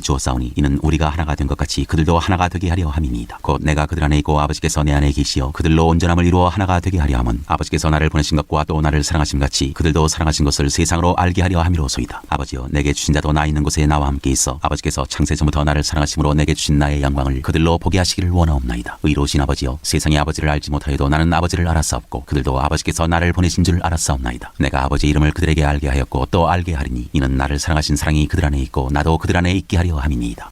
주었사오니 이는 우리가 하나가 된 것 같이 그들도 하나가 되게 하려 함이니이다. 곧 내가 그들 안에 있고 아버지께서 내 안에 계시어 그들로 온전함을 이루어 하나가 되게 하려 함은 아버지께서 나를 보내신 것과 또 나를 사랑하심 같이 그들도 사랑하신 것을 세상으로 알게 하려 함이로소이다. 아버지여 내게 주신 자도 나 있는 곳에 나와 함께 있어 아버지께서 창세전부터 나를 사랑하심으로 내게 주신 나의 영광을 그들로 보게 하시기를 원하옵나이다. 의로우신 아버지여 세상이 아버지를 알지 못하여도 나는 아버지를 알았사옵고 그들도 아버지께서 나를 보내신 줄 알았사옵나이다. 내가 아버지의 이름을 그들에게 알게 하였고 또 알게 하리니 이는 나를 사랑하신 사랑이 그들 안에 있고 나도 그들 안에 있게 하려 함이니이다.